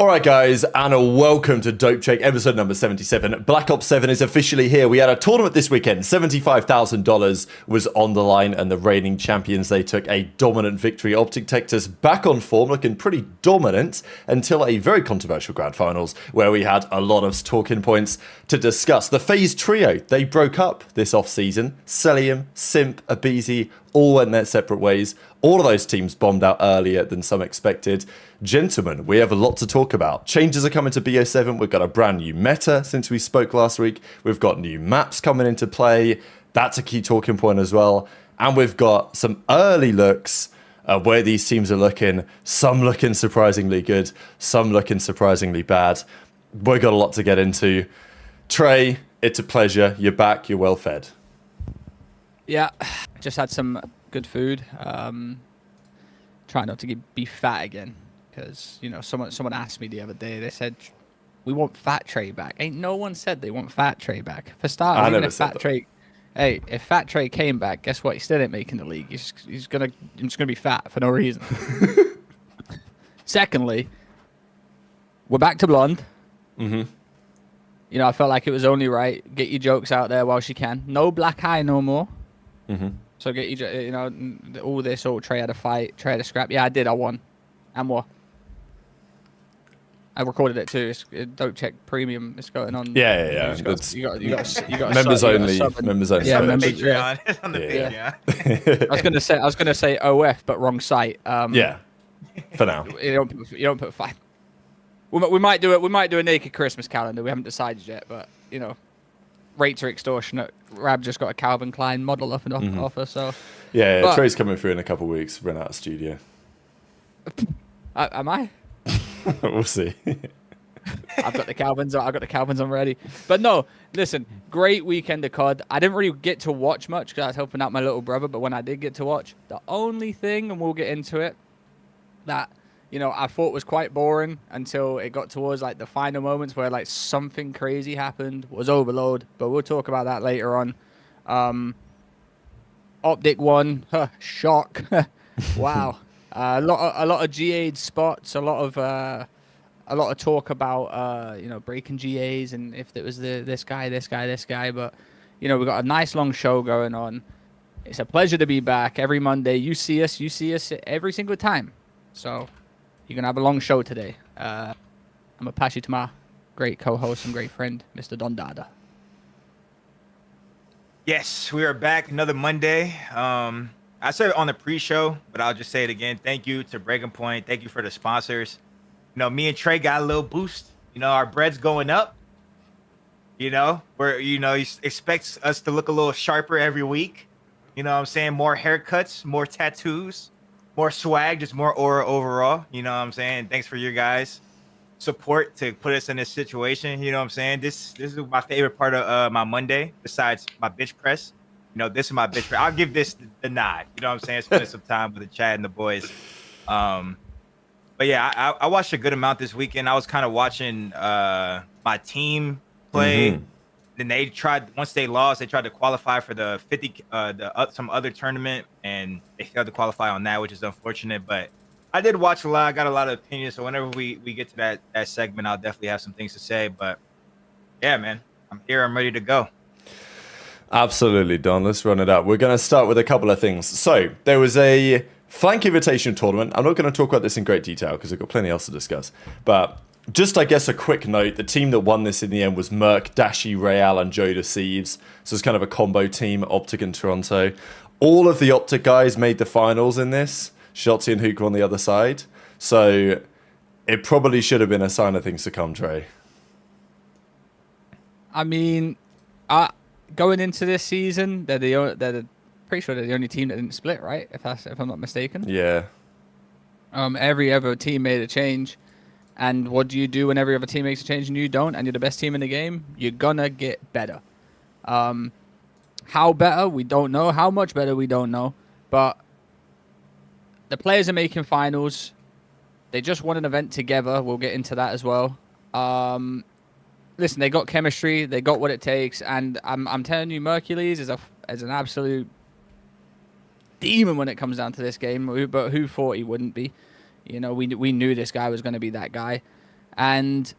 All right, guys, and welcome to Dope Check, episode number 77. Black Ops 7 is officially here. We had a tournament this weekend. $75,000 was on the line, and the reigning champions, they took a dominant victory. OpTic Texas back on form, looking pretty dominant until a very controversial grand finals, where we had a lot of talking points to discuss. The FaZe trio, they broke up this off-season. Cellium, Simp, aBeZy, all went their separate ways. All of those teams bombed out earlier than some expected. Gentlemen, we have a lot to talk about. Changes are coming to BO7. We've got a brand new meta since we spoke last week. We've got new maps coming into play. That's a key talking point as well. And we've got some early looks at where these teams are looking. Some looking surprisingly good. Some looking surprisingly bad. We've got a lot to get into. Trey, it's a pleasure. You're back. You're well fed. Yeah, just had some good food. Try not to be fat again. Because, you know, someone asked me the other day, they said, we want Fat Trey back. Ain't no one said they want Fat Trey back. For starters, even if Fat Trey, if Fat Trey came back, guess what? He still ain't making the league. He's just gonna be fat for no reason. Secondly, we're back to blonde. Mm-hmm. You know, I felt like it was only right. Get your jokes out there while she can. No black eye no more. Mm-hmm. So get you know, all this, Trey had a fight, Trey had a scrap. Yeah, I did. I won. And what? I recorded it too. It's Dope Check Premium. It's going on. Yeah. You got members only. Members only. Yeah, members. Yeah. On the Patreon. I was gonna say OF, but wrong site. Yeah. For now. You don't put five. We might do it. We might do a naked Christmas calendar. We haven't decided yet, but you know, rates are extortionate. Rab just got a Calvin Klein model up and offer. So. Yeah. Trey's coming through in a couple of weeks. Run out of studio. Am I? We'll see. I've got the Calvins on ready. But no, listen, great weekend of COD. I didn't really get to watch much because I was helping out my little brother. But when I did get to watch, the only thing, and we'll get into it, that you know I thought was quite boring until it got towards like the final moments where like something crazy happened was Overload. But we'll talk about that later on. OpTic won. Shock. Wow. A lot of GA'd spots, a lot of talk about you know, breaking GAs and if it was this guy, but you know, we've got a nice long show going on. It's a pleasure to be back every Monday. You see us every single time. So you're gonna have a long show today. I'm gonna pass you to my great co-host and great friend, Mr. Don Dada. Yes, we are back another Monday. I said it on the pre-show, but I'll just say it again. Thank you to Breaking Point. Thank you for the sponsors. You know, me and Trey got a little boost. You know, our bread's going up. You know, he expects us to look a little sharper every week. You know what I'm saying? More haircuts, more tattoos, more swag, just more aura overall. You know what I'm saying? Thanks for your guys' support to put us in this situation. You know what I'm saying? This is my favorite part of my Monday, besides my bitch press. You know, this is my bitch. I'll give this the nod. You know what I'm saying? Spend some time with the Chad and the boys. But yeah, I watched a good amount this weekend. I was kind of watching my team play. Mm-hmm. Then they tried, once they lost, they tried to qualify for the 50, some other tournament, and they failed to qualify on that, which is unfortunate. But I did watch a lot. I got a lot of opinions. So whenever we get to that segment, I'll definitely have some things to say. But yeah, man, I'm here. I'm ready to go. Absolutely, Don. Let's run it up. We're going to start with a couple of things. So there was a flank invitation tournament. I'm not going to talk about this in great detail because I've got plenty else to discuss. But just, I guess, a quick note. The team that won this in the end was Merc, Dashi, Real, and Joda Thieves. So it's kind of a combo team, OpTic and Toronto. All of the OpTic guys made the finals in this. Shotzi and Hook were on the other side. So it probably should have been a sign of things to come, Trey. I mean, going into this season, they're pretty sure they're the only team that didn't split, right? If I'm not mistaken. Yeah. Every other team made a change, and what do you do when every other team makes a change and you don't, and you're the best team in the game? You're gonna get better. How better? We don't know. How much better? We don't know. But the players are making finals. They just won an event together. We'll get into that as well. Listen, they got chemistry, they got what it takes, and I'm telling you, Mercules is an absolute demon when it comes down to this game. But who thought he wouldn't be? You know, we knew this guy was going to be that guy, And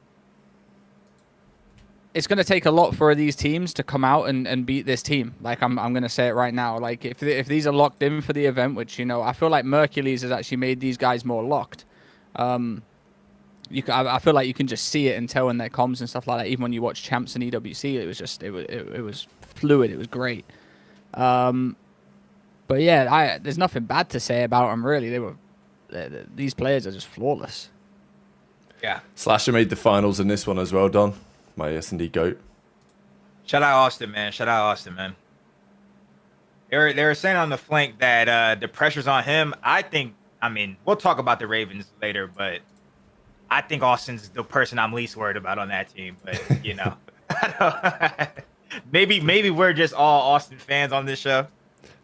it's going to take a lot for these teams to come out and beat this team. Like, I'm going to say it right now. Like, if these are locked in for the event, which, you know, I feel like Mercules has actually made these guys more locked. I feel like you can just see it and tell in their comms and stuff like that. Even when you watch Champs and EWC, it was just, it was fluid. It was great. But yeah, there's nothing bad to say about them, really. These players are just flawless. Yeah. Slasher made the finals in this one as well, Don. My S&D GOAT. Shout out Austin, man. They were saying on the flank that the pressure's on him. I mean, we'll talk about the Ravens later, but I think Austin's the person I'm least worried about on that team. But, you know, maybe we're just all Austin fans on this show.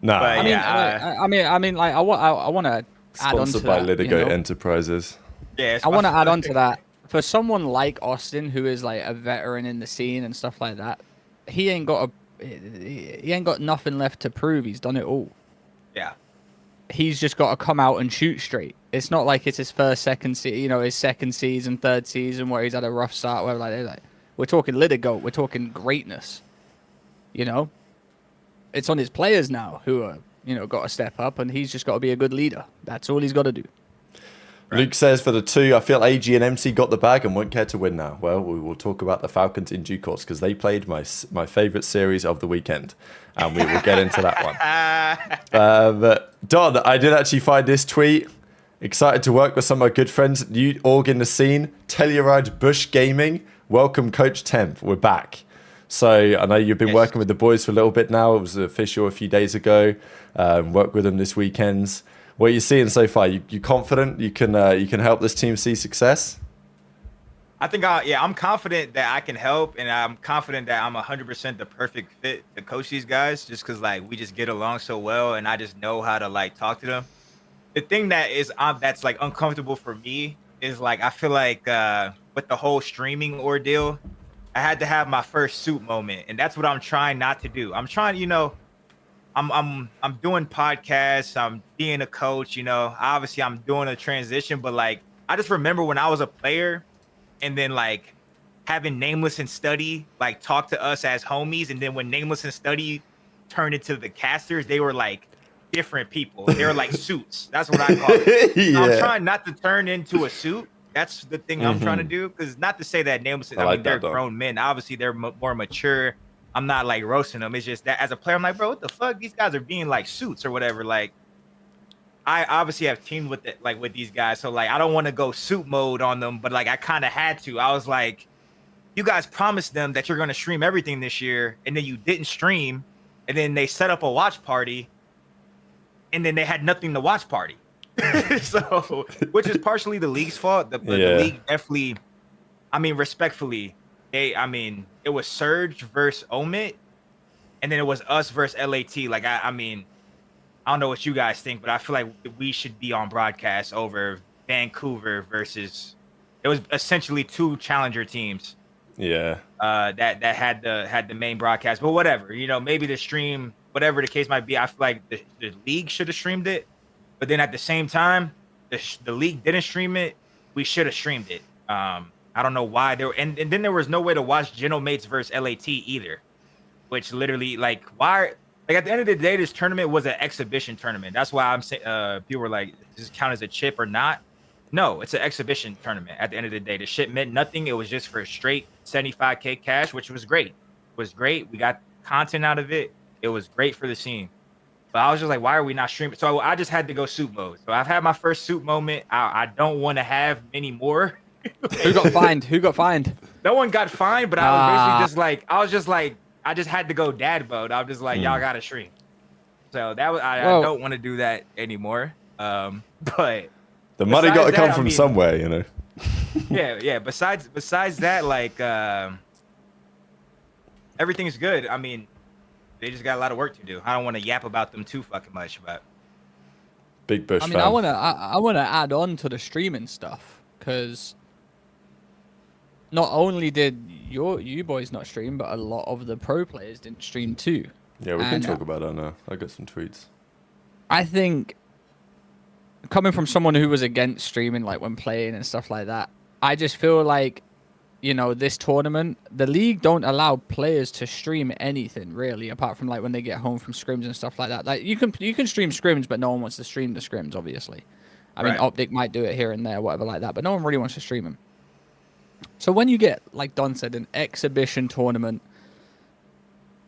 No, but, I mean, like I want to add on to sponsored by that, Litigo you know? Enterprises. Yeah, I want to add on to that. For someone like Austin, who is like a veteran in the scene and stuff like that, he ain't got nothing left to prove. He's done it all. Yeah. He's just got to come out and shoot straight. It's not like it's his his second season, third season where he's had a rough start. Where like we're talking Litigo, we're talking greatness. You know, it's on his players now who are, you know, got to step up, and he's just got to be a good leader. That's all he's got to do. Luke says for the two, I feel AG and MC got the bag and won't care to win now. Well, we will talk about the Falcons in due course because they played my favorite series of the weekend, and we will get into that one. But Don, I did actually find this tweet. Excited to work with some of my good friends. New org in the scene. Telluride Bush Gaming. Welcome, Coach Temp. We're back. So I know you've been working with the boys for a little bit now. It was official a few days ago. Worked with them this weekend. What are you seeing so far? You confident you can help this team see success? I think I'm confident that I can help, and I'm confident that I'm 100% the perfect fit to coach these guys, just because like we just get along so well, and I just know how to like talk to them. The thing that is that's like uncomfortable for me is like I feel like with the whole streaming ordeal, I had to have my first suit moment, and that's what I'm trying not to do. I'm trying, you know. I'm doing podcasts. I'm being a coach. You know, obviously I'm doing a transition, but like I just remember when I was a player, and then like having Nameless and Study like talk to us as homies, and then when Nameless and Study turned into the casters, they were like different people. They were like suits. That's what I call it. Yeah. I'm trying not to turn into a suit. That's the thing I'm trying to do. Because not to say that Nameless, I mean they're grown men. Obviously they're more mature. I'm not like roasting them. It's just that as a player, I'm like, bro, what the fuck? These guys are being like suits or whatever. Like, I obviously have teamed with it, like with these guys, so like I don't want to go suit mode on them, but like I kind of had to. I was like, you guys promised them that you're gonna stream everything this year, and then you didn't stream, and then they set up a watch party, and then they had nothing to watch party. So, which is partially the league's fault. The league definitely, I mean, respectfully. It was Surge versus Omit, and then it was us versus LAT. Like, I mean, I don't know what you guys think, but I feel like we should be on broadcast over Vancouver versus. It was essentially two challenger teams. Yeah. That had the main broadcast, but whatever. You know, maybe the stream, whatever the case might be, I feel like the league should have streamed it, but then at the same time, the league didn't stream it. We should have streamed it. I don't know why and then there was no way to watch Gentlemates versus LAT either, which literally like why like at the end of the day this tournament was an exhibition tournament. That's why I'm saying people were like, does this count as a chip or not? No, it's an exhibition tournament. At the end of the day, the shit meant nothing. It was just for straight 75K cash, which was great. It was great. We got content out of it. It was great for the scene. But I was just like, why are we not streaming? So I just had to go suit mode. So I've had my first suit moment. I don't want to have many more. Who got fined? Who got fined? No one got fined, but I was basically just like, I just had to go dad mode. I was just like, y'all got to stream. So that was, I don't want to do that anymore. But the money got to come from somewhere, you know. yeah. Besides that, like, everything's good. I mean, they just got a lot of work to do. I don't want to yap about them too fucking much, but Big Bush. I mean, fan. I wanna add on to the streaming stuff because not only did you boys not stream, but a lot of the pro players didn't stream too. Yeah, we can talk about that now. I got some tweets. I think coming from someone who was against streaming, like when playing and stuff like that, I just feel like, this tournament, the league don't allow players to stream anything really, apart from like when they get home from scrims and stuff like that. Like you can stream scrims, but no one wants to stream the scrims, obviously. I mean, OpTic might do it here and there, whatever like that, but no one really wants to stream them. So when you get, like Don said, an exhibition tournament,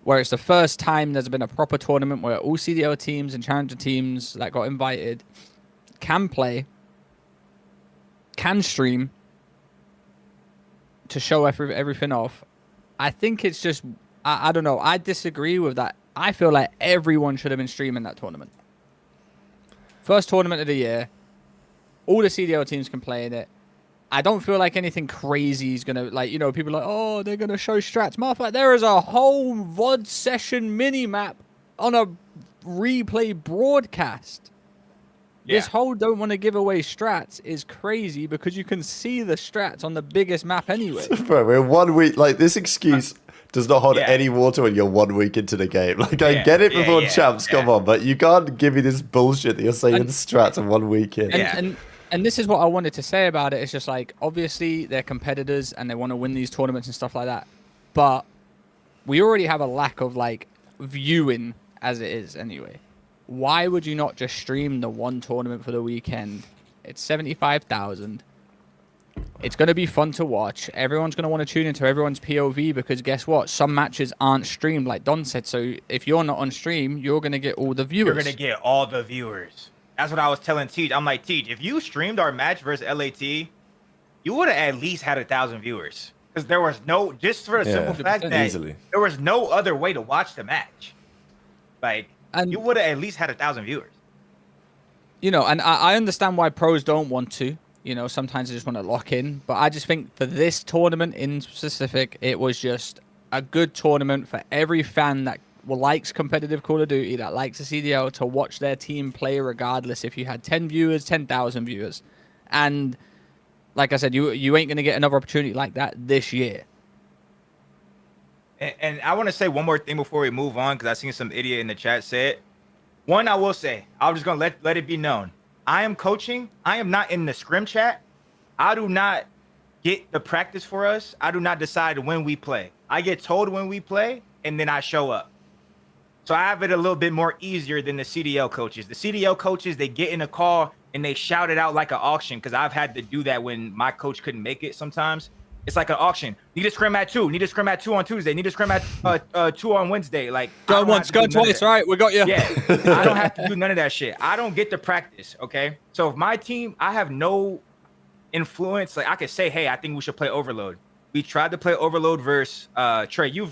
where it's the first time there's been a proper tournament where all CDL teams and challenger teams that got invited can play, can stream, to show everything off. I think it's just, I don't know. I disagree with that. I feel like everyone should have been streaming that tournament. First tournament of the year. All the CDL teams can play in it. I don't feel like anything crazy is going to, like, people are like, oh, they're going to show strats. Motherfucker, there is a whole VOD session mini-map on a replay broadcast. Yeah. This whole don't want to give away strats is crazy because you can see the strats on the biggest map anyway. Bro, we're 1 week. Like, this excuse does not hold any water when you're 1 week into the game. Like, I get it before champs, come on, but you can't give me this bullshit that you're saying strats in 1 week in. And this is what I wanted to say about it. It's just like, obviously, they're competitors and they want to win these tournaments and stuff like that. But we already have a lack of, like, viewing as it is anyway. Why would you not just stream the one tournament for the weekend? It's 75,000. It's going to be fun to watch. Everyone's going to want to tune into everyone's POV because guess what? Some matches aren't streamed, like Don said. So if you're not on stream, you're going to get all the viewers. You're going to get all the viewers. That's what I was telling Teej. I'm like, Teej, if you streamed our match versus LAT, you would have at least had 1,000 viewers. Because there was no, just for the simple fact that there was no other way to watch the match. Like, and you would have at least had 1,000 viewers. And I understand why pros don't want to. Sometimes they just want to lock in. But I just think for this tournament in specific, it was just a good tournament for every fan that likes competitive Call of Duty, that likes the CDL, to watch their team play regardless if you had 10 viewers, 10,000 viewers. And like I said, you ain't going to get another opportunity like that this year. And I want to say one more thing before we move on, because I seen some idiot in the chat say it. One, I will say, I'm just going to let it be known. I am coaching. I am not in the scrim chat. I do not get the practice for us. I do not decide when we play. I get told when we play, and then I show up. So I have it a little bit more easier than the CDL coaches. The CDL coaches, they get in a call, and they shout it out like an auction, because I've had to do that when my coach couldn't make it sometimes. It's like an auction. Need a scrim at 2. Need a scrim at 2 on Tuesday. Need a scrim at 2 on Wednesday. Like, go once, go twice. All right, we got you. Yeah, I don't have to do none of that shit. I don't get to practice. Okay, so if my team, I have no influence. Like, I could say, hey, I think we should play Overload. We tried to play Overload versus Trey. You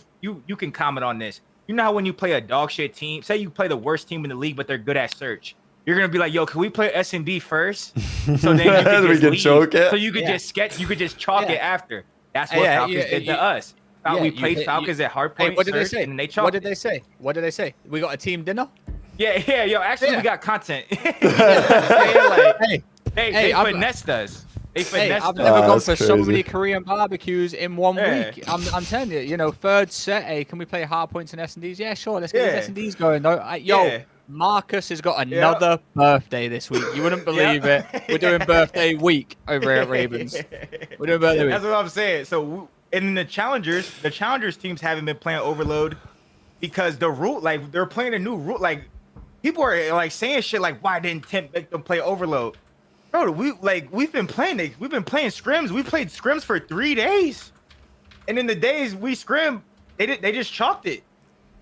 can comment on this. You know how when you play a dog shit team, say you play the worst team in the league, but they're good at search. You're gonna be like, yo, can we play S&D first? So then you can choke it. So you could just sketch, you could just chalk it after. That's what Falcons did to us. We played Falcons at hardpoint. What did they say? And they chalked. What did they say? What did they say? We got a team dinner? Yeah, yo, actually we got content. They finessed us. I've never gone for so many Korean barbecues in 1 week. I'm telling you, third set, hey, can we play hardpoints and S&Ds? Yeah, sure, let's get these S&Ds going. Marcus has got another birthday this week. You wouldn't believe it. We're doing birthday week over at Ravens. We're doing birthday week. That's what I'm saying. So, in the challengers teams haven't been playing Overload because the rule, like, they're playing a new rule. Like, people are like saying shit like, why didn't Temp make them play Overload? Bro, we've been playing scrims. We played scrims for 3 days, and in the days we scrim, they just chalked it.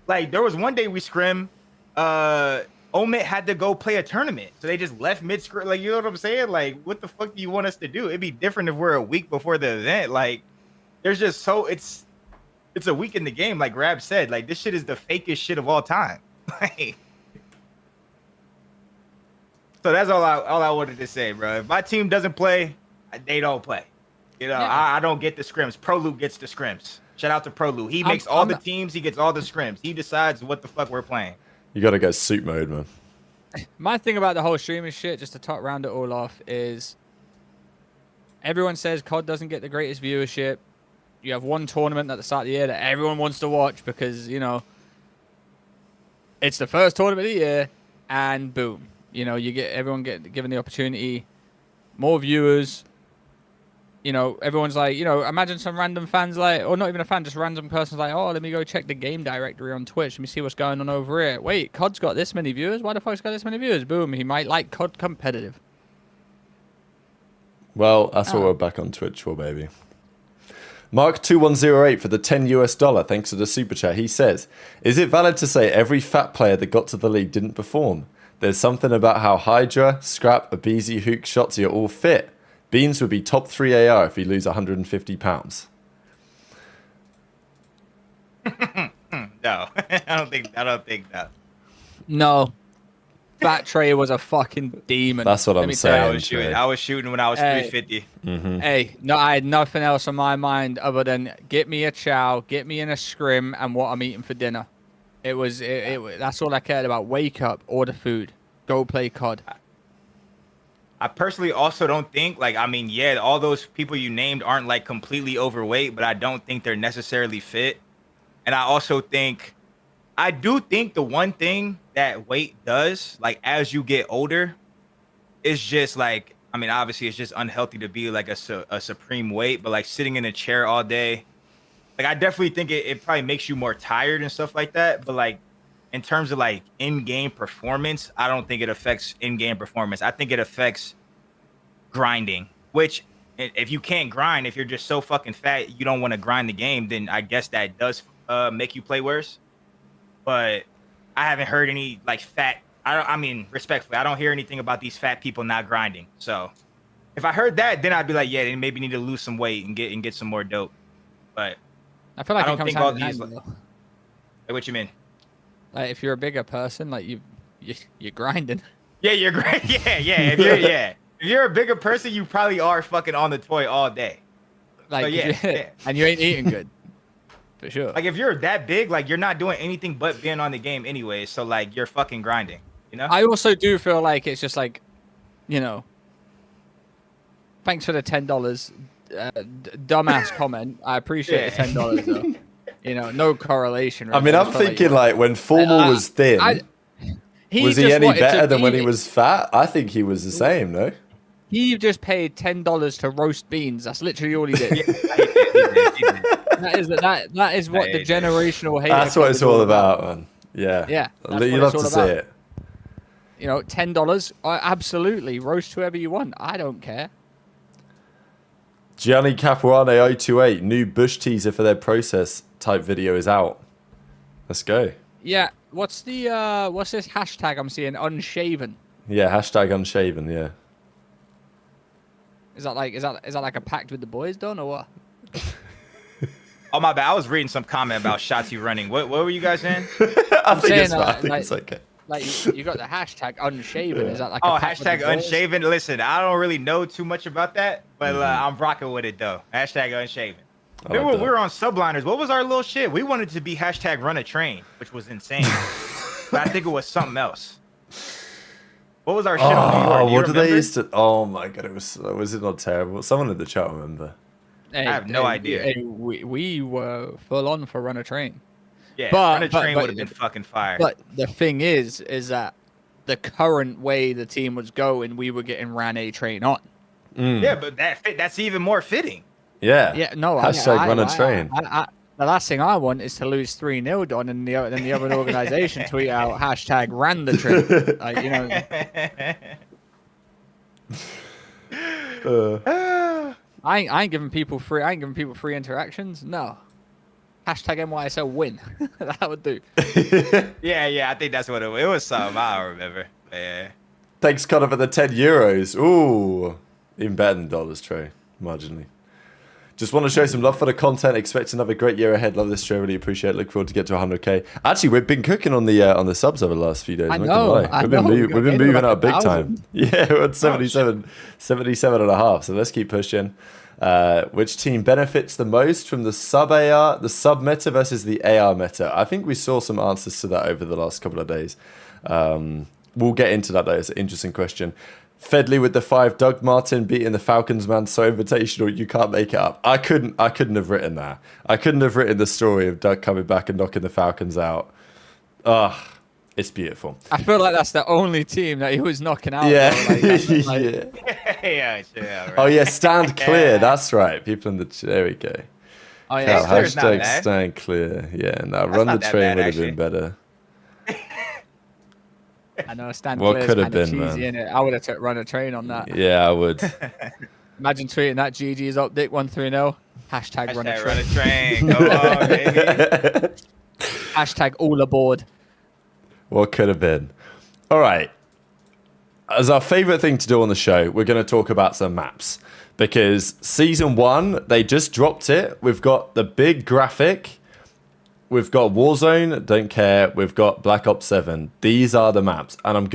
Like, there was one day we scrim. Omit had to go play a tournament, so they just left mid-scrim. Like, you know what I'm saying? Like, what the fuck do you want us to do? It'd be different if we're a week before the event. Like, there's just it's a week in the game. Like Rab said, like, this shit is the fakest shit of all time. Like, so that's all I wanted to say, bro. If my team doesn't play, they don't play. I don't get the scrims. ProLoop gets the scrims. Shout out to ProLoop. He makes all the teams. He gets all the scrims. He decides what the fuck we're playing. You gotta go suit mode, man. My thing about the whole streaming shit, just to top round it all off, is everyone says COD doesn't get the greatest viewership. You have one tournament at the start of the year that everyone wants to watch because, it's the first tournament of the year, and boom. Everyone given the opportunity, more viewers. you know, everyone's like, you know, imagine some random fans like, or not even a fan, just random person's like, oh, let me go check the game directory on Twitch. Let me see what's going on over here. Wait, COD's got this many viewers? Why the fuck's got this many viewers? Boom, he might like COD competitive. Well, that's what we're back on Twitch for, baby. Mark2108 for the $10 thanks to the super chat. He says, is it valid to say every fat player that got to the league didn't perform? There's something about how Hydra, Scrap, Abizi, Hook, Shotzi are all fit. Beans would be top 3 AR if he lose 150 pounds. No, I don't think that. No. Fat Trey was a fucking demon. That's what I'm saying. I was shooting when I was 350. Hey, no, I had nothing else on my mind other than get me a chow, get me in a scrim, and what I'm eating for dinner. It was that's all I cared about. Wake up, order food, go play COD. I personally also don't think, like, I mean, yeah, all those people you named aren't like completely overweight, but I don't think they're necessarily fit. And I do think the one thing that weight does, like, as you get older, is just like, I mean, obviously it's just unhealthy to be like a supreme weight, but like sitting in a chair all day, like, I definitely think it probably makes you more tired and stuff like that. But like, in terms of like in-game performance, I don't think it affects in-game performance. I think it affects grinding, which if you can't grind, if you're just so fucking fat, you don't want to grind the game, then I guess that does make you play worse. But I haven't heard any like fat, I mean, respectfully, I don't hear anything about these fat people not grinding. So if I heard that, then I'd be like, yeah, they maybe need to lose some weight and get some more dope. But I feel like I don't think all these. Like, what you mean? Like, if you're a bigger person, like you're grinding. Yeah, you're great. Yeah. If you're a bigger person, you probably are fucking on the toy all day. Like, so, yeah. And you ain't eating good. For sure. Like, if you're that big, like, you're not doing anything but being on the game anyway. So like, you're fucking grinding. You know. I also do feel like it's just like, you know. Thanks for the $10. Dumbass comment. I appreciate the $10 though. You know, no correlation. Right? I mean, I'm thinking like when Formal was thin, was he any better than when he was fat? I think he was the same, no? He just paid $10 to roast beans. That's literally all he did. He did. That is what the generational hate. That's what it's all about, man. Yeah. Yeah. You love to see it. You know, $10. Absolutely roast whoever you want. I don't care. Gianni Capuane 028, new Bush teaser for their process type video is out. Let's go. Yeah. What's this hashtag I'm seeing? Unshaven. Yeah, hashtag unshaven, yeah. Is that like a pact with the boys done or what? Oh my bad. I was reading some comment about Shotzi running. What were you guys saying? I think it's okay. Like you got the hashtag unshaven. Is that like a hashtag unshaven? Listen, I don't really know too much about that, but I'm rocking with it though. Hashtag unshaven. We were on subliners. What was our little shit? We wanted to be hashtag run a train, which was insane. But I think it was something else. What was our shit on New York? What did they used to? Oh my god, was it not terrible? Someone in the chat remember. I have no idea. We were full on for run a train. Yeah, run a train would have been fucking fire. But the thing is that the current way the team was going, we were getting ran a train on. Yeah, but that's even more fitting. Yeah. Yeah. No. Hashtag run a train. The last thing I want is to lose 3-0 Don, and then the other organization tweet out hashtag ran the train. Like, you know. I ain't giving people free interactions. No. Hashtag NYSL win. That would do. Yeah. I think that's what it was. It was something I don't remember. Yeah. Thanks, Connor, for the €10. Ooh, even better than dollars, Trey. Marginally. Just want to show some love for the content. Expect another great year ahead. Love this show. Really appreciate it. Look forward to get to 100K. Actually, we've been cooking on the subs over the last few days. I know. We've been moving up big time. Yeah, we're at 77 and a half. So let's keep pushing. Which team benefits the most from the sub AR, the sub meta versus the AR meta? I think we saw some answers to that over the last couple of days. We'll get into that though. It's an interesting question. Fedley with the 5, Doug Martin beating the Falcons, man, so invitational, you can't make it up. I couldn't have written that. I couldn't have written the story of Doug coming back and knocking the Falcons out. It's beautiful. I feel like that's the only team that he was knocking out. Yeah. Though. Like, yeah, right. Oh yeah, stand clear. That's right. People in the there we go. Oh Yeah, yeah. Clear's not hashtag bad. stand clear. Yeah, now run the not that train bad, would have been actually. better. I know stand What clear is could have kind of been, cheesy, man? innit? I would have run a train on that. Yeah, I would. Imagine tweeting that GG's OpTic 130. Hashtag run a Hashtag run a train. train. Go on, baby. Hashtag all aboard. What could have been? All right. As our favorite thing to do on the show, we're going to talk about some maps because season 1, they just dropped it. We've got the big graphic. We've got Warzone, don't care. We've got Black Ops 7. These are the maps, and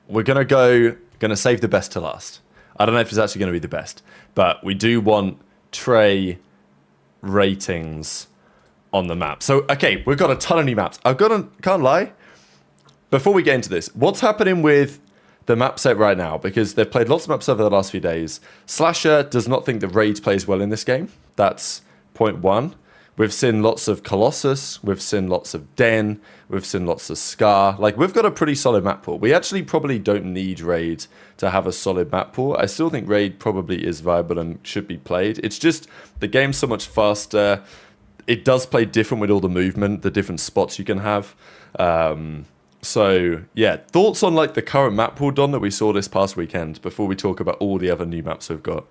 we're gonna save the best to last. I don't know if it's actually going to be the best, but we do want Trey ratings on the map. So, okay, we've got a ton of new maps. Can't lie. Before we get into this, what's happening with the map set right now? Because they've played lots of maps over the last few days. Slasher does not think that Raid plays well in this game. That's point 1. We've seen lots of Colossus. We've seen lots of Den. We've seen lots of Scar. Like, we've got a pretty solid map pool. We actually probably don't need Raid to have a solid map pool. I still think Raid probably is viable and should be played. It's just the game's so much faster. It does play different with all the movement, the different spots you can have. So, yeah. Thoughts on, like, the current map pool, Don, that we saw this past weekend before we talk about all the other new maps we've got?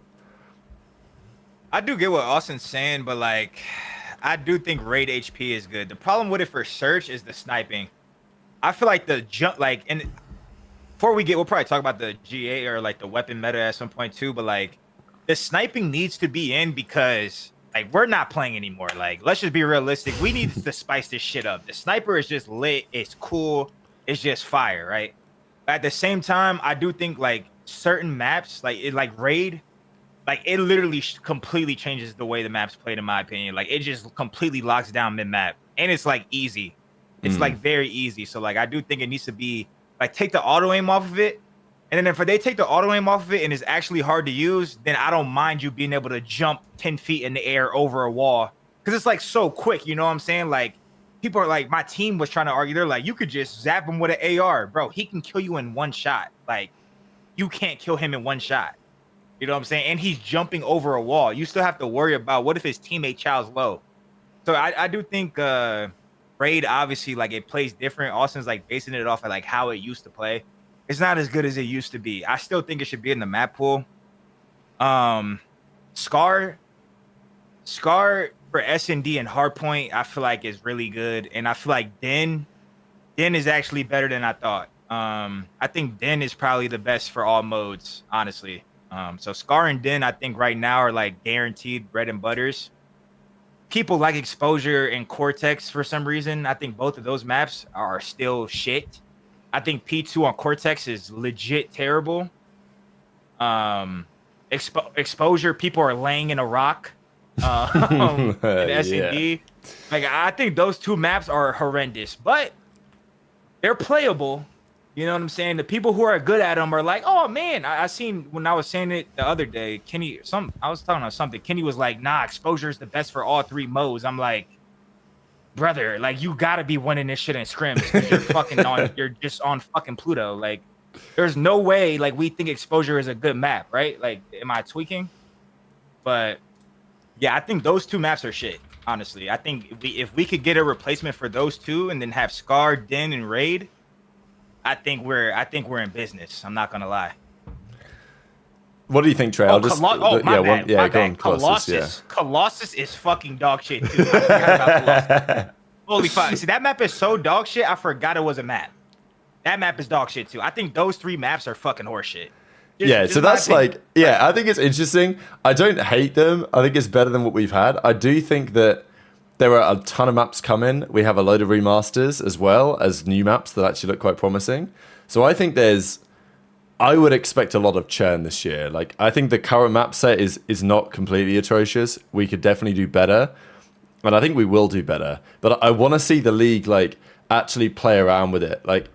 I do get what Austin's saying, but, like, I do think raid HP is good. The problem with it for search is the sniping. I feel like the jump, like, and we'll probably talk about the GA or like the weapon meta at some point too, but like the sniping needs to be in because like we're not playing anymore. Like, let's just be realistic. We need to spice this shit up. The sniper is just lit. It's cool. It's just fire, right? But at the same time, I do think like certain maps, like raid, like it literally completely changes the way the map's played, in my opinion. Like it just completely locks down mid-map, and it's like easy. It's like very easy. So like I do think it needs to be like take the auto aim off of it, and then if they take the auto aim off of it and it's actually hard to use, then I don't mind you being able to jump 10 feet in the air over a wall because it's like so quick. You know what I'm saying? Like people are like, my team was trying to argue. They're like, you could just zap him with an AR, bro. He can kill you in one shot. Like you can't kill him in one shot. You know what I'm saying? And he's jumping over a wall. You still have to worry about what if his teammate chow's low. So I do think Raid, obviously, like it plays different. Austin's like basing it off of like how it used to play. It's not as good as it used to be. I still think it should be in the map pool. Scar for S&D and Hardpoint, I feel like is really good. And I feel like Den is actually better than I thought. I think Den is probably the best for all modes, honestly. So Scar and Den, I think right now are like guaranteed bread and butters. People like Exposure and Cortex for some reason. I think both of those maps are still shit. I think P2 on Cortex is legit terrible. Exposure, people are laying in a rock. In S&D. Yeah. Like I think those two maps are horrendous, but they're playable. You know what I'm saying? The people who are good at them are like, oh man, I seen when I was saying it the other day, I was talking about something. Kenny was like, nah, Exposure is the best for all three modes. I'm like, brother, like you gotta be winning this shit in scrims because you're just on fucking Pluto. Like, there's no way like we think Exposure is a good map, right? Like, am I tweaking? But yeah, I think those two maps are shit. Honestly, I think if we could get a replacement for those two and then have Scar, Den, and Raid, I think we're in business. I'm not gonna lie. What do you think, Trey? My bad. Colossus. Colossus is fucking dog shit too. I forgot about Colossus. Holy fuck! See, that map is so dog shit. I forgot it was a map. That map is dog shit too. I think those three maps are fucking horseshit. So that's like, I think it's interesting. I don't hate them. I think it's better than what we've had. I do think that there are a ton of maps coming. We have a load of remasters as well as new maps that actually look quite promising. So I think I would expect a lot of churn this year. Like, I think the current map set is not completely atrocious. We could definitely do better. And I think we will do better. But I want to see the league, like, actually play around with it. Like,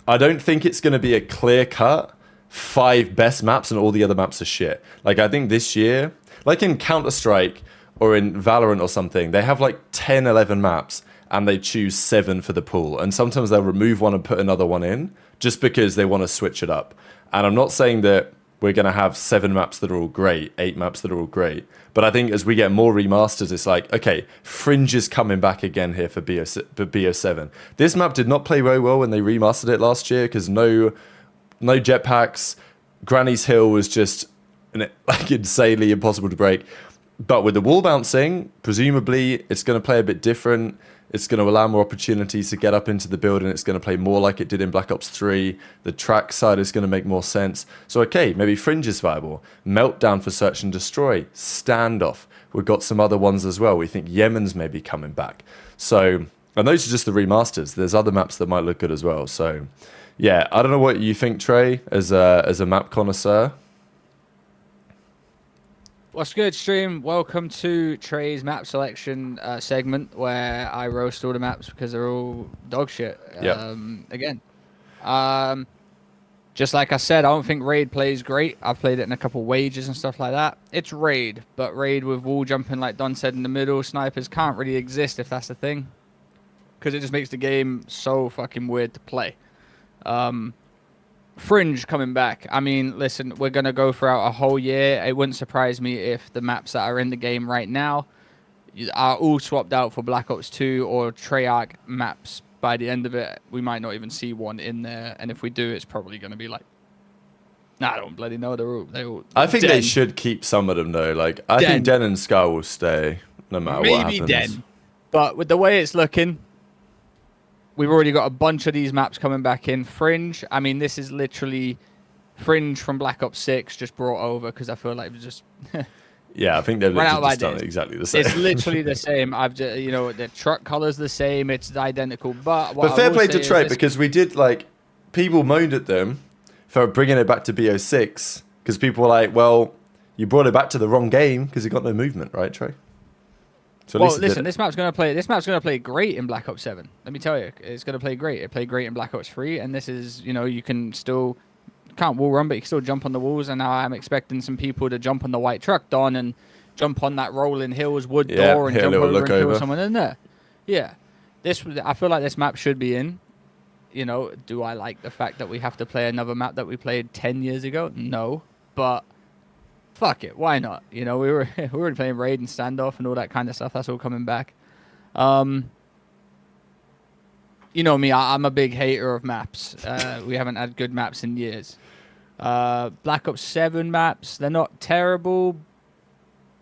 I don't think it's going to be a clear-cut 5 best maps and all the other maps are shit. Like, I think this year, like in Counter-Strike or in Valorant or something, they have like 10, 11 maps and they choose 7 for the pool. And sometimes they'll remove one and put another one in just because they want to switch it up. And I'm not saying that we're going to have 7 maps that are all great, 8 maps that are all great. But I think as we get more remasters, it's like, okay, Fringe is coming back again here for BO7. This map did not play very well when they remastered it last year because no jetpacks. Granny's Hill was just like insanely impossible to break. But with the wall bouncing, presumably it's going to play a bit different. It's going to allow more opportunities to get up into the building. It's going to play more like it did in Black Ops 3. The track side is going to make more sense. So, okay, maybe Fringe is viable. Meltdown for Search and Destroy. Standoff. We've got some other ones as well. We think Yemen's maybe coming back. So, and those are just the remasters. There's other maps that might look good as well. So, yeah, I don't know what you think, Trey, as a map connoisseur. What's good, stream? Welcome to Trey's map selection segment where I roast all the maps because they're all dog shit. Yeah. Again, just like I said, I don't think Raid plays great. I've played it in a couple wages and stuff like that. It's Raid, but Raid with wall jumping, like Don said in the middle, snipers can't really exist if that's the thing, because it just makes the game so fucking weird to play. Fringe coming back. I mean, listen, we're going to go throughout a whole year. It wouldn't surprise me if the maps that are in the game right now are all swapped out for Black Ops 2 or Treyarch maps. By the end of it, we might not even see one in there. And if we do, it's probably going to be like, I don't bloody know. They're all I think Den. they should keep some of them, though. Like, I think Den and Sky will stay no matter what happens. Maybe Den. But with the way it's looking, we've already got a bunch of these maps coming back in. Fringe, I mean, this is literally Fringe from Black Ops 6 just brought over because I feel like it was just... Yeah, I think they've Ran just out done ideas. it exactly the same. It's literally the same. I've just, the truck color's the same. It's identical. But But I fair will play say to is Trey, this- because we did, like, people moaned at them for bringing it back to BO6 because people were like, well, you brought it back to the wrong game because it got no movement, right, Trey? So at Well, least it did listen, it. this map's gonna play great in Black Ops 7. Let me tell you, it's gonna play great. It played great in Black Ops 3, and this is, you can still can't wall run, but you can still jump on the walls. And now I'm expecting some people to jump on the white truck, Don, and jump on that rolling hills wood Yeah, door and hit a jump little over look and kill over. someone in there. Yeah, I feel like this map should be in. Do I like the fact that we have to play another map that we played 10 years ago? No, but fuck it, why not? We were playing Raid and Standoff and all that kind of stuff. That's all coming back. You know me, I'm a big hater of maps. We haven't had good maps in years. Black Ops 7 maps, they're not terrible,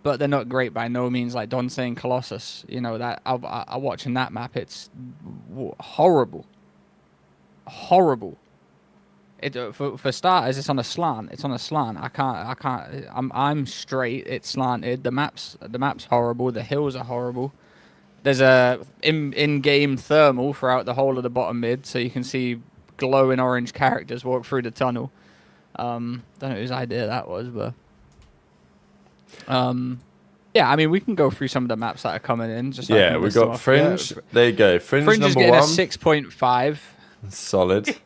but they're not great by no means. Like Don saying Colossus, that I'm watching that map, it's horrible. Horrible. For starters, it's on a slant. I'm straight. It's slanted. The map's horrible. The hills are horrible. There's a in-game thermal throughout the whole of the bottom mid, so you can see glowing orange characters walk through the tunnel. Don't know whose idea that was, but yeah, I mean, we can go through some of the maps that are coming in. Just so I Yeah, can we've list them got off. Fringe. Yeah. There you go. Fringe Fringe is number getting a 1. 6.5. Solid.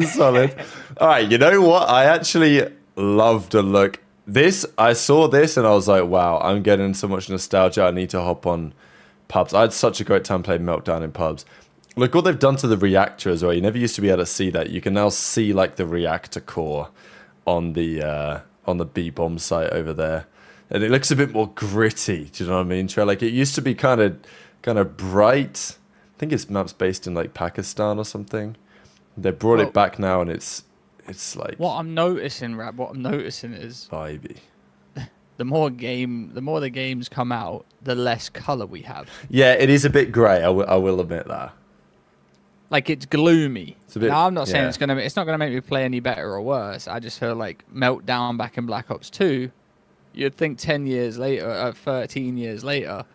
Solid. All right, you know what? I actually love the look. I saw this and I was like, wow, I'm getting so much nostalgia. I need to hop on pubs. I had such a great time playing Meltdown in pubs. Look what they've done to the reactor as well. You never used to be able to see that. You can now see like the reactor core on the B-bomb site over there. And it looks a bit more gritty. Do you know what I mean, Trey? Like it used to be kind of bright. I think it's maps based in like Pakistan or something. They brought it back now, and it's like What I'm noticing is vibey. the more the games come out, the less color we have. Yeah, it is a bit grey. I will admit that. Like it's gloomy. It's a bit- Now I'm not saying yeah. it's not gonna make me play any better or worse. I just feel like Meltdown back in Black Ops 2, you'd think 10 years later, 13 years later,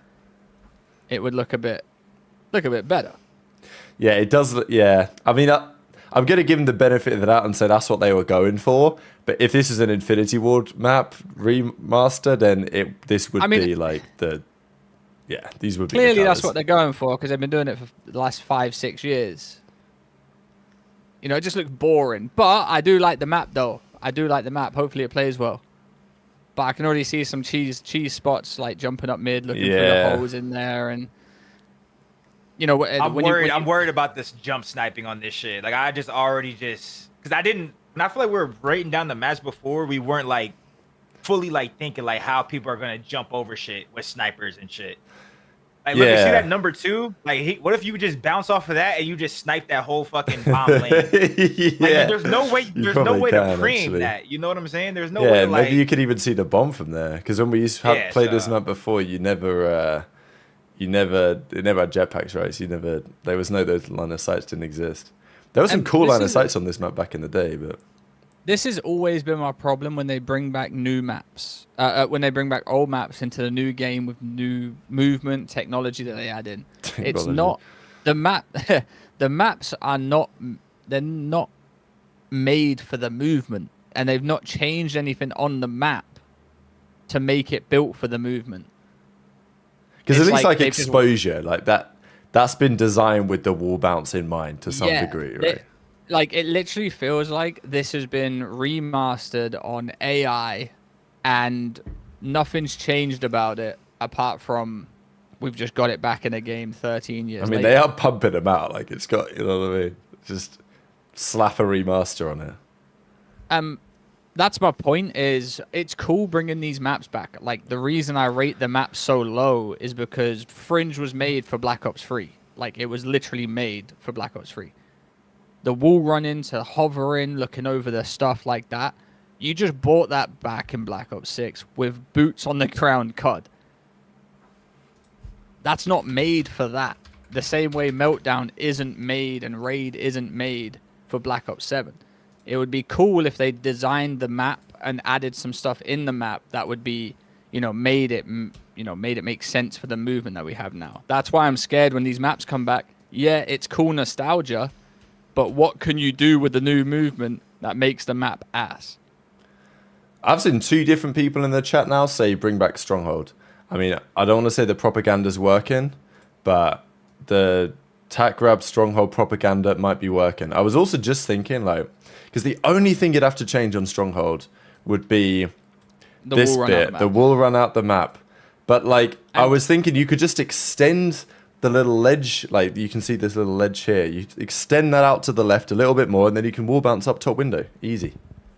it would look a bit better. Yeah, it does. Yeah, I mean, I'm going to give them the benefit of the doubt and say that's what they were going for. But if this is an Infinity Ward map remaster, then this would be like these would be Clearly, the that's colours. what they're going for because they've been doing it for the last 5-6 years. It just looks boring. But I do like the map, though. I do like the map. Hopefully, it plays well. But I can already see some cheese spots like jumping up mid, looking for the holes in there, and I'm worried about this jump sniping on this shit. Like I just already because I didn't. And I feel like we were breaking down the maps before. We weren't like fully like thinking like how people are gonna jump over shit with snipers and shit. Like, look, you see that number 2? Like, what if you just bounce off of that and you just snipe that whole fucking bomb lane? Like, there's no way. There's no way to frame that. You know what I'm saying? There's no way. To, like, maybe you could even see the bomb from there. Because when we used to play this map before, it never had jetpacks, right? So there was no those line of sights didn't exist. There was some cool line of sights on this map back in the day, but. This has always been my problem when they bring back new maps. When they bring back old maps into the new game with new movement technology that they add in. It's not the map. The maps are not. They're not made for the movement, and they've not changed anything on the map to make it built for the movement. Because at least like exposure, like that's been designed with the wall bounce in mind to some degree, right? Like, it literally feels like this has been remastered on AI and nothing's changed about it apart from we've just got it back in a game 13 years later. They are pumping them out. Like, it's got, you know what I mean? Just slap a remaster on it. That's my point, is it's cool bringing these maps back. Like, the reason I rate the map so low is because Fringe was made for Black Ops 3. Like, it was literally made for Black Ops 3. The wall running to hovering, looking over the stuff like that. You just bought that back in Black Ops 6 with boots on the ground CUD. That's not made for that. The same way Meltdown isn't made and Raid isn't made for Black Ops 7. It would be cool if they designed the map and added some stuff in the map that would be, made it make sense for the movement that we have now. That's why I'm scared when these maps come back. Yeah, it's cool nostalgia. But what can you do with the new movement that makes the map ass? I've seen 2 different people in the chat now say bring back Stronghold. I mean, I don't want to say the propaganda's working, but the tack grab Stronghold propaganda might be working. I was also just thinking, like, because the only thing you'd have to change on Stronghold would be this bit, the wall run out the map. But, like, I was thinking you could just extend the little ledge, like you can see this little ledge here. You extend that out to the left a little bit more, and then you can wall bounce up top window. Easy.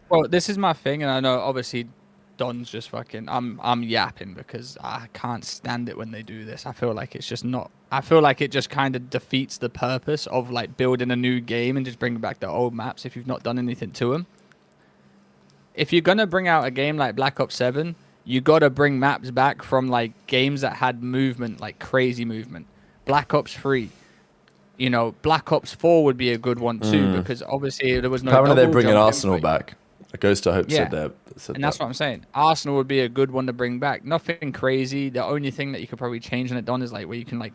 Well, this is my thing, and I know obviously Don's just fucking. I'm yapping because I can't stand it when they do this. I feel like it's just not. I feel like it just kind of defeats the purpose of like building a new game and just bringing back the old maps if you've not done anything to them. If you're gonna bring out a game like Black Ops 7, you gotta bring maps back from like games that had movement, like crazy movement. Black Ops 3, Black Ops 4 would be a good one too because obviously there was no. Apparently they're bringing Arsenal back. A Ghost I hope said that. And that's what I'm saying. Arsenal would be a good one to bring back. Nothing crazy. The only thing that you could probably change on it, Don, is like where you can like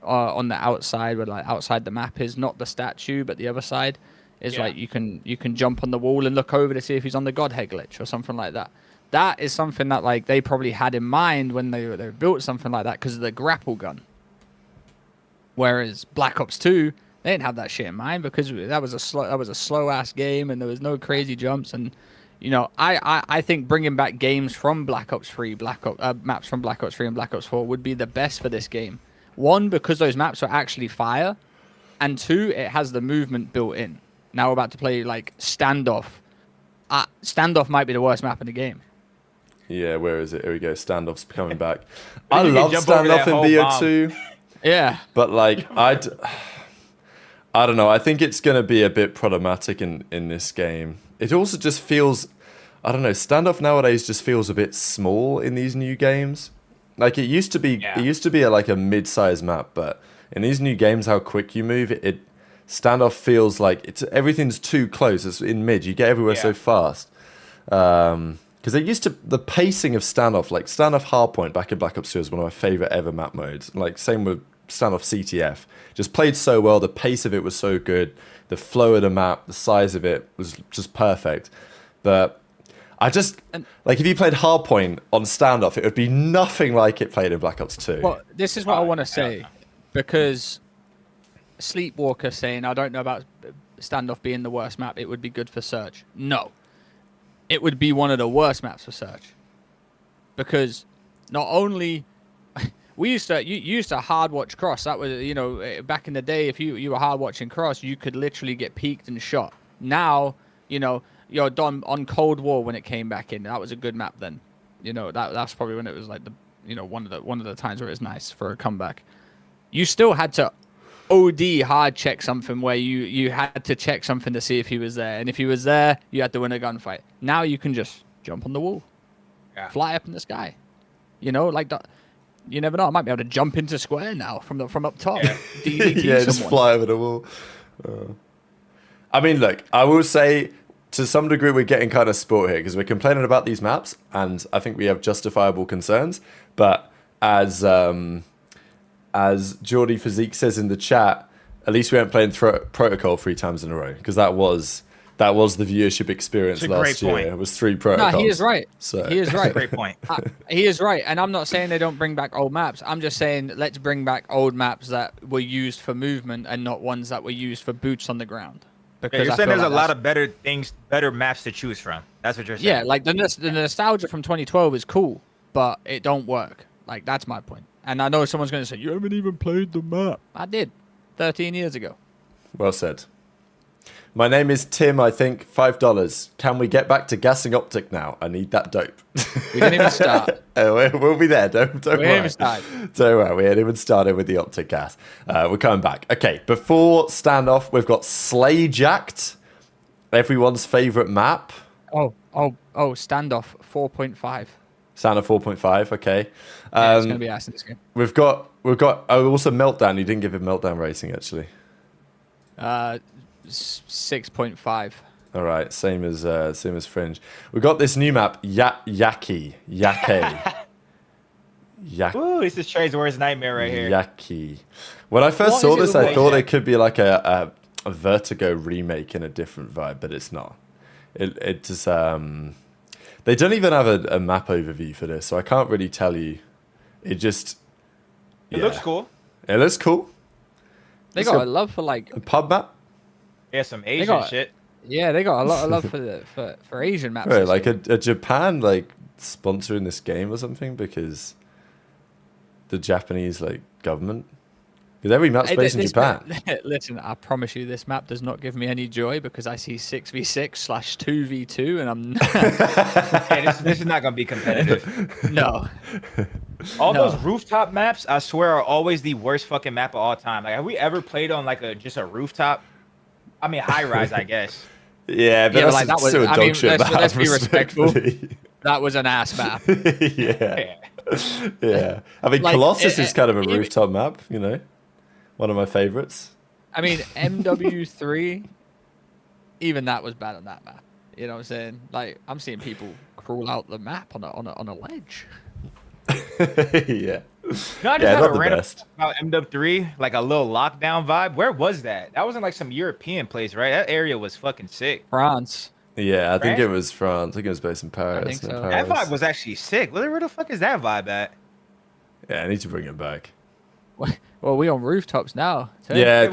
on the outside, where like outside the map is not the statue, but the other side is like you can jump on the wall and look over to see if he's on the Godhead glitch or something like that. That is something that like they probably had in mind when they built something like that because of the grapple gun. Whereas Black Ops 2, they didn't have that shit in mind because that was a slow ass game and there was no crazy jumps. And I think bringing back games from Black Ops 3, maps from Black Ops 3 and Black Ops 4 would be the best for this game. One, because those maps are actually fire, and 2, it has the movement built in. Now we're about to play like Standoff. Standoff might be the worst map in the game. Yeah, where is it? Here we go. Standoff's coming back. I love Standoff in BO2. Yeah. But like I don't know. I think it's going to be a bit problematic in this game. It also just feels, I don't know, Standoff nowadays just feels a bit small in these new games. Like it used to be like a mid-sized map, but in these new games how quick you move, Standoff feels like everything's too close. It's in mid. You get everywhere so fast. Because the pacing of Standoff, like Standoff Hardpoint back in Black Ops 2 is one of my favorite ever map modes. Like same with Standoff CTF. Just played so well. The pace of it was so good. The flow of the map, the size of it was just perfect. But I just, like if you played Hardpoint on Standoff, it would be nothing like it played in Black Ops 2. Well, this is what I want to say. Because Sleepwalker saying, I don't know about Standoff being the worst map, it would be good for search. No. It would be one of the worst maps for search. Because not only you used to hard watch cross. That was back in the day. If you were hard watching cross, you could literally get peeked and shot Now, you're done on Cold War when it came back in. That was a good map then. That's probably when it was like one of the times where it was nice for a comeback. You still had to OD hard check something where you had to check something to see if he was there, and if he was there, you had to win a gunfight. Now you can just jump on the wall, fly up in the sky. Like that. You never know. I might be able to jump into square now from up top. Yeah, just fly over the wall. I mean, look, I will say to some degree we're getting kind of sport here because we're complaining about these maps, and I think we have justifiable concerns. But as Geordie Physique says in the chat, at least we weren't playing Protocol 3 times in a row, because that was the viewership experience last year. It was 3 protocols. No, he is right. So. He is right. Great point. He is right. And I'm not saying they don't bring back old maps. I'm just saying let's bring back old maps that were used for movement and not ones that were used for boots on the ground. Because you're saying there's a lot of better maps to choose from. That's what you're saying. Yeah, like the nostalgia from 2012 is cool, but it don't work. Like, that's my point. And I know someone's going to say, you haven't even played the map. I did 13 years ago. Well said. My name is Tim, I think. $5. Can we get back to gassing OpTic now? I need that dope. We didn't even start. We'll be there. Don't worry. We didn't even start. Don't worry. We hadn't even started with the OpTic gas. We're coming back. Okay, before standoff, we've got Slay Jacked, everyone's favorite map. Oh, standoff 4.5. Standoff 4.5. Okay. Yeah, it's gonna be ass in this game. We've got also Meltdown. You didn't give him Meltdown rating actually. 6.5. All right, same as Fringe. We've got this new map, Yake. Ooh, this is Trey's worst nightmare right here. Yake. When I first saw this, I thought it could be like a Vertigo remake in a different vibe, but it's not. It just they don't even have a map overview for this, so I can't really tell you. It looks cool. It looks cool. They got a love for like a pub map. Yeah, some Asian shit. Yeah, they got a lot of love for Asian maps. Right, like a Japan sponsoring this game or something, because the Japanese government. Because every map's based in Japan. Listen, I promise you, this map does not give me any joy because I see 6v6/2v2, and I'm not... Hey, this is not gonna be competitive. No. Those rooftop maps, I swear, are always the worst fucking map of all time. Like, have we ever played on just a rooftop? I mean, high rise, I guess. Yeah, but that was. still a dog shit map. Let's be respectful. That was an ass map. Yeah. I mean, Colossus is kind of a rooftop map, one of my favorites. I mean, MW3, even that was bad on that map. You know what I'm saying? Like, I'm seeing people crawl out the map on a ledge. Yeah. No, I just had a random about MW3, like a little lockdown vibe. Where was that? That wasn't like some European place, right? That area was fucking sick. France. Yeah, I think it was France. I think it was based in Paris. I think so. That vibe was actually sick. Where the fuck is that vibe at? Yeah, I need to bring it back. Well, we on rooftops now. Too. Yeah,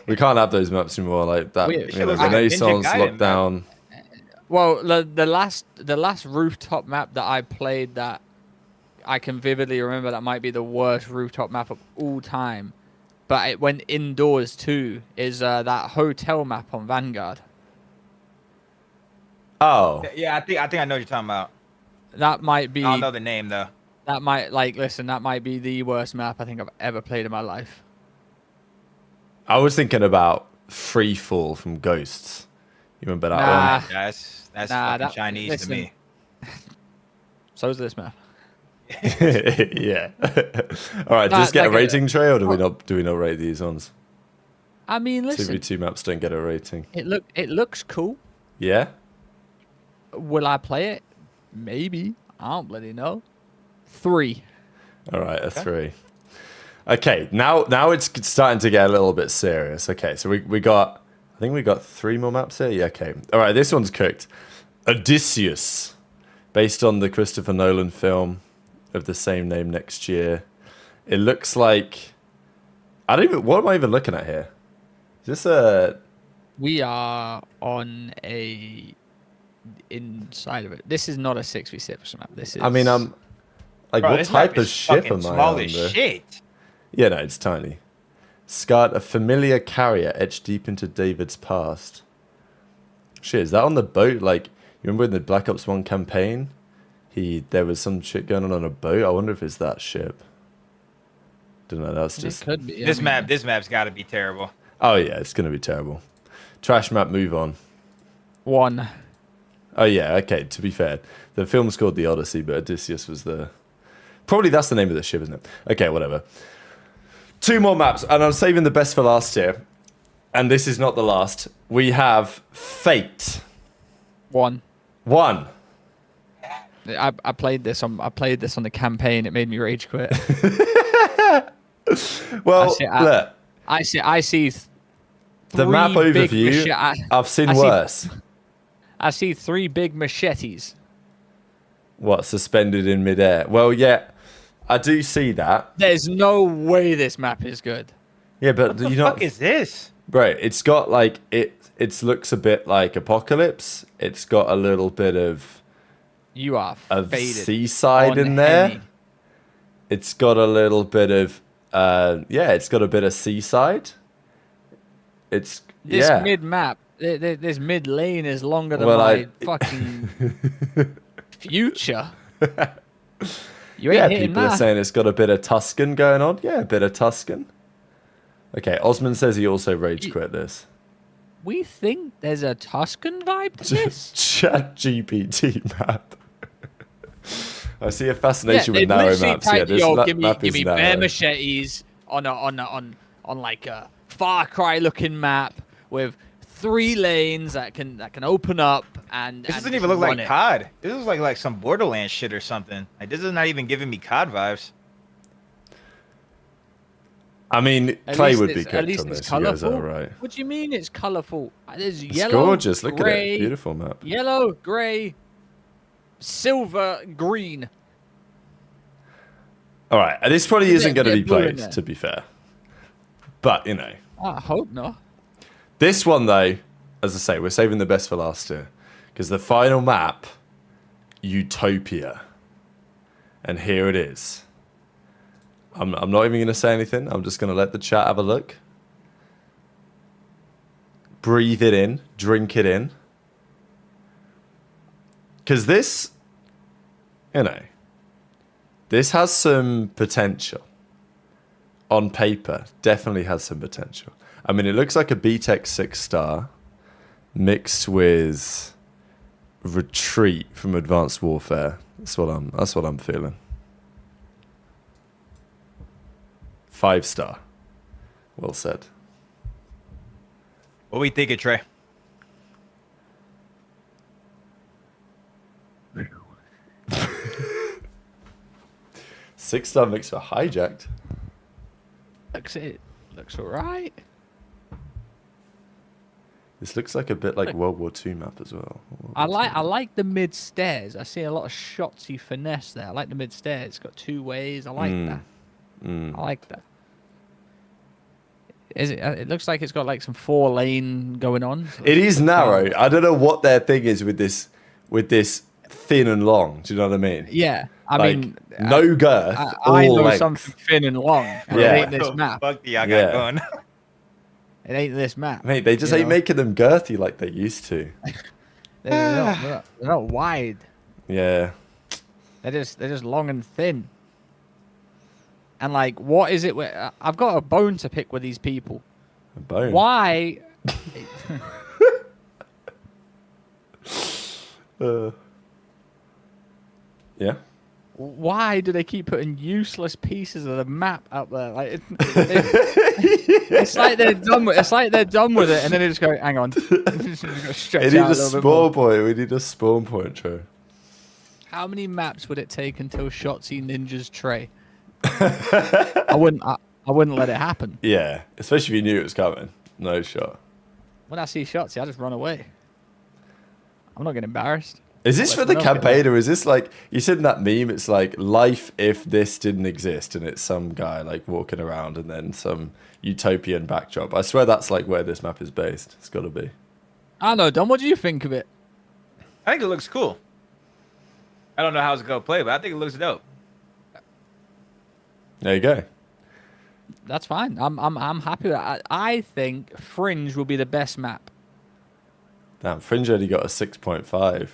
we can't have those maps anymore. Like that, Renaissance, lockdown. Well, the last rooftop map that I played that I can vividly remember that might be the worst rooftop map of all time, but it went indoors too, is that hotel map on Vanguard. Oh. Yeah, I think I know what you're talking about. That might be... I don't know the name, though. That might, that might be the worst map I think I've ever played in my life. I was thinking about Freefall from Ghosts. You remember that one? That's Chinese to me. So is this map. Yeah. All right, just get a rating, Trey, or do we not rate these ones? I mean, listen. 2v2 maps don't get a rating. It looks cool. Yeah. Will I play it? Maybe. I don't bloody know. 3. All right, a 3. Okay, now it's starting to get a little bit serious. Okay, so we got, I think we got 3 more maps here. Yeah, okay. All right, this one's cooked. Odysseus, based on the Christopher Nolan film of the same name next year. It looks like, what am I even looking at here? Is this a... We are on inside of it. This is not a 6v6 map. This is... I mean, what type of ship am I small on? As shit. Yeah, no, it's tiny. Scarred, a familiar carrier etched deep into David's past. Shit, is that on the boat? Like, you remember in the Black Ops 1 campaign? There was some shit going on a boat. I wonder if it's that ship. Don't know, that's just... It could be. This map's got to be terrible. Oh, yeah, it's going to be terrible. Trash map, move on. 1. Oh, yeah, okay, to be fair. The film's called The Odyssey, but Odysseus was the... Probably that's the name of the ship, isn't it? Okay, whatever. 2 more maps, and I'm saving the best for last here. And this is not the last. We have Fate. 1. 1. I played this on the campaign. It made me rage quit. Well, look. I see The map overview, I've seen worse. I see 3 big machetes. What, suspended in midair? Well, yeah, I do see that. There's no way this map is good. Yeah, but What the fuck is this? Right, it's got like it looks a bit like Apocalypse. It's got a little bit of Faded seaside in there. It's got a little bit of it's got a bit of seaside. This mid map, this mid lane is longer than my fucking future. You ain't hitting people are saying it's got a bit of Tuscan going on. Yeah, a bit of Tuscan. Okay, Osman says he also rage quit this. We think there's a Tuscan vibe to this. Chat GPT map. I see a fascination with narrow maps. Typed, this give me narrow. bare machetes on like a Far Cry looking map with 3 lanes that can open up and. This doesn't even look like COD. This looks like some Borderlands shit or something. Like this is not even giving me COD vibes. I mean, Clay would be cooked on this. You guys are right. What do you mean it's colourful? There's It's yellow, gorgeous. Look gray, at it. Beautiful map. Yellow, grey, silver, green. All right. This probably isn't going to be played, to be fair. But, you know. I hope not. This one, though, as I say, we're saving the best for last here. Because the final map, Utopia. And here it is. I'm not even going to say anything. I'm just going to let the chat have a look. Breathe it in. Drink it in. Because this, you know, this has some potential. On paper, definitely has some potential. I mean, it looks like a BTEC 6-star mixed with Retreat from Advanced Warfare. That's what I'm feeling. 5-star. Well said. What we thinking, Trey? Six-star mix for Hijacked. Looks alright. This looks like a bit like World War II map as well. I like the mid stairs. I see a lot of shotsy finesse there. I like the mid stairs. It's got 2 ways. I like that. I like that. It looks like it's got like some 4-lane going on. So it is narrow. I don't know what their thing is with this thin and long. Do you know what I mean? Yeah. I mean, no girth. I know length. something thin and long. And Yeah. It ain't this map. Fuck the y'all got going. It ain't this map. Mate, they just ain't making them girthy like they used to. They're not wide. Yeah. They're just long and thin. And like, what is it? I've got a bone to pick with these people. A bone. Why? Yeah. Why do they keep putting useless pieces of the map up there? Like, it's like they're done with. It's like they're done with it, and then they just go, "Hang on." It need a spawn point. We need a spawn point, True. How many maps would it take until Shotzi ninjas Trey? I wouldn't let it happen. Yeah, especially if you knew it was coming. No shot. When I see Shotzi, I just run away. I'm not getting embarrassed. Is this for the campaign, or is this like, you said in that meme, it's like life if this didn't exist, and it's some guy like walking around and then some utopian backdrop. I swear that's like where this map is based. It's got to be. I don't know, Don. What do you think of it? I think it looks cool. I don't know how it's gonna play, but I think it looks dope. There you go. That's fine. I'm happy with that. I think Fringe will be the best map. Damn, Fringe only got a 6.5.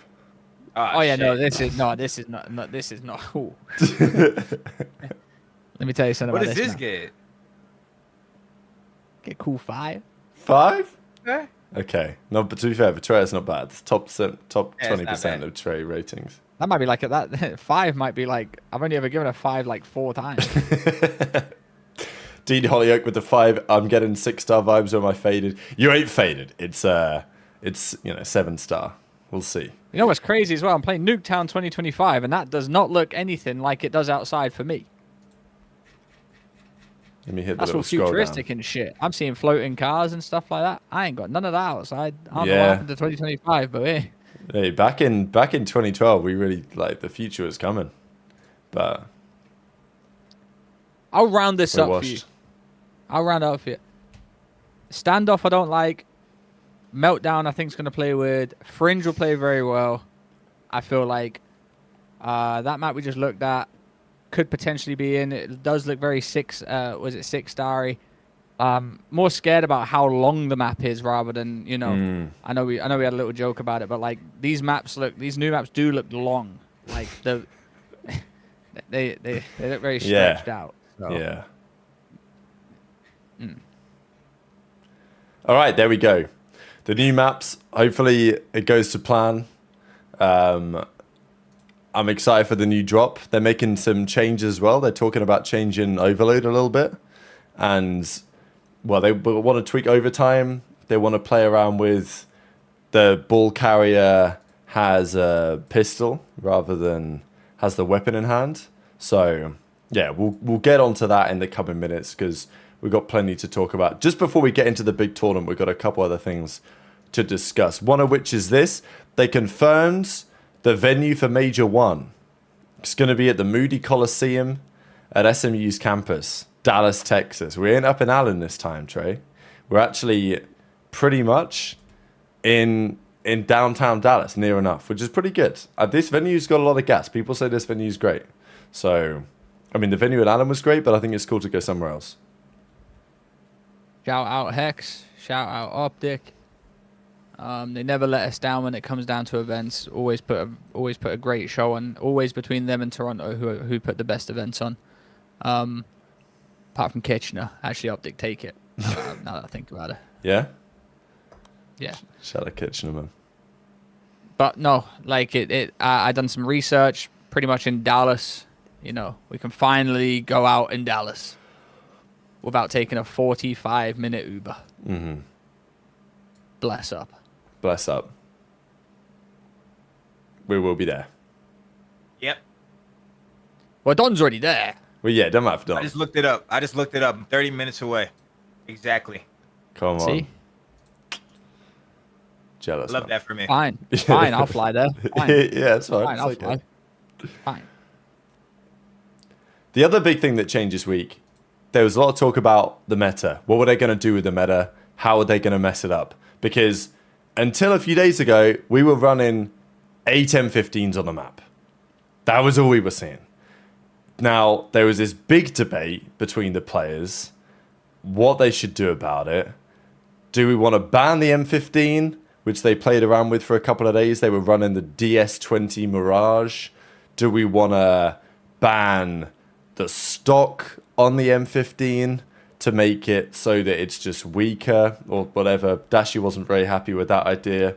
Oh yeah, shit. no, this is not. This is not. Ooh. Let me tell you something What about does this map. get? Get cool 5. 5? Okay. Okay. No, but to be fair, for Trey, it's not bad. It's top Yeah, it's not 20% bad. of Trey ratings. That might be like that. 5 might be like I've only ever given a 5 like 4 times. Dean Hollyoak with the 5. I'm getting 6-star vibes on my faded. You ain't faded. It's 7-star. We'll see. You know what's crazy as well? I'm playing Nuketown 2025, and that does not look anything like it does outside for me. Let me hit the That's little all scroll futuristic down. and shit. I'm seeing floating cars and stuff like that. I ain't got none of that outside. I don't know Yeah. what happened to 2025, but hey. Hey, back in 2012, we really like the future was coming, but I'll round this we up for you. watched. I'll round it up for you. Standoff, I don't like. Meltdown, I think, is going to play weird. Fringe will play very well. I feel like that map we just looked at could potentially be in. It does look very 6-starry. More scared about how long the map is rather than, you know. I know we had a little joke about it, but like these new maps do look long. Like they look very stretched out. So. Yeah. All right, there we go. The new maps, hopefully it goes to plan. I'm excited for the new drop. They're making some changes as well. They're talking about changing Overload a little bit. And, well, they want to tweak overtime. They want to play around with the ball carrier has a pistol rather than has the weapon in hand. So, yeah, we'll get onto that in the coming minutes because we've got plenty to talk about. Just before we get into the big tournament, we've got a couple other things to discuss. One of which is this. They confirmed the venue for Major 1. It's going to be at the Moody Coliseum at SMU's campus, Dallas, Texas. We ain't up in Allen this time, Trey. We're actually pretty much in downtown Dallas, near enough, which is pretty good. This venue's got a lot of gas. People say this venue's great. So, I mean, the venue at Allen was great, but I think it's cool to go somewhere else. Shout out Hex. Shout out OpTic. They never let us down when it comes down to events. Always put a great show on. Always between them and Toronto, who put the best events on. Apart from Kitchener, actually OpTic take it. Now that I think about it. Yeah? Yeah. Shout out Kitchener, man. But no, like I done some research. Pretty much in Dallas, you know, we can finally go out in Dallas without taking a 45-minute Uber. Mm-hmm. Bless up. Bless up. We will be there. Yep. Well, Don's already there. Well, yeah, don't matter for I Don. just looked it up. I'm 30 minutes away. Exactly. Come on. See? Jealous. Love man. that for me. Fine. Fine, I'll fly there. Fine. Yeah, it's fine. Fine, It's I'll okay. fly. Fine. The other big thing that changed this week, there was a lot of talk about the meta. What were they going to do with the meta? How are they going to mess it up? Because until a few days ago, we were running 8 M15s on the map. That was all we were seeing. Now, there was this big debate between the players, what they should do about it. Do we want to ban the M15, which they played around with for a couple of days? They were running the DS20 Mirage. Do we want to ban the stock on the M15 to make it so that it's just weaker or whatever? Dashi wasn't very happy with that idea.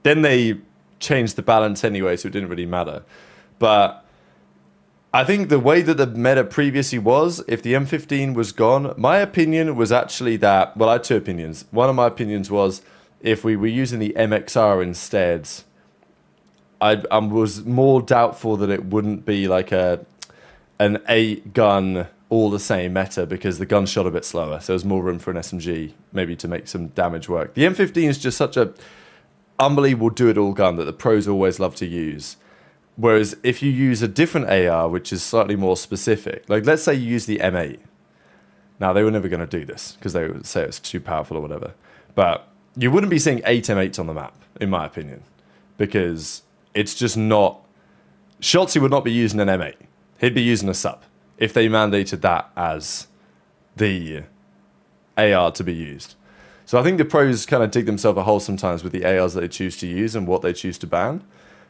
Then they changed the balance anyway, so it didn't really matter. But I think the way that the meta previously was, if the M15 was gone, my opinion was actually that, well, I had two opinions. One of my opinions was if we were using the MXR instead, I was more doubtful that it wouldn't be like an 8-gun all the same meta because the gun shot a bit slower. So there's more room for an SMG maybe to make some damage work. The M15 is just such a unbelievable do-it-all gun that the pros always love to use. Whereas if you use a different AR, which is slightly more specific, like let's say you use the M8. Now, they were never going to do this because they would say it's too powerful or whatever. But you wouldn't be seeing 8 M8s on the map, in my opinion, because it's just not... Shotzi would not be using an M8. He'd be using a sub if they mandated that as the AR to be used. So I think the pros kind of dig themselves a hole sometimes with the ARs that they choose to use and what they choose to ban.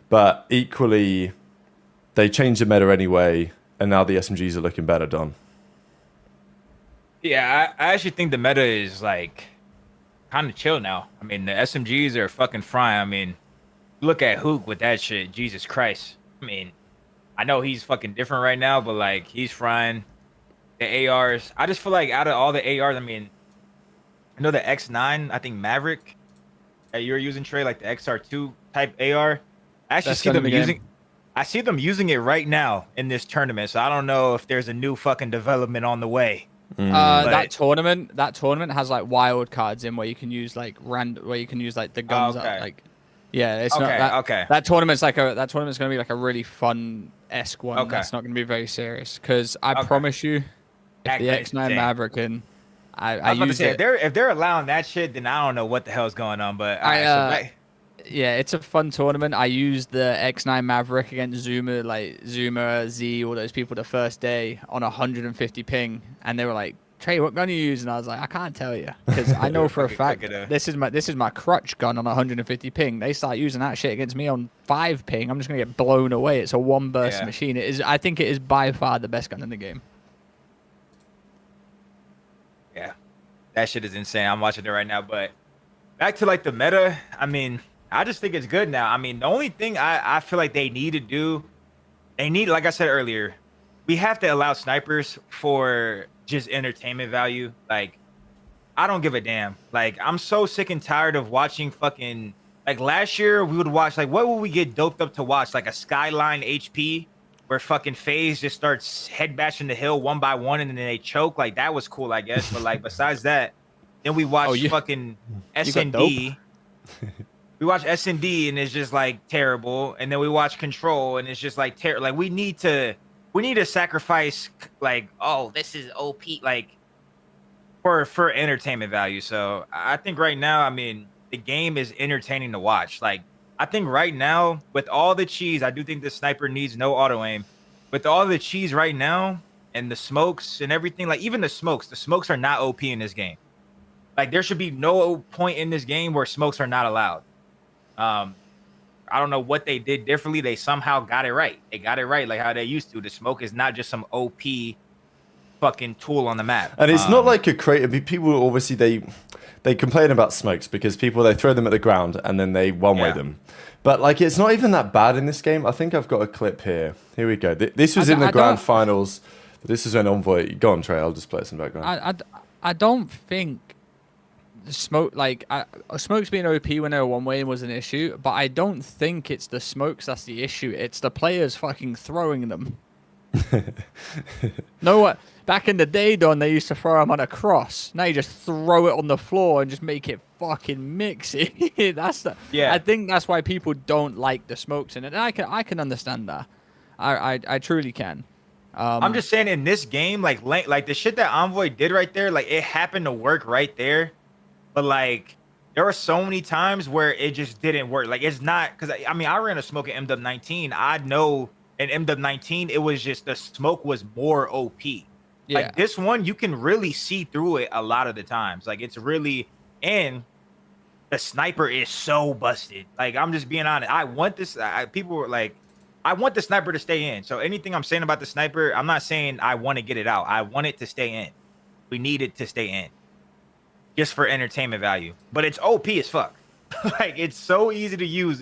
But equally, they change the meta anyway, and now the SMGs are looking better, Don. Yeah, I actually think the meta is like kind of chill now. I mean, the SMGs are fucking frying. I mean, look at Hook with that shit. Jesus Christ. I mean, I know he's fucking different right now, but like he's frying. The ARs, I just feel like out of all the ARs, I mean, I know the X9, I think Maverick that you're using, Trey, like the XR2 type AR. I actually see them using. I see them using it right now in this tournament. So I don't know if there's a new fucking development on the way. That tournament has like wild cards in where you can use like where you can use like the guns up, like yeah, it's not that, okay. That tournament's gonna be like a really fun-esque one. That's not gonna be very serious because I promise you, if the X9 Maverick and I was use say, if they're allowing that shit, then I don't know what the hell's going on. But yeah, it's a fun tournament. I used the X9 Maverick against Zuma, Z, all those people the first day on 150 ping, and they were like, "Trey, what gun are you using?" I was like, "I can't tell you because I know for a fact this is my crutch gun on 150 ping. They start using that shit against me on 5 ping. I'm just gonna get blown away. It's a one burst machine. It is. I think it is by far the best gun in the game." Yeah, that shit is insane. I'm watching it right now. But back to like the meta. I mean, I just think it's good now. I mean, the only thing I feel like they need to do, like I said earlier, we have to allow snipers for just entertainment value. Like, I don't give a damn. Like, I'm so sick and tired of watching fucking, like last year we would watch, like what would we get doped up to watch? Like a Skyline HP where fucking FaZe just starts head bashing the hill one by one and then they choke. Like that was cool, I guess. But like besides that, then we watch fucking SND. We watch S&D and it's just like terrible, and then we watch Control and it's just like terrible. Like we need to sacrifice like, oh, this is OP, like for entertainment value. So I think right now, I mean, the game is entertaining to watch. Like I think right now with all the cheese, I do think the sniper needs no auto aim. With all the cheese right now and the smokes and everything, like even the smokes are not OP in this game. Like there should be no point in this game where smokes are not allowed. I don't know what they did differently. They somehow got it right. They got it right, like how they used to. The smoke is not just some OP fucking tool on the map. And it's not like a creative. People obviously they complain about smokes because they throw them at the ground and then they one-way them. But like it's not even that bad in this game. I think I've got a clip here. Here we go. This was in the grand finals. This is when Envoy. Go on, Trey. I'll just play it in the background. I don't think the smoke, like smokes being OP when they were one way was an issue, but I don't think it's the smokes that's the issue. It's the players fucking throwing them. No, what? Back in the day, Don, they used to throw them on a cross. Now you just throw it on the floor and just make it fucking mixy. I think that's why people don't like the smokes in it. And I can understand that. I truly can. I'm just saying in this game, like the shit that Envoy did right there, like it happened to work right there. But like there were so many times where it just didn't work. Like it's not, because I mean I ran a smoke at MW19. I know in MW19 it was just the smoke was more OP. Yeah. Like this one you can really see through it a lot of the times. Like it's really, and the sniper is so busted. Like I'm just being honest. I want this. People were like, I want the sniper to stay in. So anything I'm saying about the sniper, I'm not saying I want to get it out. I want it to stay in. We need it to stay in. Just for entertainment value, but it's OP as fuck. Like it's so easy to use.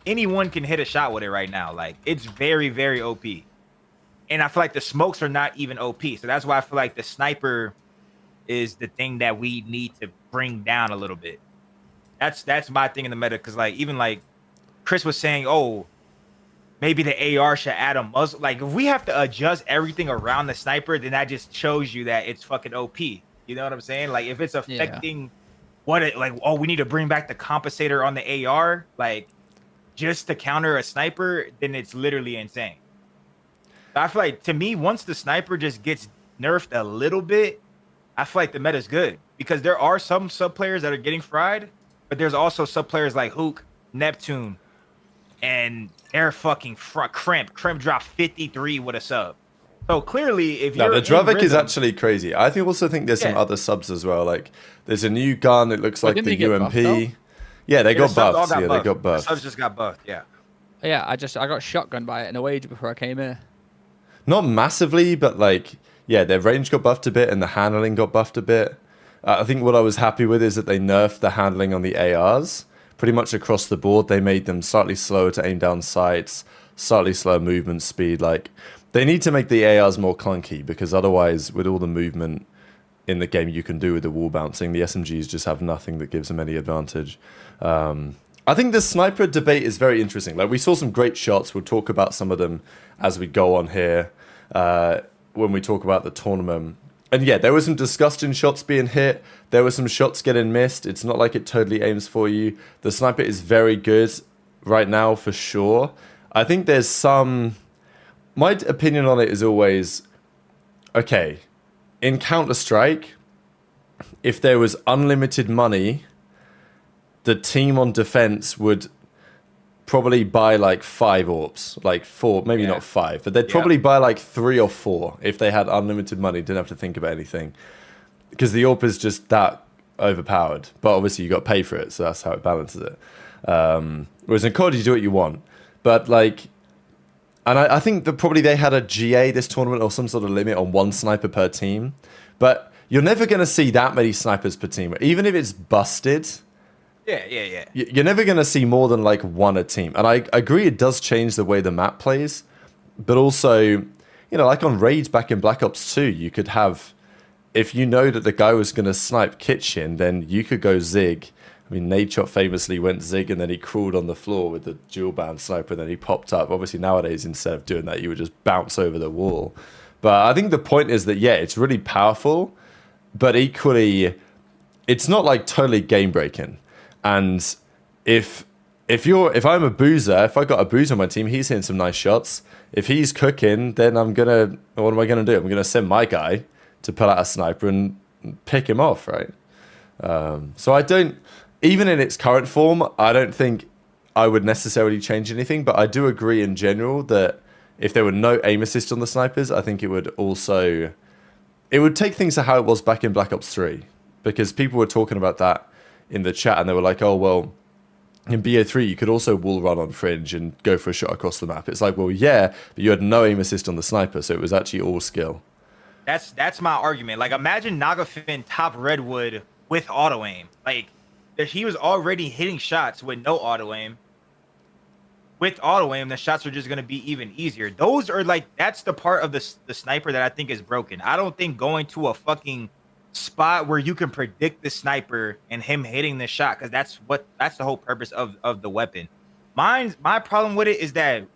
Anyone can hit a shot with it right now. Like it's very, very OP. And I feel like the smokes are not even OP. So that's why I feel like the sniper is the thing that we need to bring down a little bit. That's my thing in the meta. Cause like even like Chris was saying, oh, maybe the AR should add a muzzle. Like if we have to adjust everything around the sniper, then that just shows you that it's fucking OP. You know what I'm saying? Like if it's affecting we need to bring back the compensator on the AR, like just to counter a sniper, then it's literally insane. I feel like to me, once the sniper just gets nerfed a little bit, I feel like the meta's good because there are some sub players that are getting fried, but there's also sub players like Hook, Neptune, and they're fucking Crimp. Crimp dropped 53 with a sub. So clearly, if No, you're the Dravik is rhythm- actually crazy. I think also think there's some Yeah. other subs as well. Like there's a new gun. It looks Well, like didn't the they get buffed, UMP. Yeah, they the got subs all buffed. Yeah, they got The buffed. subs just got buffed. Yeah. Yeah, I got shotgunned by it in a wage before I came here. Not massively, but like, yeah, their range got buffed a bit and the handling got buffed a bit. I think what I was happy with is that they nerfed the handling on the ARs pretty much across the board. They made them slightly slower to aim down sights, slightly slower movement speed. Like, they need to make the ARs more clunky because otherwise, with all the movement in the game you can do with the wall bouncing, the SMGs just have nothing that gives them any advantage. I think the sniper debate is very interesting. Like, we saw some great shots. We'll talk about some of them as we go on here when we talk about the tournament. And yeah, there were some disgusting shots being hit. There were some shots getting missed. It's not like it totally aims for you. The sniper is very good right now, for sure. I think there's some... My opinion on it is always, okay, in Counter-Strike, if there was unlimited money, the team on defense would probably buy like 5 AWPs, like 4, maybe not 5, but they'd probably buy like 3 or 4 if they had unlimited money, didn't have to think about anything. Because the AWP is just that overpowered. But obviously you got to pay for it, so that's how it balances it. Whereas in COD, you do what you want. But like, and I think that probably they had a GA this tournament or some sort of limit on 1 sniper per team. But you're never going to see that many snipers per team. Even if it's busted... Yeah. You're never going to see more than like 1 a team. And I agree it does change the way the map plays. But also, you know, like on raids back in Black Ops 2, you could have... If you know that the guy was going to snipe Kitchen, then you could go Zig. I mean, Nadeshot famously went Zig and then he crawled on the floor with the dual band sniper and then he popped up. Obviously, nowadays, instead of doing that, you would just bounce over the wall. But I think the point is that, yeah, it's really powerful. But equally, it's not like totally game-breaking. And if I'm a boozer, if I got a boozer on my team, he's hitting some nice shots. If he's cooking, then what am I gonna do? I'm gonna send my guy to pull out a sniper and pick him off, right? So I don't, even in its current form, I don't think I would necessarily change anything. But I do agree in general that if there were no aim assist on the snipers, I think it would take things to how it was back in Black Ops 3, because people were talking about that in the chat, and they were like, oh, well, in BO3, you could also wall run on Fringe and go for a shot across the map. It's like, well, yeah, but you had no aim assist on the sniper, so it was actually all skill. That's my argument. Like, imagine Nagafin top Redwood with auto aim. Like, if he was already hitting shots with no auto aim. With auto aim, the shots are just going to be even easier. Those are like, that's the part of the sniper that I think is broken. I don't think going to a fucking spot where you can predict the sniper and him hitting the shot, because that's the whole purpose of the weapon. My problem with it is that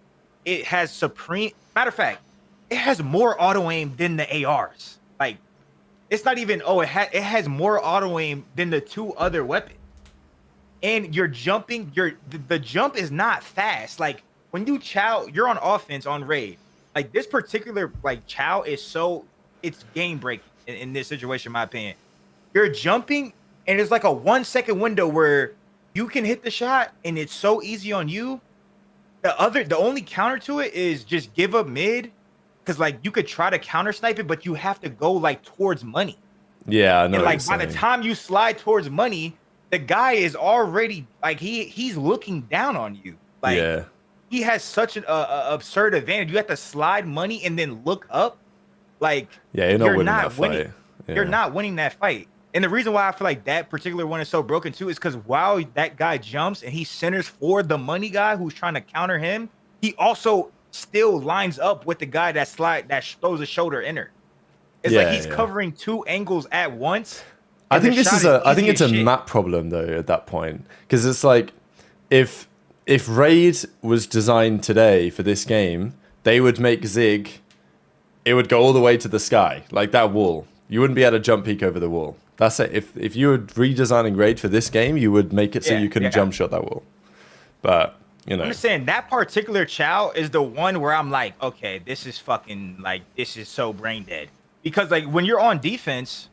it has supreme, matter of fact, it has more auto aim than the ARs. Like, it's not even, it has more auto aim than the 2 other weapons. And you're jumping, the jump is not fast. Like, when you chow, you're on offense on raid. Like, this particular like chow is it's game breaking in this situation, in my opinion. You're jumping and it's like a 1 second window where you can hit the shot and it's so easy on you. The only counter to it is just give up mid, because like you could try to counter snipe it, but you have to go like towards money. Yeah, I know. And like by the time you slide towards money, the guy is already like he's looking down on you. Like, yeah. He has such an absurd advantage. You have to slide money and then look up. Like, yeah, you're not winning that fight. Yeah. You're not winning that fight. And the reason why I feel like that particular one is so broken too is because while that guy jumps and he centers for the money guy who's trying to counter him, he also still lines up with the guy that throws a shoulder inner. It's like he's covering 2 angles at once. I think it's a map problem though at that point, because it's like if Raid was designed today for this game, they would make Zig. It would go all the way to the sky, like that wall. You wouldn't be able to jump peek over the wall. That's it. If you were redesigning Raid for this game, you would make it so you couldn't jump shot that wall. But, you know. I'm just saying, that particular chow is the one where I'm like, okay, this is fucking, like, this is so brain dead. Because, like, when you're on defense,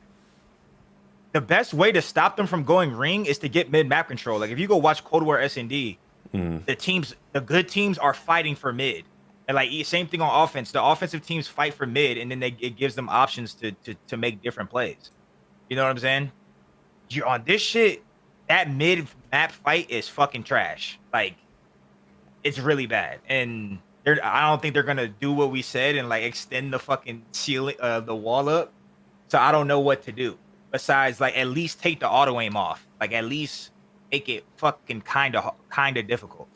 the best way to stop them from going ring is to get mid-map control. Like, if you go watch Cold War S&D, the good teams are fighting for mid. And like same thing on offense. The offensive teams fight for mid, and then it gives them options to make different plays. You know what I'm saying? You're on this shit. That mid map fight is fucking trash. Like, it's really bad, and I don't think they're gonna do what we said and like extend the fucking ceiling, the wall up. So I don't know what to do besides like at least take the auto aim off. Like at least make it fucking kind of difficult.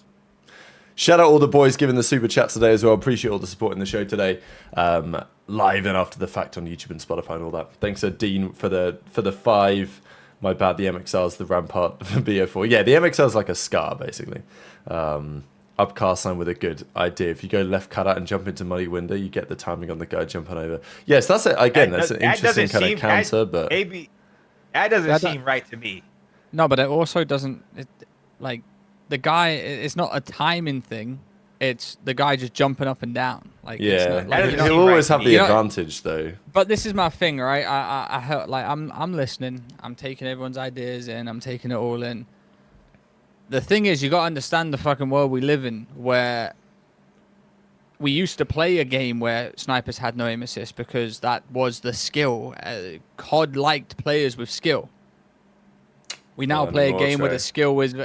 Shout out all the boys giving the super chats today as well. Appreciate all the support in the show today. Live and after the fact on YouTube and Spotify and all that. Thanks to Dean for the 5. My bad, the MXR's the Rampart for BO4. Yeah, the MXR's like a scar, basically. Upcast sign with a good idea. If you go left cut out and jump into muddy window, you get the timing on the guy jumping over. Yes, that's it. Again, that's an interesting kind of counter, but maybe that doesn't seem right to me. No, but it also doesn't. Like the guy, it's not a timing thing. It's the guy just jumping up and down. Like yeah, it's not, he'll always have the advantage though. But this is my thing, right? I heard, like I'm listening. I'm taking everyone's ideas in. I'm taking it all in. The thing is, you got to understand the fucking world we live in, where we used to play a game where snipers had no aim assist because that was the skill. COD liked players with skill. We now play a game where the skill was.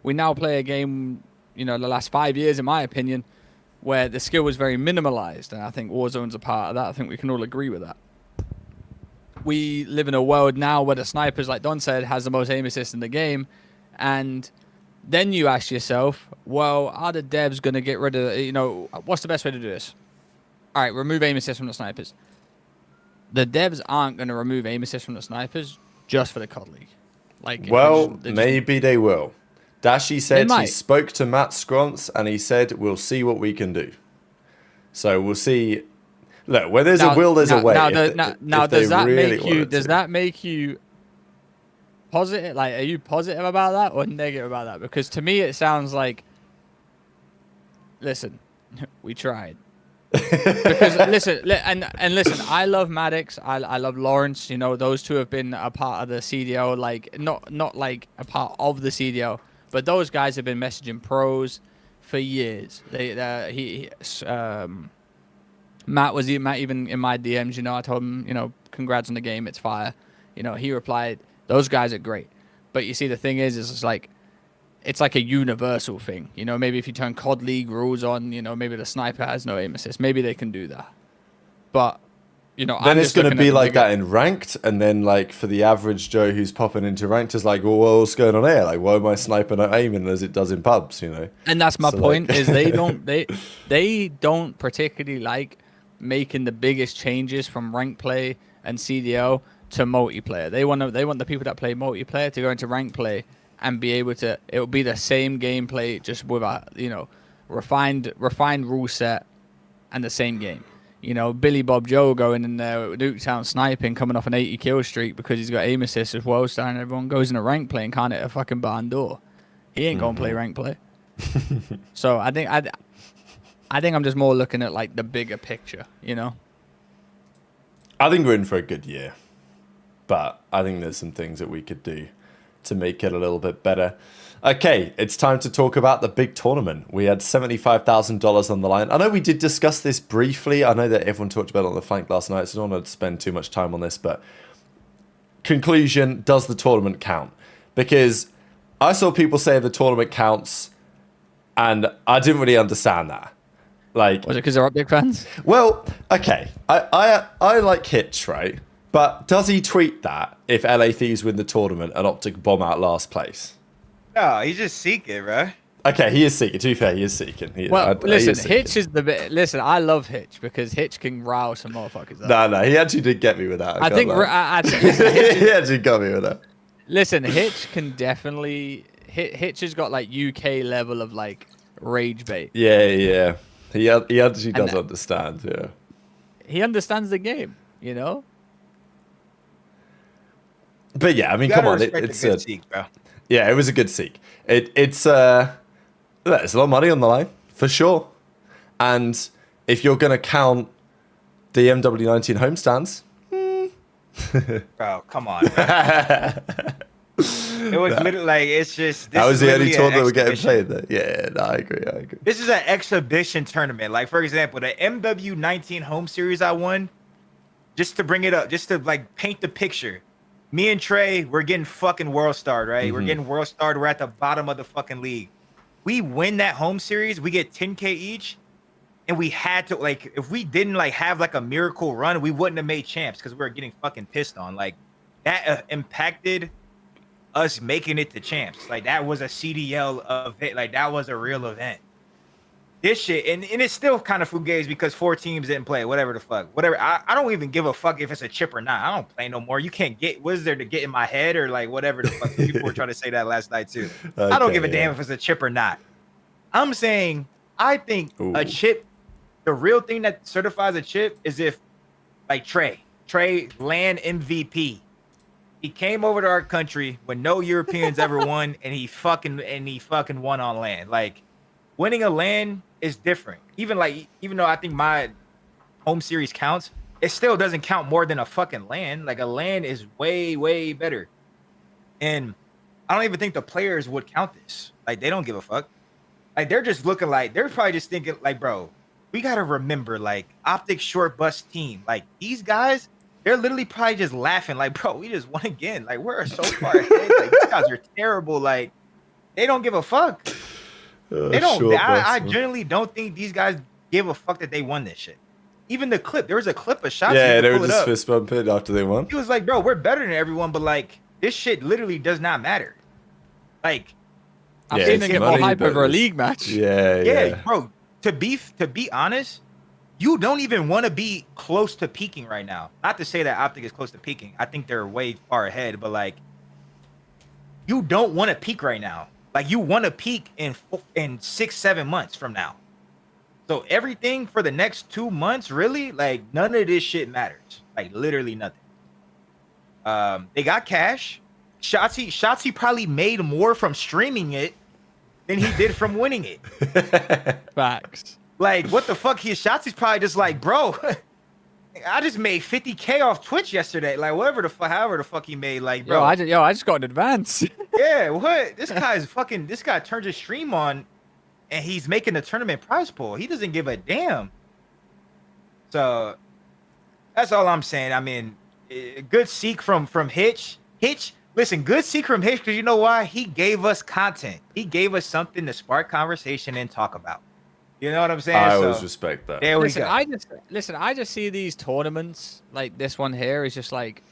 We now play a game, you know, the last 5 years, in my opinion, where the skill was very minimalized, and I think Warzone's a part of that. I think we can all agree with that. We live in a world now where the snipers, like Don said, has the most aim assist in the game, and then you ask yourself, well, are the devs going to get rid of, you know, what's the best way to do this? All right, remove aim assist from the snipers. The devs aren't going to remove aim assist from the snipers just for the COD League. Like, well, maybe they will. Dashi said he spoke to Matt Scronce and he said, we'll see what we can do. So we'll see. Look, where there's a will, there's a way. Now, does that make you positive? Like, are you positive about that or negative about that? Because to me, it sounds like, listen, we tried. Because listen, listen, I love Maddox, I love Lawrence. You know, those two have been a part of the CDO, like not like a part of the CDO, but those guys have been messaging pros for years. Matt even in my DMs. You know, I told him, you know, congrats on the game, it's fire. You know, he replied, those guys are great. But you see, the thing is it's like a universal thing. You know, maybe if you turn COD League rules on, you know, maybe the sniper has no aim assist. Maybe they can do that. But, you know, then it's going to be like that in ranked. And then, like, for the average Joe who's popping into ranked, is like, well, what's going on here? Like, why am I sniping not aiming as it does in pubs, you know? And that's my point, is they don't particularly like making the biggest changes from ranked play and CDO to multiplayer. They want the people that play multiplayer to go into ranked play and be able to, it will be the same gameplay, just with a, you know, refined rule set and the same game. You know, Billy Bob Joe going in there with Nuketown sniping, coming off an 80 kill streak because he's got aim assist as well, and everyone goes in a rank play and can't hit a fucking barn door. He ain't gonna play rank play. So I think I'm just more looking at like the bigger picture, you know. I think we're in for a good year, but I think there's some things that we could do to make it a little bit better. Okay, it's time to talk about the big tournament. We had $75,000 on the line. I know we did discuss this briefly. I know that everyone talked about it on the flank last night, so I don't want to spend too much time on this, but conclusion, does the tournament count? Because I saw people say the tournament counts, and I didn't really understand that. Like, was it because they're OpTic fans? Well, okay. I like Hitch, right? But does he tweet that if LA Thieves win the tournament and OpTic bomb out last place? No, he's just seeking, bro. Okay, he is seeking. To be fair, he is seeking. Listen, Hitch is the bit. Listen, I love Hitch because Hitch can rile some motherfuckers up. No, he actually did get me with that. I think he actually got me with that. Listen, Hitch can definitely. Hitch has got like UK level of like rage bait. Yeah. He actually does understand. Yeah. He understands the game, you know. But yeah, I mean, come on, it's a seek, bro. Yeah, it was a good seek. It's there's a lot of money on the line for sure, and if you're gonna count the MW19 homestands, bro, come on. Bro. It was literally like it's just. That was the only tournament we're getting exhibition. played there. Yeah, no, I agree. This is an exhibition tournament. Like for example, the MW19 home series I won. Just to bring it up, just to like paint the picture. Me and Trey, we're getting fucking world starred, right? We're getting world starred. We're at the bottom of the fucking league. We win that home series, we get 10K each, and we had to like if we didn't like have like a miracle run, we wouldn't have made champs because we were getting fucking pissed on. Like that impacted us making it to champs. Like that was a CDL event. Like that was a real event. This shit, and it's still kind of fugazi because 4 teams didn't play. Whatever the fuck. Whatever. I don't even give a fuck if it's a chip or not. I don't play no more. You can't get, what is there to get in my head or like whatever the fuck. People were trying to say that last night too. Okay, I don't give a damn if it's a chip or not. I'm saying, I think a chip, the real thing that certifies a chip is if, like Trey land MVP. He came over to our country when no Europeans ever won, and he fucking won on land. Like, winning a LAN is different. Even though I think my home series counts, it still doesn't count more than a fucking LAN. Like a LAN is way, way better. And I don't even think the players would count this. Like they don't give a fuck. Like they're just looking like, they're probably just thinking like, bro, we got to remember like OpTic short bus team. Like these guys, they're literally probably just laughing like, bro, we just won again. Like we're so far ahead. Like these guys are terrible. Like they don't give a fuck. They don't. I genuinely don't think these guys give a fuck that they won this shit. Even the clip, there was a clip of shots. Yeah, they were just fist bumping after they won. He was like, "Bro, we're better than everyone, but like this shit literally does not matter." Like, I've seen them get more hype over a league match. Yeah, bro. To be honest, you don't even want to be close to peaking right now. Not to say that OpTic is close to peaking. I think they're way far ahead, but like, you don't want to peak right now. Like you want to peak in 6-7 months from now. So everything for the next 2 months, really, like none of this shit matters. Like literally nothing. They got cash. Shotzi probably made more from streaming it than he did from winning it. Facts. Like what the fuck? Shotzi's probably just like, bro, I just made 50K off Twitch yesterday. Like whatever the fuck, however the fuck he made. Like, bro, I just got an advance. Yeah, what? This guy turns his stream on and he's making the tournament prize pool. He doesn't give a damn. So that's all I'm saying. I mean, good seek from Hitch. Listen, good seek from Hitch because you know why? He gave us content. He gave us something to spark conversation and talk about. You know what I'm saying? I always respect that. There we go. I just see these tournaments like this one here is just like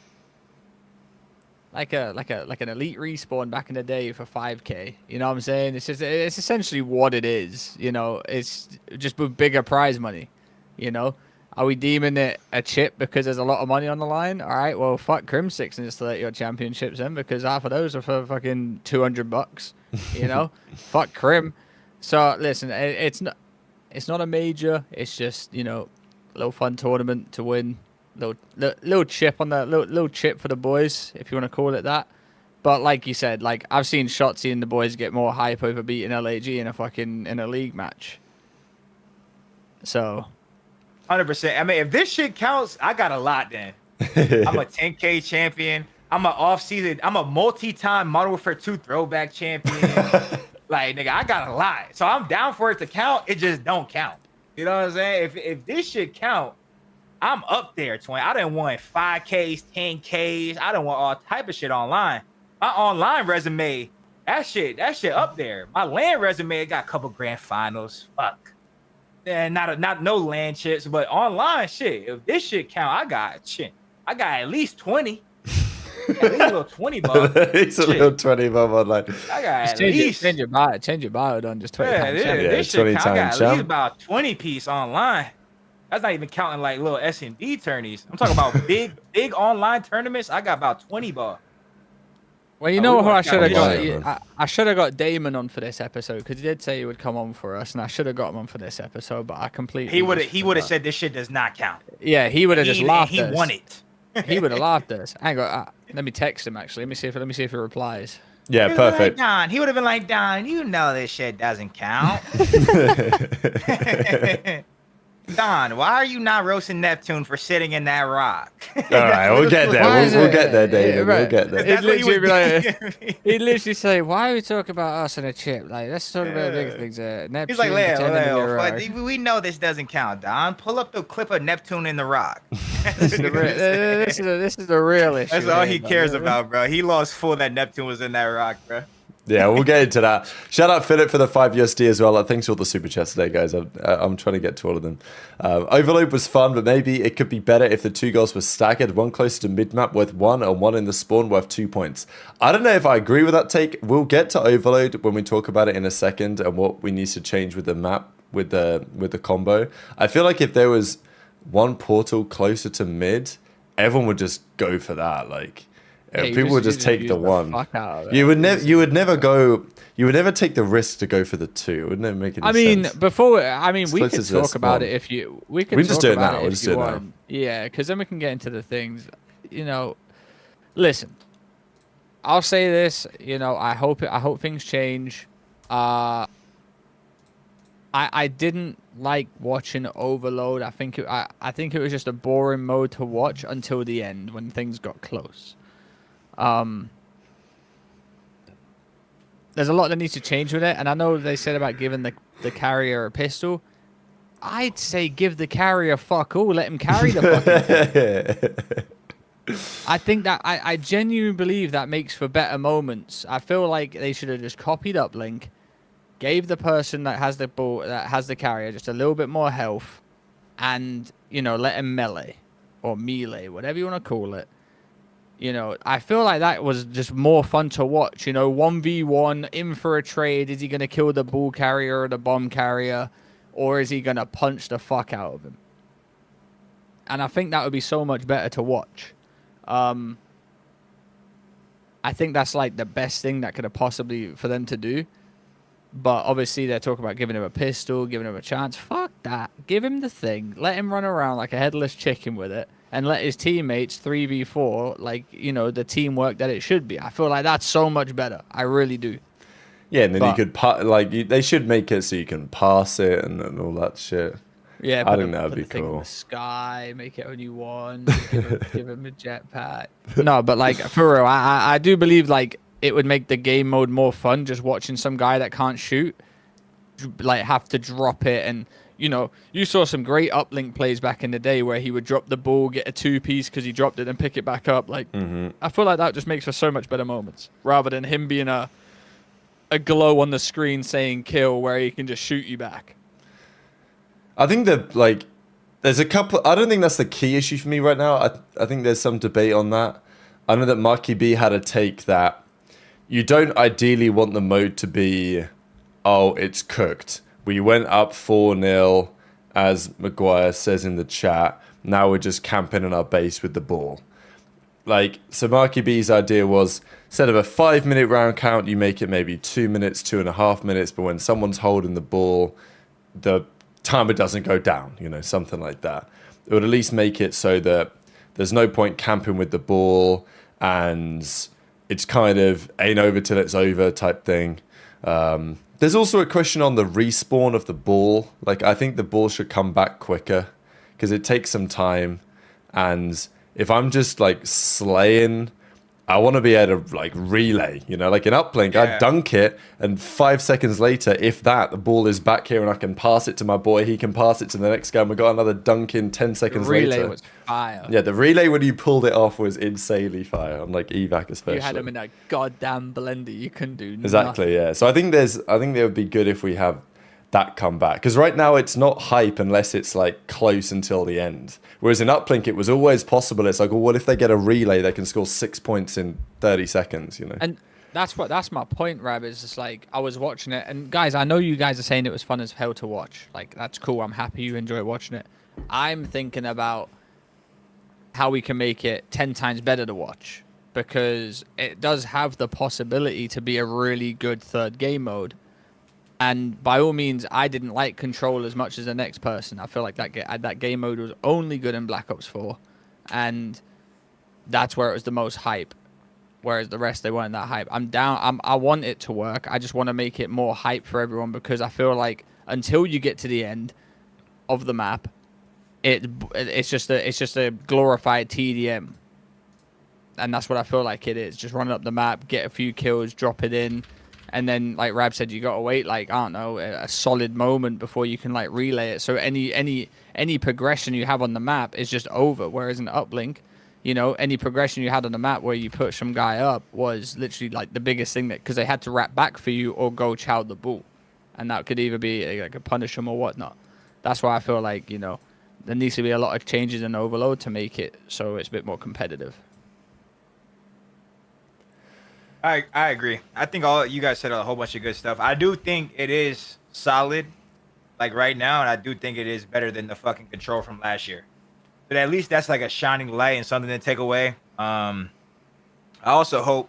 an elite respawn back in the day for 5K. You know what I'm saying? It's essentially what it is. You know, it's just with bigger prize money. You know, are we deeming it a chip because there's a lot of money on the line? All right, well, fuck Crim6 and install your championships then because half of those are for fucking $200. You know, fuck Crim. So listen, it's not a major. It's just, you know, a little fun tournament to win. Little chip on the little chip for the boys, if you want to call it that. But like you said, like I've seen Shotzi and the boys get more hype over beating LAG in a league match. So 100%. I mean, if this shit counts, I got a lot then. I'm a 10K champion. I'm a multi-time Modern Warfare 2 throwback champion. Like, nigga, I got a lot. So I'm down for it to count. It just don't count. You know what I'm saying? If this shit count, I'm up there, twin. I done won 5Ks, 10Ks. I done won all type of shit online. My online resume, that shit up there. My LAN resume got a couple grand finals. Fuck. And not no LAN chips, but online shit. If this shit count, I got at least 20. At least a little 20 bob. It's a little 20 bob online. I got at least change your bio done just 20 times. This shit count. I got at least about 20 piece online. That's not even counting like little S&D tourneys. I'm talking about big online tournaments. I got about 20 ball. Well, you know who I should have got? I should have got Damon on for this episode because he did say he would come on for us, and I should have got him on for this episode, but I completely. He would have said this shit does not count. Yeah, he would have just laughed. He won it. He would have laughed at us. Hang on, let me text him actually. Let me see if he replies. Yeah, perfect. Don, he would have been like, Don, you know this shit doesn't count. Don, why are you not roasting Neptune for sitting in that rock? All right, we'll get there. We'll get there, David. We'll get there. That's what he was he'd literally say, "Why are we talking about us and a chip? Like, let's talk about big things." Neptune, He's like, pretending to be we know this doesn't count, Don. Pull up the clip of Neptune in the rock. this is the real issue. That's all he cares about, bro. He lost full that Neptune was in that rock, bro. Yeah, we'll get into that. Shout out Philip for the 5 USD as well. Thanks for all the super chats today, guys. I'm trying to get to all of them. Overload was fun, but maybe it could be better if the 2 goals were staggered. One closer to mid-map worth 1 and one in the spawn worth 2 points. I don't know if I agree with that take. We'll get to Overload when we talk about it in a second and what we need to change with the map, with the combo. I feel like if there was one portal closer to mid, everyone would just go for that. Like... Yeah, people would just take the one. You would never take the risk to go for the 2. It would never make any sense. We could talk about it if you. We could just do it now. We'll just do it now. Yeah, because then we can get into the things. Listen. I'll say this. I hope things change. I didn't like watching Overload. I think it was just a boring mode to watch until the end when things got close. There's a lot that needs to change with it, and I know they said about giving the carrier a pistol. I'd say give the carrier fuck all, let him carry the fucking I think that I genuinely believe that makes for better moments. I feel like they should have just copied uplink, gave the person that has the ball, that has the carrier, just a little bit more health, and let him melee or melee, whatever you want to call it. I feel like that was just more fun to watch. 1v1 in for a trade. Is he going to kill the ball carrier or the bomb carrier? Or is he going to punch the fuck out of him? And I think that would be so much better to watch. I think that's like the best thing that could have possibly for them to do. But obviously they're talking about giving him a pistol, giving him a chance. Fuck that. Give him the thing. Let him run around like a headless chicken with it. And let his teammates 3v4, the teamwork that it should be. I feel like that's so much better. I really do. Yeah, and then you could they should make it so you can pass it and all that shit. Yeah, I think that would be cool. In the sky, make it only one, give him a jetpack. No, but for real, I do believe it would make the game mode more fun. Just watching some guy that can't shoot, have to drop it and. You saw some great uplink plays back in the day where he would drop the ball, get a 2-piece because he dropped it and pick it back up. I feel like that just makes for so much better moments rather than him being a glow on the screen saying kill where he can just shoot you back. I think that there's a couple. I don't think that's the key issue for me right now. I think there's some debate on that. I know that Marky B had a take that you don't ideally want the mode to be, oh, it's cooked. We went up 4-0, as Maguire says in the chat. Now we're just camping in our base with the ball. So Marky B's idea was, instead of a 5-minute round count, you make it maybe 2 minutes, 2.5 minutes. But when someone's holding the ball, the timer doesn't go down, something like that. It would at least make it so that there's no point camping with the ball and it's kind of ain't over till it's over type thing. There's also a question on the respawn of the ball. I think the ball should come back quicker because it takes some time. And if I'm just slaying, I want to be able to relay, in uplink, yeah. I dunk it and 5 seconds later, if that, the ball is back here and I can pass it to my boy. He can pass it to the next guy and we got another dunk in 10 seconds later. The relay was fire. Yeah, the relay when you pulled it off was insanely fire on evac especially. You had him in a goddamn blender. You couldn't do exactly, nothing. Yeah. So I think it would be good if we have that come back. Because right now it's not hype unless it's close until the end. Whereas in uplink it was always possible. It's well, what if they get a relay, they can score 6 points in 30 seconds, And that's my point, Rab, is just I was watching it, and guys, I know you guys are saying it was fun as hell to watch. That's cool. I'm happy you enjoy watching it. I'm thinking about how we can make it 10 times better to watch, because it does have the possibility to be a really good third game mode. And by all means, I didn't like Control as much as the next person. I feel like that game mode was only good in Black Ops 4. And that's where it was the most hype. Whereas the rest, they weren't that hype. I'm down. I want it to work. I just want to make it more hype for everyone, because I feel like until you get to the end of the map it's just a glorified TDM, and that's what I feel like it is. Just run up the map, get a few kills, drop it in, and then like Rab said, you gotta wait like, I don't know, a solid moment before you can like relay it. So any progression you have on the map is just over. Whereas in uplink, you know, any progression you had on the map where you push some guy up was literally like the biggest thing, that because they had to wrap back for you or go chow the bull, and that could either be like a punish them or whatnot. That's why I feel like, you know, there needs to be a lot of changes in Overload to make it so it's a bit more competitive. I agree. I think all you guys said a whole bunch of good stuff. I do think it is solid, like right now, and I do think it is better than the fucking control from last year. But at least that's like a shining light and something to take away. I also hope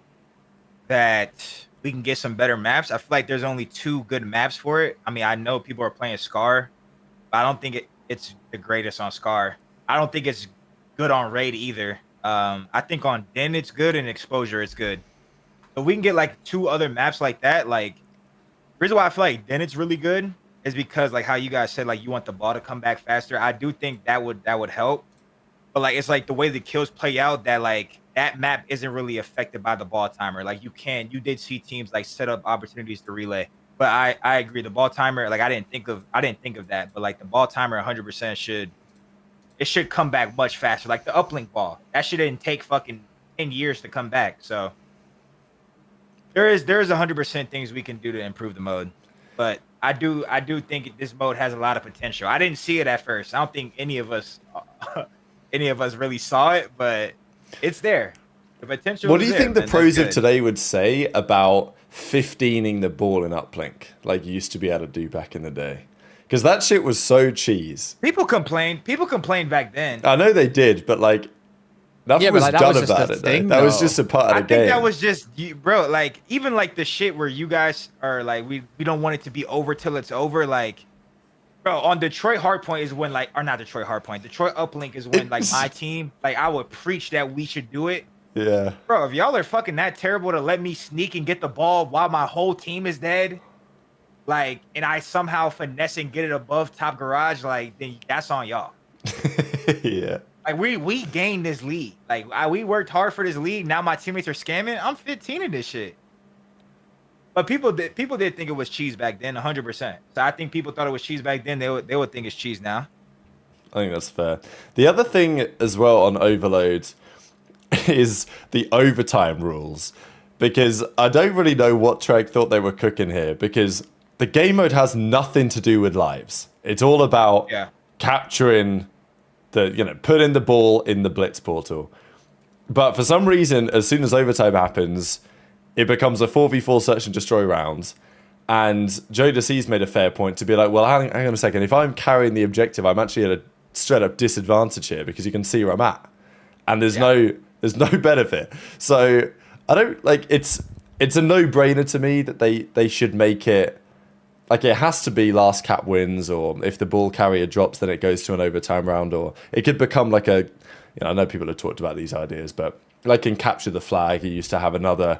that we can get some better maps. I feel like there's only 2 good maps for it. I mean, I know people are playing Scar, but I don't think it's the greatest on Scar. I don't think it's good on Raid either. I think on Den it's good and Exposure it's good. If we can get like 2 other maps like that, like the reason why I feel like Den it's really good is because like how you guys said, like you want the ball to come back faster. I do think that would help. But like it's like the way the kills play out, that like that map isn't really affected by the ball timer. Like you did see teams like set up opportunities to relay. But I agree, the ball timer, like I didn't think of that, but like the ball timer 100% should come back much faster. Like the uplink ball, that shit didn't take fucking 10 years to come back. So there is 100% things we can do to improve the mode. But I do think this mode has a lot of potential. I didn't see it at first. I don't think any of us really saw it, but it's there. The potential. What do you think the pros of today would say about 15ing the ball in uplink, like you used to be able to do back in the day? Because that shit was so cheese. People complained back then. I know they did, but like nothing was done about it. That was just a part of the game. I think that was just, bro. Like even like the shit where you guys are like, we don't want it to be over till it's over. Like, bro, on Detroit Hardpoint is when like, or not Detroit Hardpoint, Detroit Uplink is when like my team, like I would preach that we should do it. Yeah. Bro, if y'all are fucking that terrible to let me sneak and get the ball while my whole team is dead, like, and I somehow finesse and get it above top garage, like, then that's on y'all. Yeah. Like, we gained this lead. Like, we worked hard for this lead. Now my teammates are scamming. I'm 15 in this shit. But people did think it was cheese back then, 100%. So I think people thought it was cheese back then. They would think it's cheese now. I think that's fair. The other thing as well on Overload is the overtime rules, because I don't really know what Treg thought they were cooking here, because the game mode has nothing to do with lives. It's all about capturing putting the ball in the blitz portal. But for some reason, as soon as overtime happens, it becomes a 4v4 search and destroy round. And Joe DeC's made a fair point to be like, well, hang on a second. If I'm carrying the objective, I'm actually at a straight up disadvantage here, because you can see where I'm at. And there's no benefit. So I don't like, it's a no-brainer to me that they should make it like it has to be last cap wins, or if the ball carrier drops, then it goes to an overtime round, or it could become like a, I know people have talked about these ideas, but like in Capture the Flag, you used to have another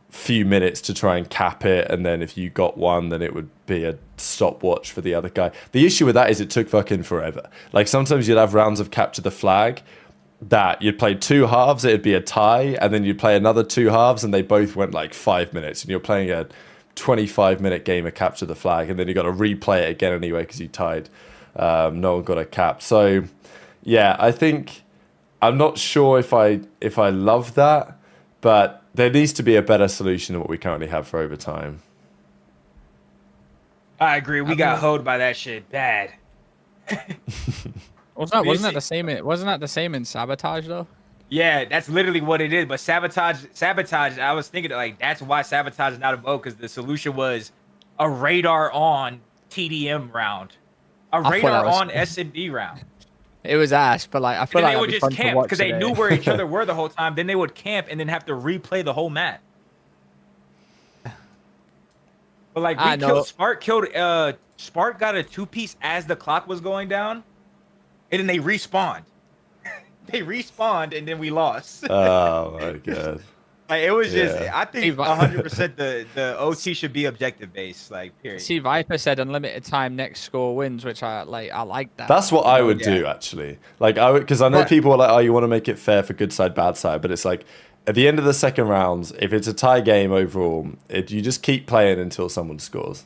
few minutes to try and cap it, and then if you got one, then it would be a stopwatch for the other guy. The issue with that is it took fucking forever. Like sometimes you'd have rounds of Capture the Flag that you'd play 2 halves, it'd be a tie, and then you'd play another 2 halves, and they both went like 5 minutes, and you're playing a 25-minute game of Capture the Flag, and then you got to replay it again anyway because you tied. No one got a cap. So yeah, I think I'm not sure if I love that, but there needs to be a better solution than what we currently have for overtime. I agree. We got hoed by that shit bad. Wasn't that the same in Sabotage though? Yeah, that's literally what it is. But sabotage. I was thinking like that's why Sabotage is not a vote, because the solution was a radar on TDM round, a radar on S&D round. It was ass, but like I feel like they would just camp because they knew where each other were the whole time. Then they would camp and then have to replay the whole map. But like Spark got a 2-piece as the clock was going down, and then they respawned. They respawned and then we lost. Oh my god. Like it was just, Yeah. I think 100% the OT should be objective based, like period. See, Viper said unlimited time, next score wins, which I like. I like that. That's what you I know? would do actually. Like I would, because I know But- people are like, oh, you want to make it fair for good side, bad side, but it's like at the end of the second round, if it's a tie game overall, you just keep playing until someone scores.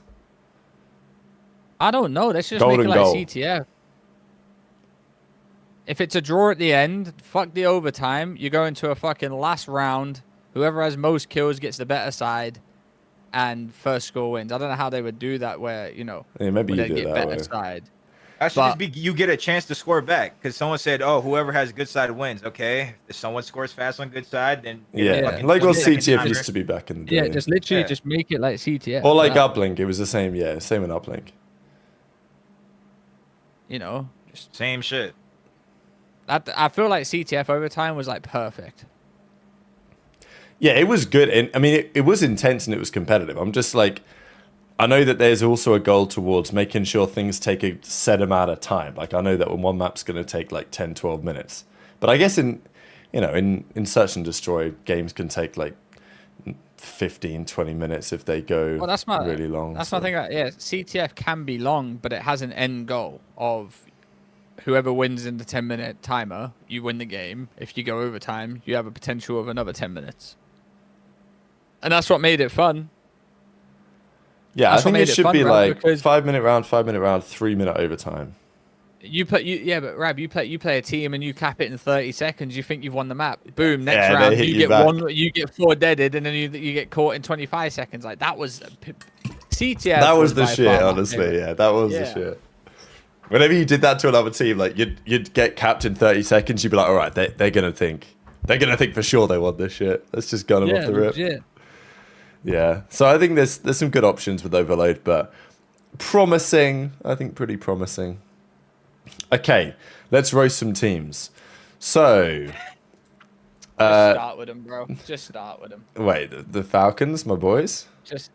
I don't know. Let's just Golden make it like goal. CTF. If it's a draw at the end, fuck the overtime. You go into a fucking last round. Whoever has most kills gets the better side, and first score wins. I don't know how they would do that where, you know, Yeah, maybe where you they do it get that better way. side. That should just be you get a chance to score back because someone said, "Oh, whoever has good side wins." Okay, if someone scores fast on good side, then Yeah, fucking like what 20 second CTF timer. used to be back in the day. Yeah, just literally Yeah. just make it like CTF. Or like that, Uplink, it was the same. Yeah, same in Uplink. you know, just Same shit. I feel like CTF overtime was like perfect. Yeah, it was good. And I mean, it was intense and it was competitive. I'm just like, I know that there's also a goal towards making sure things take a set amount of time. Like, I know that when one map's going to take like 10, 12 minutes. But I guess in Search and Destroy, games can take like 15, 20 minutes if they go Well, that's my really long. That's so. my thing. Yeah, CTF can be long, but it has an end goal of whoever wins in the 10-minute timer, you win the game. If you go overtime, you have a potential of another 10 minutes. And that's what made it fun. Yeah, That's I what think made it it should fun, be Rab, like because- 5-minute round, 5-minute round, 3-minute overtime. Yeah, but Rab, you play a team and you cap it in 30 seconds. You think you've won the map. Boom, next Yeah, they round hit you you get back. you get 4 deaded, and then you get caught in 25 seconds. Like that was CTF. That was the by shit, far my honestly. favorite. Yeah, that was the Yeah. shit. Whenever you did that to another team, like you'd get capped in 30 seconds, you'd be like, all right, they're gonna think for sure they won this shit. Let's just gun them Yeah, off the rip. legit. Yeah. So I think there's some good options with Overload, but promising. I think pretty promising. Okay, let's roast some teams. So Just start with them, bro. Just start with them. wait, the Falcons, my boys. Just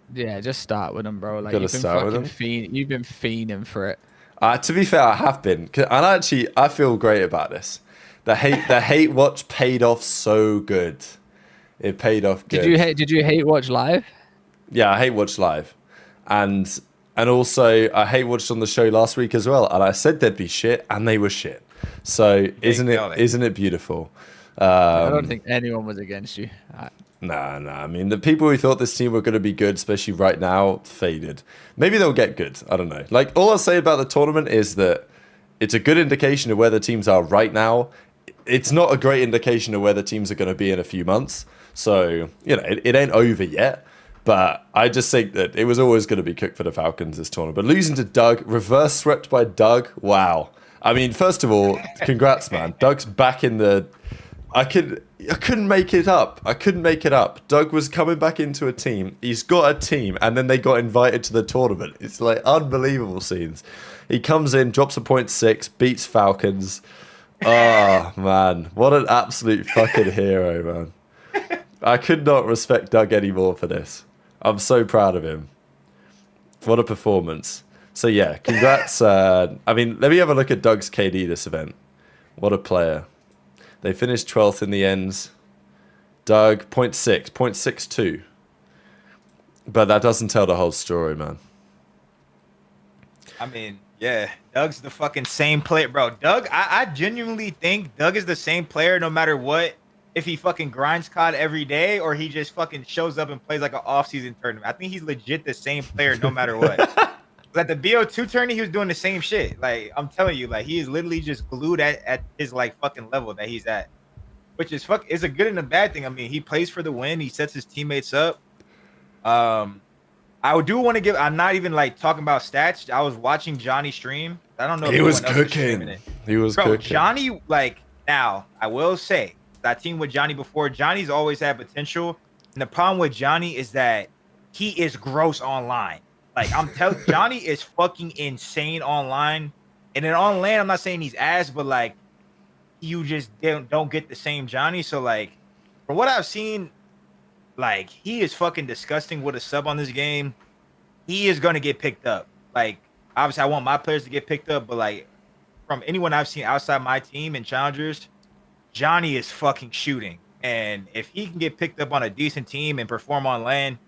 start with them, bro. Like Gotta you've been start with fucking you've been fiending for it. To be fair, I have been, and I feel great about this. The hate watch paid off so good. It paid off good. Did you hate watch live? Yeah, I hate watch live, and also I hate watched on the show last week as well. And I said they'd be shit, and they were shit. So isn't it beautiful? I don't think anyone was against you. Nah. I mean, the people who thought this team were going to be good, especially right now, faded. Maybe they'll get good. I don't know. Like, all I'll say about the tournament is that it's a good indication of where the teams are right now. It's not a great indication of where the teams are going to be in a few months. So, it ain't over yet. But I just think that it was always going to be cooked for the Falcons this tournament. But losing to Doug, reverse swept by Doug, wow. I mean, first of all, congrats, man. Doug's back in the... I couldn't make it up. Doug was coming back into a team. He's got a team, and then they got invited to the tournament. It's like unbelievable scenes. He comes in, drops a 0.6, beats Falcons. Oh, man. What an absolute fucking hero, man. I could not respect Doug anymore for this. I'm so proud of him. What a performance. So, yeah, congrats. I mean, let me have a look at Doug's KD this event. What a player. They finished 12th in the ends. Doug, 0.6, 0.62. But that doesn't tell the whole story, man. I mean, yeah, Doug's the fucking same player, bro. Doug, I genuinely think Doug is the same player no matter what. If he fucking grinds COD every day or he just fucking shows up and plays like an off-season tournament. I think he's legit the same player no matter what. Like the BO2 tournament, he was doing the same shit. Like, I'm telling you, like, he is literally just glued at his, like, fucking level that he's at. Which is is a good and a bad thing. I mean, he plays for the win. He sets his teammates up. I do want to give... I'm not even, like, talking about stats. I was watching Johnny stream. I don't know if He was anyone else streaming cooking. it. He was Bro, cooking. Johnny, like, now, I will say, I teamed with Johnny before. Johnny's always had potential. And the problem with Johnny is that he is gross online. Like, I'm telling Johnny is fucking insane online. And then on land, I'm not saying he's ass, but, like, you just don't get the same Johnny. So, like, from what I've seen, like, he is fucking disgusting with a sub on this game. He is going to get picked up. Like, obviously, I want my players to get picked up, but, like, from anyone I've seen outside my team and challengers, Johnny is fucking shooting. And if he can get picked up on a decent team and perform on LAN,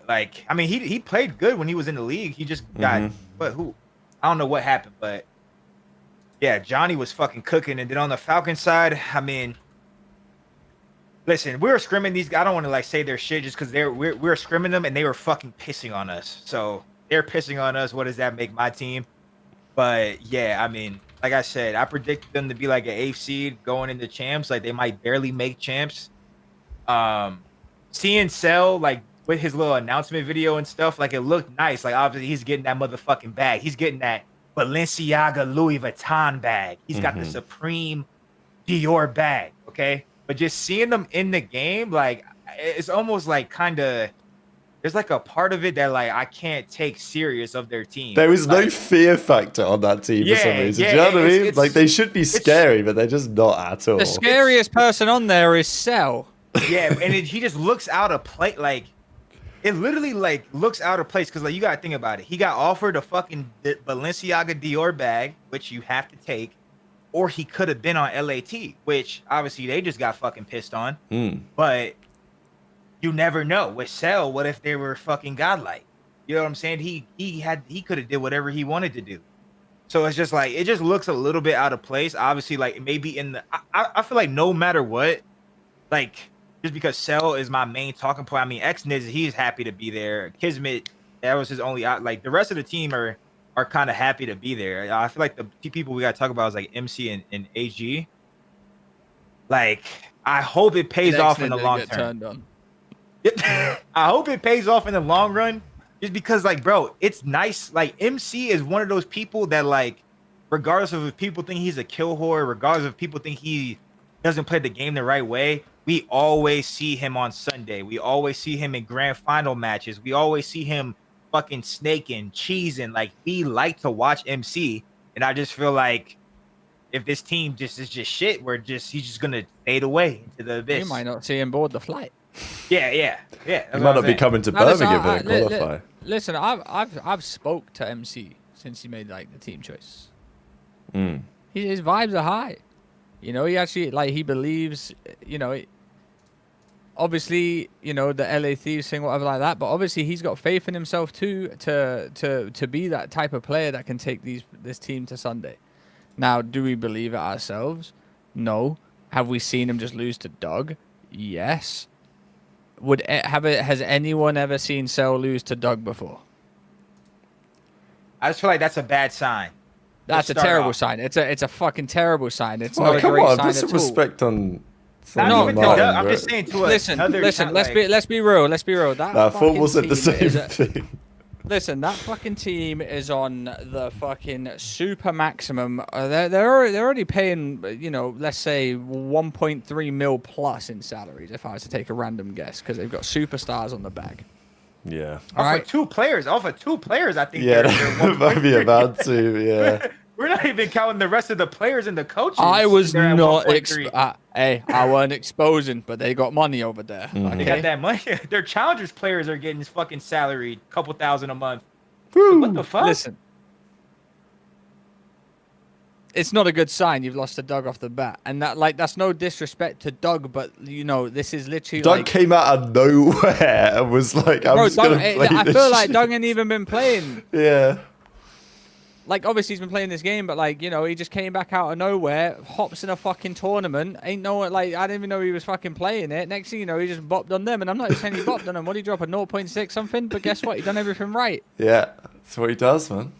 like, I mean, he played good when he was in the league. He just got, but who? I don't know what happened, but yeah, Johnny was fucking cooking. And then on the Falcons side, I mean, listen, we were scrimming these. I don't want to like say their shit just because we're scrimming them and they were fucking pissing on us. So they're pissing on us. What does that make my team? But yeah, I mean, like I said, I predicted them to be like an 8th seed going into champs. Like they might barely make champs. Seeing Cell like with his little announcement video and stuff, like it looked nice. Like obviously he's getting that motherfucking bag. He's getting that Balenciaga Louis Vuitton bag. He's got the Supreme Dior bag. Okay. But just seeing them in the game, like it's almost like kind of there's like a part of it that like I can't take serious of their team. There was like, no fear factor on that team for some reason. Do you know what I mean? Like they should be scary, but they're just not at all. The scariest person on there is Cell. Yeah, and he just looks out of place. Like it literally like looks out of place because like you gotta think about it. He got offered a fucking Balenciaga Dior bag, which you have to take. Or he could have been on LAT, which obviously they just got fucking pissed on. But you never know. With Cell, what if they were fucking godlike? You know what I'm saying? He could have did whatever he wanted to do. So it's just like it just looks a little bit out of place. Obviously, like maybe in the I feel like no matter what, like just because Cell is my main talking point. I mean, X-Niz, he's happy to be there. Kismet, that was his only like the rest of the team are kind of happy to be there. I feel like the two people we got to talk about is like MC and AG. Like, I hope it pays off in the long term. I hope it pays off in the long run just because, like, bro, it's nice. Like, MC is one of those people that, like, regardless of if people think he's a kill whore, regardless if people think he doesn't play the game the right way, we always see him on Sunday. We always see him in grand final matches. We always see him fucking snaking, cheesing. Like we like to watch MC, and I just feel like if this team just is just shit, he's just gonna fade away into the abyss. You might not see him board the flight. Yeah. He might not be coming to Birmingham to qualify. Listen, I've spoke to MC since he made like the team choice. His vibes are high. You know, he actually like he believes. You know. Obviously, you know, the LA Thieves thing, whatever like that, but obviously he's got faith in himself too to be that type of player that can take this team to Sunday. Now, do we believe it ourselves? No. Have we seen him just lose to Doug? Yes. Has anyone ever seen Cell lose to Doug before? I just feel like that's a bad sign. That's a terrible sign. It's a fucking terrible sign. It's not a great sign at all. Put some respect on. I'm just saying to us. Listen. Let's be real. That football said the same thing. Listen, that fucking team is on the fucking super maximum. They're already paying, you know, let's say 1.3 mil plus in salaries. If I was to take a random guess, because they've got superstars on the bag. Yeah. Off of two players, I think. Yeah, that might be about to. Yeah. We're not even counting the rest of the players and the coaches. I was not hey, I wasn't exposing, but they got money over there. They got that money. Their challengers players are getting fucking salary, couple thousand a month. Woo. What the fuck? Listen, it's not a good sign you've lost to Doug off the bat, and that's no disrespect to Doug, but you know this is literally Doug came out of nowhere and was like, "I'm just gonna play I this feel like shit." Doug ain't even been playing. Yeah. Like, obviously, he's been playing this game, but, like, you know, he just came back out of nowhere, hops in a fucking tournament. Ain't no, like, I didn't even know he was fucking playing it. Next thing you know, he just bopped on them. And I'm not saying he bopped on them. What did he drop, a 0.6 something? But guess what? He done everything right. Yeah, that's what he does, man.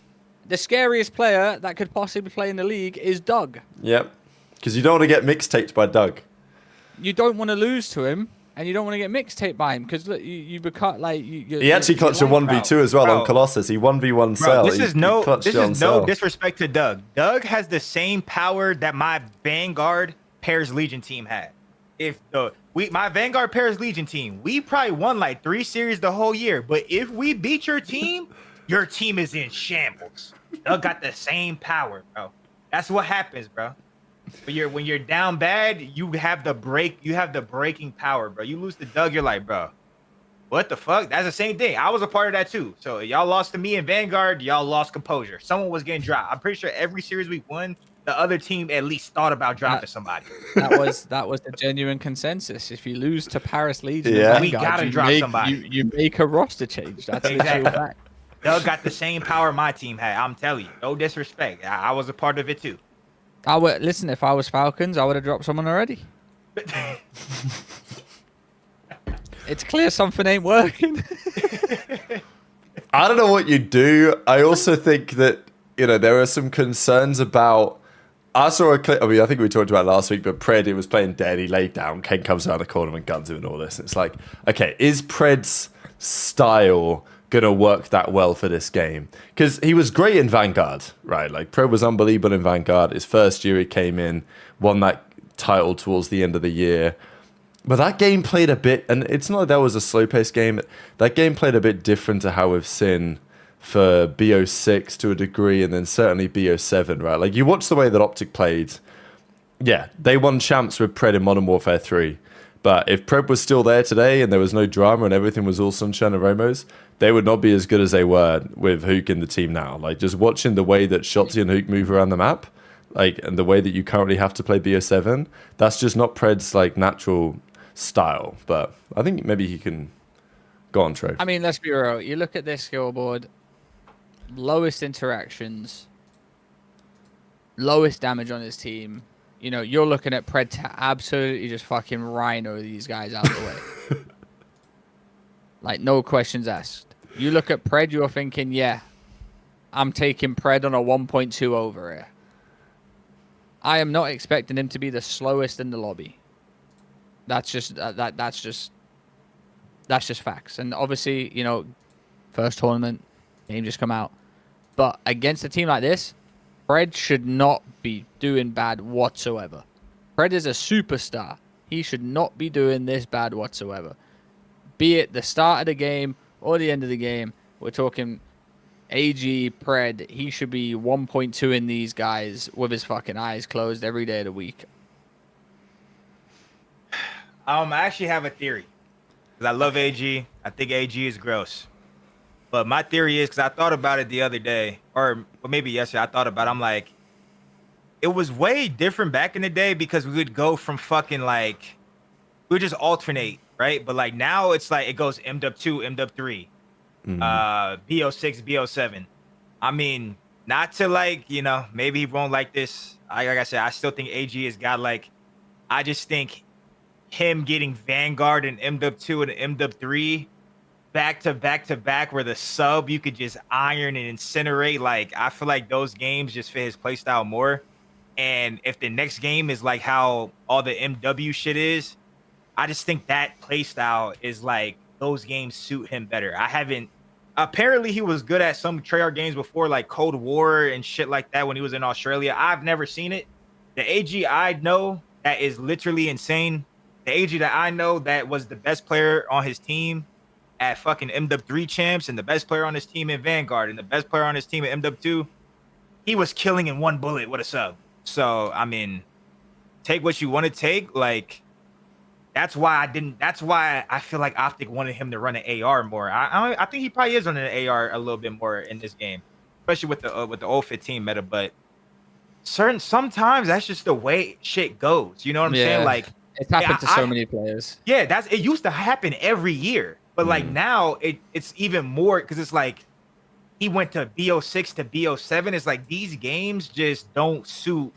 The scariest player that could possibly play in the league is Doug. Yep. Because you don't want to get mixtaped by Doug. You don't want to lose to him. And you don't want to get mixtape by him because look, you become like he actually clutched a 1v2 as well on Colossus. He 1v1 Cell. This is no disrespect to Doug. Doug has the same power that my Vanguard Pairs Legion team had. If my Vanguard Pairs Legion team, we probably won like 3 series the whole year. But if we beat your team is in shambles. Doug got the same power, bro. That's what happens, bro. When you're down bad, you have the breaking power, bro. You lose to Doug, you're like, bro, what the fuck? That's the same thing. I was a part of that too. So y'all lost to me in Vanguard, y'all lost composure. Someone was getting dropped. I'm pretty sure every series we won, the other team at least thought about dropping somebody. That was the genuine consensus. If you lose to Paris Legion, Yeah. and We Vanguard, gotta you drop make, somebody. You make a roster change. That's Exactly. literal fact. Doug got the same power my team had. I'm telling you, no disrespect. I was a part of it too. I would listen. If I was Falcons, I would have dropped someone already. It's clear something ain't working. I don't know what you do. I also think that, there are some concerns about. I saw a clip. I mean, I think we talked about it last week, but Pred, he was playing dead. He laid down. Ken comes around the corner and guns him and all this. It's like, okay, is Pred's style going to work that well for this game? Because he was great in Vanguard, right? Like, Pred was unbelievable in Vanguard. His first year he came in, won that title towards the end of the year. But that game played a bit, and it's not like that was a slow-paced game. That game played a bit different to how we've seen for BO6 to a degree, and then certainly BO7, right? Like, you watch the way that OpTic played. Yeah, they won champs with Pred in Modern Warfare 3. But if Pred was still there today and there was no drama and everything was all sunshine and rainbows, they would not be as good as they were with Hook in the team now. Like, just watching the way that Shotzi and Hook move around the map, like, and the way that you currently have to play BO7, that's just not Pred's, like, natural style. But I think maybe he can go on, Trey. I mean, let's be real. You look at this scoreboard, lowest interactions, lowest damage on his team. You're looking at Pred to absolutely just fucking rhino these guys out of the way. Like, no questions asked. You look at Pred, you're thinking, yeah, I'm taking Pred on a 1.2 over here. I am not expecting him to be the slowest in the lobby. That's just facts. And obviously, first tournament, game just come out. But against a team like this, Pred should not be doing bad whatsoever. Pred is a superstar. He should not be doing this bad whatsoever. Be it the start of the game or the end of the game, we're talking AG, Pred. He should be 1.2 in these guys with his fucking eyes closed every day of the week. I actually have a theory. Because I love AG. I think AG is gross. But my theory is, because I thought about it the other day, or maybe yesterday, I thought about it. I'm like, it was way different back in the day because we would go from fucking like, we would just alternate, right? But like now it's like, it goes MW2, MW3, BO6, BO7. I mean, not to like, maybe he won't like this. Like I said, I still think AG has got like, I just think him getting Vanguard and MW2 and MW3 back to back where the sub you could just iron and incinerate. Like, I feel like those games just fit his playstyle more. And if the next game is like how all the MW shit is, I just think that playstyle is like those games suit him better. Apparently he was good at some Treyarch games before, like Cold War and shit like that when he was in Australia. I've never seen it. The AG I know that is literally insane. The AG that I know that was the best player on his team at fucking MW3 champs and the best player on his team in Vanguard and the best player on his team at MW2, he was killing in one bullet with a sub. So, I mean, take what you want to take. Like, that's why I feel like OpTic wanted him to run an AR more. I think he probably is running an AR a little bit more in this game, especially with the old 15 meta. But sometimes that's just the way shit goes. You know what I'm saying? Like, it's happened to so many players. Yeah, it used to happen every year. But like now it's even more because it's like he went to BO6 to BO7. It's like these games just don't suit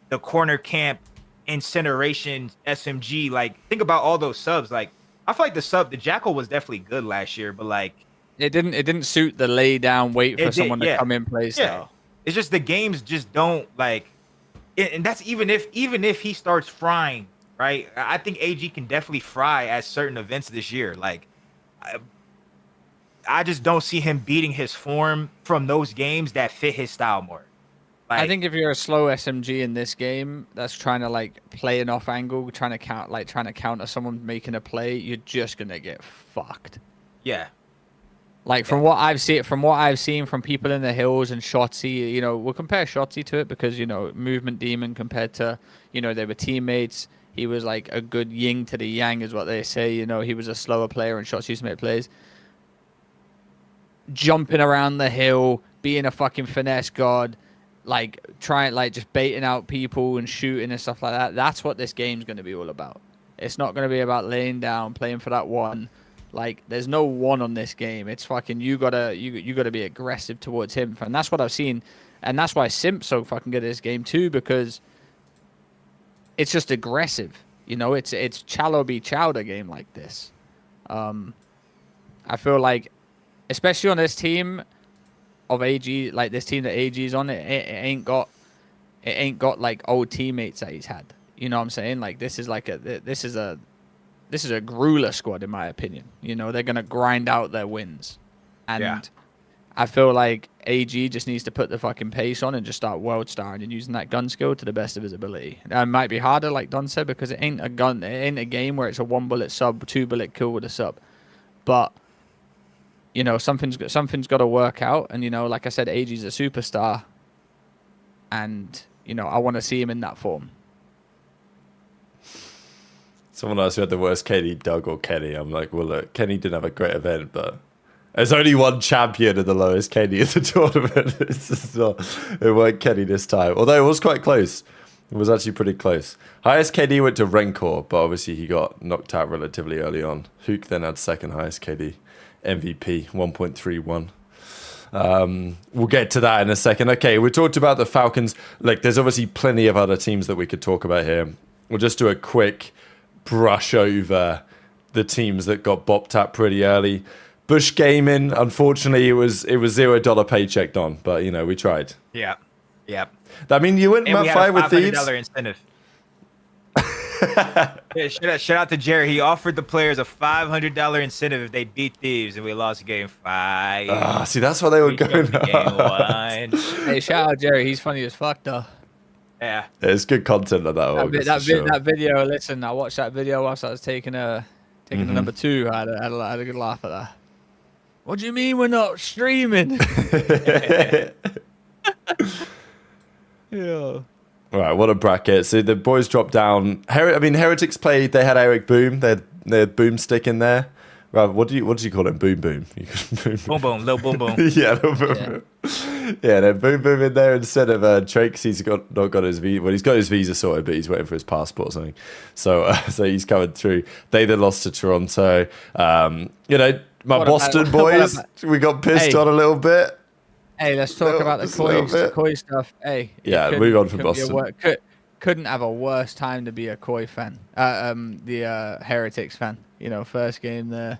the corner camp incineration SMG. Like, think about all those subs. Like, I feel like the Jackal was definitely good last year, but like it didn't suit the lay down, wait for someone to come in play style. It's just the games just don't like, and that's even if he starts frying, right? I think AG can definitely fry at certain events this year. Like, I just don't see him beating his form from those games that fit his style more. Like, I think if you're a slow SMG in this game that's trying to like play an off angle, trying to counter someone making a play, you're just gonna get fucked. Yeah. Like, from what I've seen from people in the hills and Shotzi, we'll compare Shotzi to it because, Movement Demon compared to, they were teammates. He was like a good yin to the yang is what they say. He was a slower player and Shotzi used to make plays. Jumping around the hill, being a fucking finesse god, like trying like just baiting out people and shooting and stuff like that. That's what this game's going to be all about. It's not going to be about laying down, playing for that one. Like there's no one on this game. It's fucking you gotta be aggressive towards him, and that's what I've seen, and that's why Simp's so fucking good at this game too, because it's just aggressive. You know, it's Chalo be chowder game like this. I feel like, especially on this team of AG, like this team that AG's on, it ain't got like old teammates that he's had. You know what I'm saying? Like this is a grueler squad in my opinion. You know, they're gonna grind out their wins, and I feel like AG just needs to put the fucking pace on and just start world starring and using that gun skill to the best of his ability. It might be harder, like Don said, because it ain't a game where it's a 1-bullet sub, 2-bullet kill with a sub, but you know, something's got to work out. And, you know, like I said, AG's a superstar. And, you know, I want to see him in that form. Someone else who had the worst KD, Doug or Kenny. I'm like, well, look, Kenny didn't have a great event, but there's only one champion of the lowest KD in the tournament. It's just not, it weren't Kenny this time. Although it was quite close. It was actually pretty close. Highest KD went to Rencor, but obviously he got knocked out relatively early on. Hook then had second highest KD. MVP 1.31. We'll get to that in a second. Okay, we talked about the Falcons. Like, there's obviously plenty of other teams that we could talk about here. We'll just do a quick brush over the teams that got bopped up pretty early. Bush Gaming, unfortunately, it was $0 paycheck on, but you know we tried. Yeah. I mean, you went Map 5 with Thieves. $500 incentive. Yeah, shout out to Jerry. He offered the players a $500 incentive if they beat Thieves, and we lost game 5. See, that's why they were going. Game 1. Hey, shout out Jerry. He's funny as fuck, though. Yeah, it's good content on that one. That video. Listen, I watched that video whilst I was taking the number 2. I had a good laugh at that. What do you mean we're not streaming? Yeah. All right, what a bracket. So the boys dropped down. Heretics played. They had Eric Boom. They had Boomstick in there. Right, what do you call him? Boom Boom. Boom Boom, little Boom Boom. Yeah, little Boom Boom. Yeah, then Boom Boom in there instead of Trey, because he's not got his visa. Well, he's got his visa sorted, but he's waiting for his passport or something. So he's coming through. They then lost to Toronto. You know, my Boston boys, we got pissed on a little bit. Hey, let's talk about the Koi stuff. Hey, yeah, move on from Boston. Couldn't have a worse time to be a Koi fan. The Heretics fan. You know, first game there.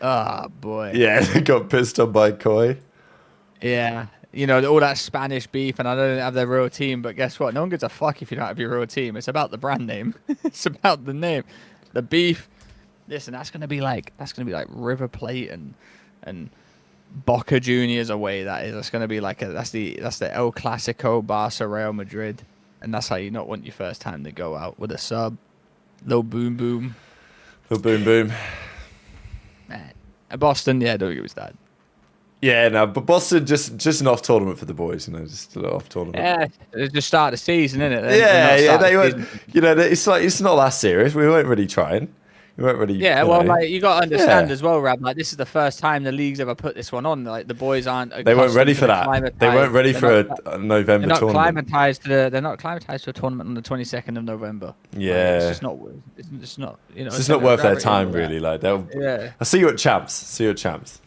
Oh boy. Yeah, they got pissed on by Koi. Yeah, you know, all that Spanish beef, and I don't have their real team. But guess what? No one gives a fuck if you don't have your real team. It's about the brand name. It's about the name, the beef. Listen, that's gonna be like River Plate and Boca Juniors away. That's going to be like that's the El Clasico, Barca, Real Madrid, and that's how you not want your first time to go out with a sub, little boom boom, man. And Boston, yeah, don't give us that. Yeah, no, but Boston just an off tournament for the boys, you know, just a little off tournament. Yeah, it's just start the season, isn't it? They weren't. You know, it's not that serious. We weren't really trying. We weren't really. Yeah, well, like you got to understand as well, Rab. Like this is the first time the league's ever put this one on. Like the boys aren't. They weren't ready for that. They weren't ready for a November tournament. They're not acclimatized to a tournament on the 22nd of November. Yeah, like, it's just not. It's just not. You know, it's just not worth their time, really. Like, yeah. I'll see you at CHAMPS.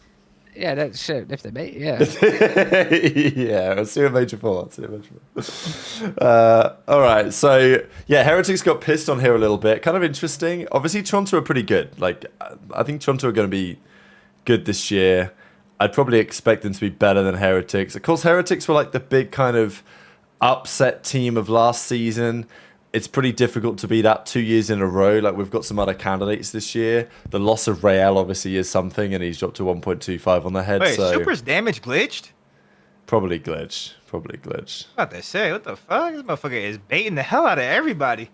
Yeah, that's shit. If they made, yeah. Yeah, I'll see you at Major 4. All right, so yeah, Heretics got pissed on here a little bit. Kind of interesting. Obviously, Toronto are pretty good. Like, I think Toronto are going to be good this year. I'd probably expect them to be better than Heretics. Of course, Heretics were like the big kind of upset team of last season. It's pretty difficult to be that 2 years in a row. Like, we've got some other candidates this year. The loss of Rael obviously is something, and he's dropped to 1.25 on the head. Wait, so Super's damage glitched? Probably glitch. About to say, what the fuck? This motherfucker is baiting the hell out of everybody.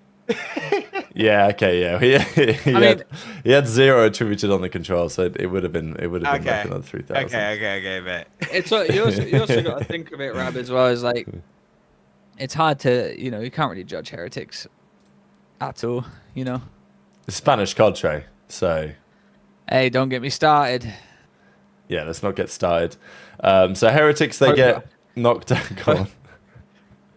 Yeah, okay, yeah. He had 0 attributed on the control, so it would have been like another 3,000. Okay, bet. It's you also got to think of it, Rab, as well as like. It's hard to, you know, you can't really judge Heretics at all, you know. The Spanish Cadre, so. Hey, don't get me started. Yeah, let's not get started. So Heretics, they get knocked down. Go on.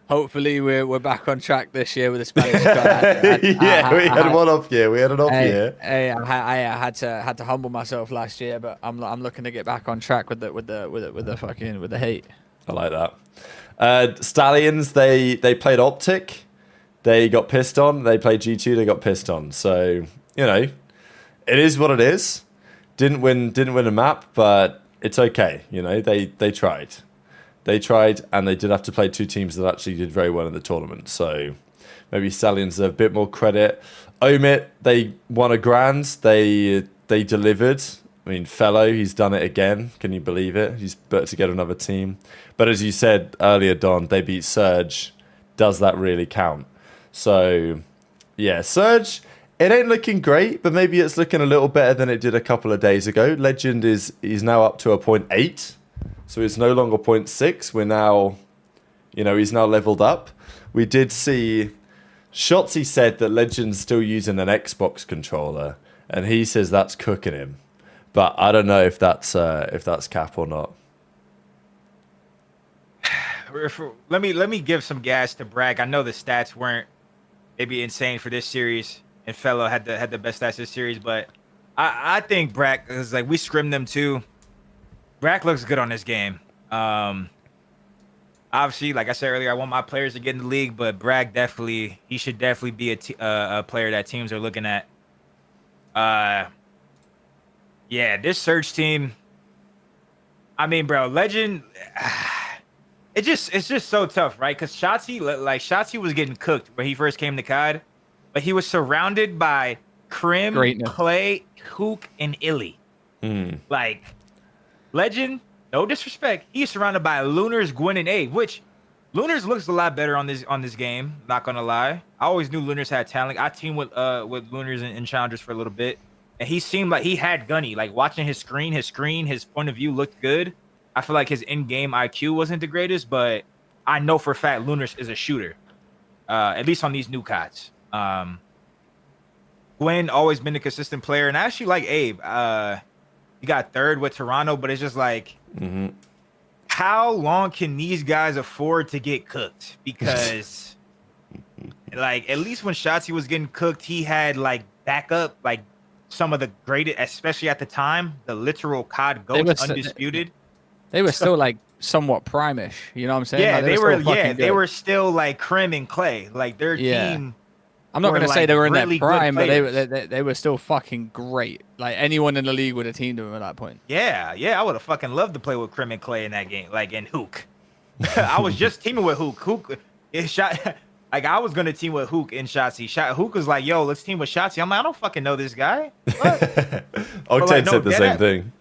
Hopefully we're back on track this year with the Spanish squad. Yeah, we had one off year. We had an off year. Hey, I had to humble myself last year, but I'm looking to get back on track with the hate. I like that. Stallions, they played OpTic. They got pissed on. They played G2. They got pissed on. So, you know, it is what it is. Didn't win a map, but it's okay. You know, they tried. They tried, and they did have to play two teams that actually did very well in the tournament. So maybe Stallions deserve a bit more credit. Omit, they won a grand. They delivered. I mean, Fellow, he's done it again. Can you believe it? He's put together another team. But as you said earlier, Don, they beat Surge. Does that really count? So, yeah, Surge, it ain't looking great, but maybe it's looking a little better than it did a couple of days ago. Legend is now up to a 0.8. So it's no longer 0.6. We're now, you know, he's now leveled up. We did see Shotzi said that Legend's still using an Xbox controller, and he says that's cooking him. But I don't know if that's cap or not. Let me give some gas to Bragg. I know the stats weren't maybe insane for this series, and Fellow had the best stats this series, but I think Bragg is like we scrimmed them too. Bragg looks good on this game. Obviously, like I said earlier, I want my players to get in the league, but Bragg he should definitely be a player that teams are looking at. Yeah, this Surge team. I mean, bro, Legend. It's just so tough, right? Because Shotzi was getting cooked when he first came to COD, but he was surrounded by Crim, Clay, Hook, and Illy. Like. Legend, no disrespect, he's surrounded by Lunars, Gwen, and Abe, which Lunars looks a lot better on this game, not gonna lie. I always knew Lunars had talent. I teamed with Lunars in Challengers for a little bit, and he seemed like he had gunny. Like watching his screen, his point of view looked good. I feel like his in-game IQ wasn't the greatest, but I know for a fact Lunars is a shooter, at least on these new CODs. Gwen always been a consistent player, and I actually like Abe. He got third with Toronto, but it's just like, how long can these guys afford to get cooked? Because, like, at least when Shotzi was getting cooked, he had, like, backup, like, some of the greatest, especially at the time, the literal COD GOATs, undisputed. They were still, like, somewhat prime-ish, you know what I'm saying? Yeah, like, they were still, like, Crim and Clay. Like, their team... I'm not going to say they were in really their prime, but they were still fucking great. Like, anyone in the league would have teamed them at that point. Yeah, I would have fucking loved to play with Crim and Clay in that game, like, and Hook. I was just teaming with Hook. Hook is shot. Like, I was going to team with Hook and Shotzi. Hook was like, yo, let's team with Shotzi. I'm like, I don't fucking know this guy. OpTic said the same thing.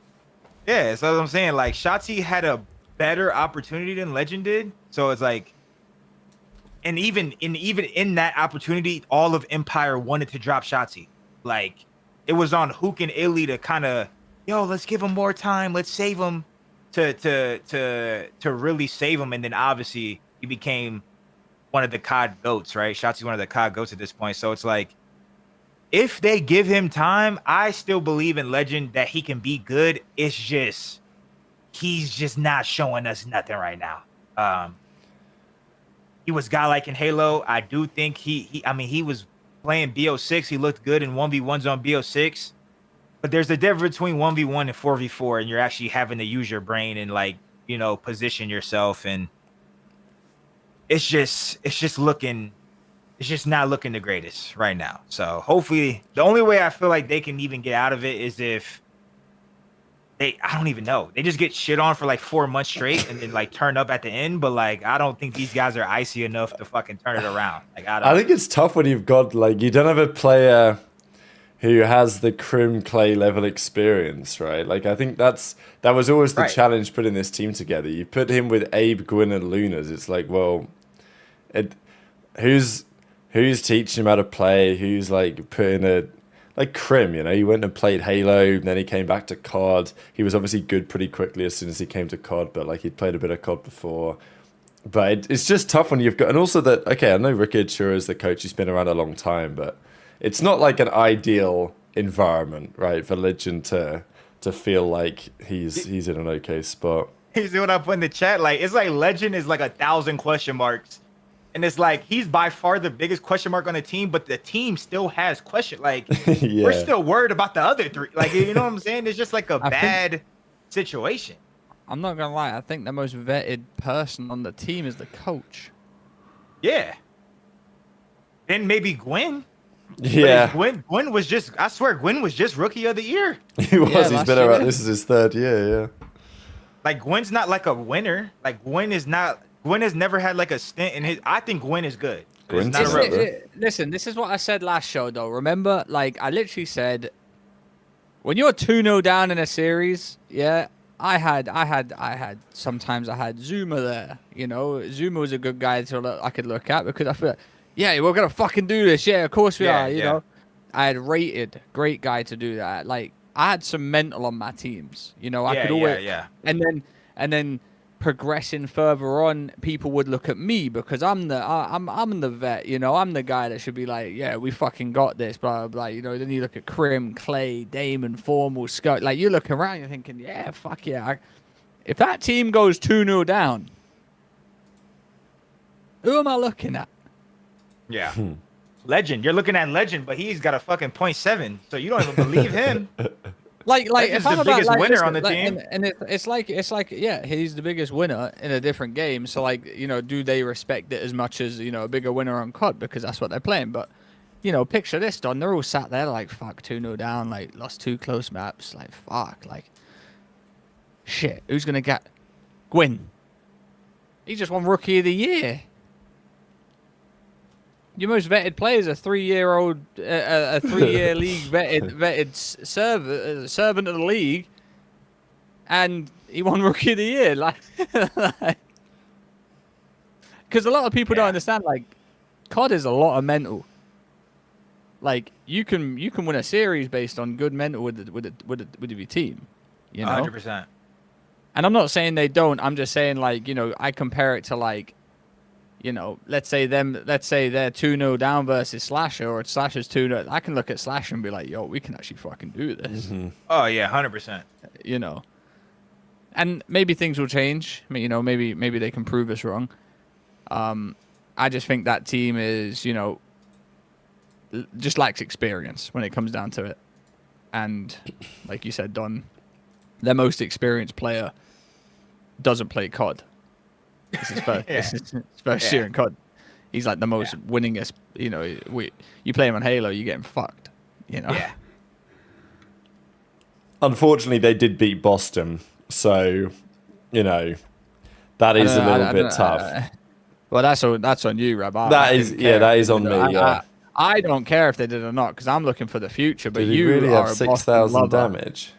Yeah, so what I'm saying, like, Shotzi had a better opportunity than Legend did. So it's like, and even in that opportunity, all of Empire wanted to drop Shotzi. Like, it was on Hook and Illy to kind of, yo, let's give him more time, let's save him, to really save him. And then obviously he became one of the COD GOATs, right? Shotzi's one of the COD GOATs at this point. So it's like, if they give him time, I still believe in Legend that he can be good. It's just he's just not showing us nothing right now. He was godlike in Halo. I do think he was playing BO6. He looked good in 1v1s on BO6. But there's a difference between 1v1 and 4v4, and you're actually having to use your brain and, like, you know, position yourself. And it's just not looking the greatest right now. So hopefully, the only way I feel like they can even get out of it is if I don't even know. They just get shit on for like 4 months straight and then like turn up at the end. But like, I don't think these guys are icy enough to fucking turn it around. Like, I think it's tough when you've got, like, you don't have a player who has the Crim Clay level experience, right? Like, I think that was always the challenge putting this team together. You put him with Abe, Gwyn, and Lunas. It's like, well, who's teaching him how to play? Who's like putting like Crim, you know, he went and played Halo, then he came back to COD. He was obviously good pretty quickly as soon as he came to COD, but like he'd played a bit of COD before. But it's just tough when you've got, and also that, okay, I know Ricky Chura is the coach, he's been around a long time, but it's not like an ideal environment, right, for Legend to feel like he's in an okay spot. You see what I put in the chat? Like, it's like legend is like 1,000 question marks. And it's like he's by far the biggest question mark on the team, but the team still has question. Like, we're still worried about the other three. Like, you know what I'm saying? It's just like a bad situation. I'm not gonna lie. I think the most vetted person on the team is the coach. Yeah. Then maybe Gwen. Yeah. Gwen was just, I swear, Gwen was just rookie of the year. He was. Yeah, He's been around. This is his 3rd year. Yeah. Like, Gwen's not like a winner. Like, Gwen has never had like a stint in his. I think Gwen is good. Gwen's It's not a- Listen, this is what I said last show, though. Remember, like, I literally said, when you're 2-0 down in a series, yeah, sometimes I had Zuma there. You know, Zuma was a good guy I could look at because I feel, yeah, we're gonna fucking do this. Yeah, of course we are. You know, I had rated great guy to do that. Like, I had some mental on my teams. You know, I could always, and then progressing further on, people would look at me because I'm the vet. You know, I'm the guy that should be like, yeah, we fucking got this. Blah blah blah. You know, then you look at Krim, Clay, Damon, Formal, Scott. Like, you're looking around, you're thinking, yeah, fuck yeah. If that team goes 2-0 down, who am I looking at? Yeah. Legend. You're looking at Legend, but he's got a fucking .7, so you don't even believe him. Like if I'm the about, biggest like, winner listen, on the team. and it's like yeah, he's the biggest winner in a different game. So, like, you know, do they respect it as much as, you know, a bigger winner on COD because that's what they're playing? But, you know, picture this, Don. They're all sat there like, fuck, 2-0 down, like, lost 2 close maps, like, fuck, like, shit, who's gonna get Gwyn? He just won Rookie of the Year. Your most vetted player is a 3-year-old, a 3-year league vetted servant of the league, and he won Rookie of the Year. Like, because a lot of people don't understand. Like, COD is a lot of mental. Like, you can win a series based on good mental with your team. You know, 100%. And I'm not saying they don't. I'm just saying, like, you know, I compare it to, like, you know, let's say they're 2-0 down versus Slasher, or Slasher's 2-0. I can look at Slasher and be like, yo, we can actually fucking do this. Mm-hmm. Oh, yeah, 100%. You know. And maybe things will change. I mean, you know, maybe they can prove us wrong. I just think that team is, you know, just lacks experience when it comes down to it. And like you said, Don, their most experienced player doesn't play COD. This is first year in COD. He's like the most winningest. You know, you play him on Halo, you get him fucked. You know. Yeah. Unfortunately, they did beat Boston, so you know that is a little bit tough. Well, that's on you, Rab. That is on me. I don't care if they did or not because I'm looking for the future. But did you really are have a 6,000 damage.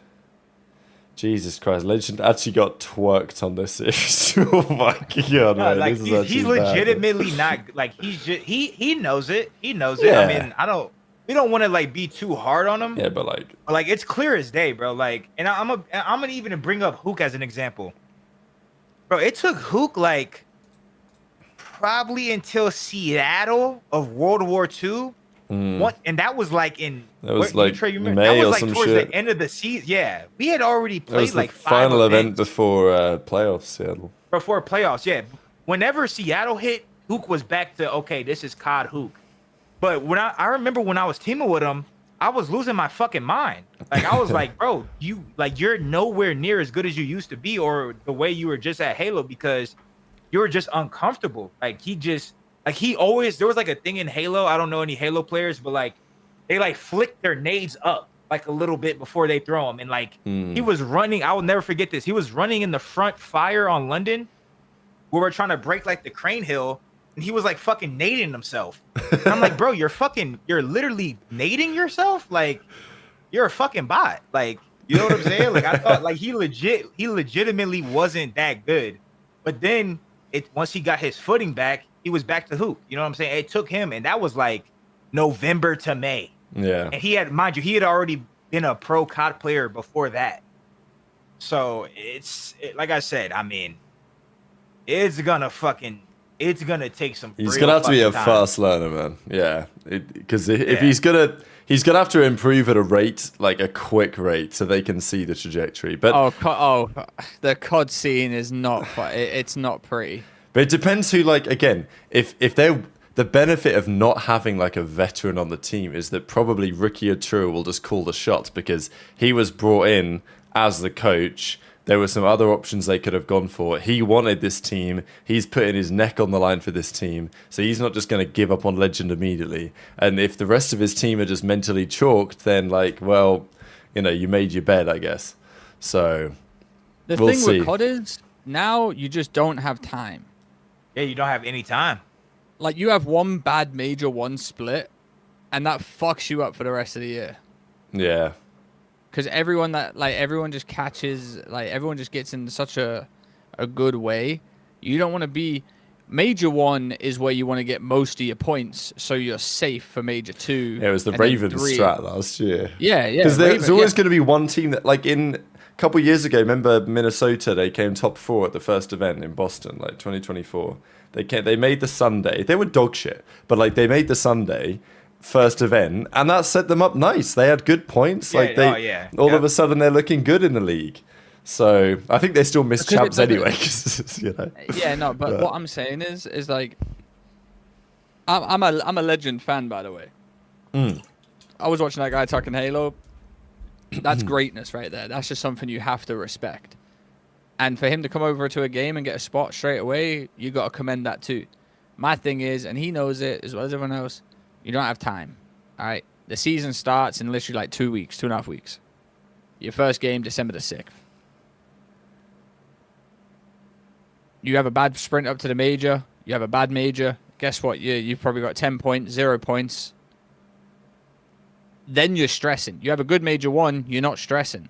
Jesus Christ, Legend actually got twerked on this series. Oh my god, man. Like, he's legitimately not like he knows it. He knows it. I mean, we don't want to like be too hard on him. Yeah, but like it's clear as day, bro. Like, and I'm gonna even bring up Hook as an example. Bro, it took Hook like probably until Seattle of World War II. And that was like in May or some towards shit. the end of the season. Yeah, we had already That was played like the 5 final event events before playoffs, Seattle. before playoffs. Yeah, whenever Seattle hit, Hook was back to okay, this is COD Hook. But when I remember when I was teaming with him, I was losing my fucking mind. Like, I was like, bro, you're nowhere near as good as you used to be, or the way you were just at Halo, because you were just uncomfortable. Like, he always, there was like a thing in Halo. I don't know any Halo players, but like they like flick their nades up like a little bit before they throw them. And like he was running. I will never forget this. He was running in the front fire on London where we're trying to break like the crane hill. And he was like fucking nading himself. And I'm like, bro, you're literally nading yourself. Like, you're a fucking bot. Like, you know what I'm saying? Like, I thought like he legitimately wasn't that good. But then once he got his footing back, he was back to Hoop. You know what I'm saying? It took him, and that was like November to May. Yeah. And he had already been a pro COD player before that. So like I said, I mean, it's gonna fucking it's gonna take some. He's real gonna have to be a fucking time. fast learner, man. Yeah, because if he's gonna have to improve at a rate, like a quick rate, so they can see the trajectory. But the COD scene is not. It's not pretty. But it depends who, like, again, if they're the benefit of not having like a veteran on the team is that probably Ricky Atura will just call the shots because he was brought in as the coach. There were some other options they could have gone for. He wanted this team. He's putting his neck on the line for this team. So he's not just going to give up on Legend immediately. And if the rest of his team are just mentally chalked, then like, well, you know, you made your bed, I guess. So The we'll thing see. with COD is now you just don't have time. Yeah, you don't have any time. Like you have one bad major one split, and that fucks you up for the rest of the year. Yeah. Because everyone just catches, like everyone just gets in such a good way. You don't want to be major one is where you want to get most of your points, so you're safe for major two. Yeah, it was the and then Ravens three. strat last year. Yeah. Because there's always going to be one team that, like, in a couple years ago, remember Minnesota? They came top 4 at the first event in Boston, like 2024. They made the Sunday. They were dog shit, but like they made the Sunday first event, and that set them up nice. They had good points. Yeah, Like all of a sudden they're looking good in the league. So I think they still missed champs anyway. 'Cause, you know. Yeah, no, but what I'm saying is like, I'm a Legend fan, by the way. I was watching that guy talking Halo. That's greatness right there. That's just something you have to respect. And for him to come over to a game and get a spot straight away, you got to commend that too. My thing is, and he knows it as well as everyone else, you don't have time. All right? The season starts in literally like 2 weeks, 2.5 weeks. Your first game, December the 6th. You have a bad sprint up to the major. You have a bad major. Guess what? You've probably got 10 points, 0 points. Then you're stressing. You have a good major one, you're not stressing.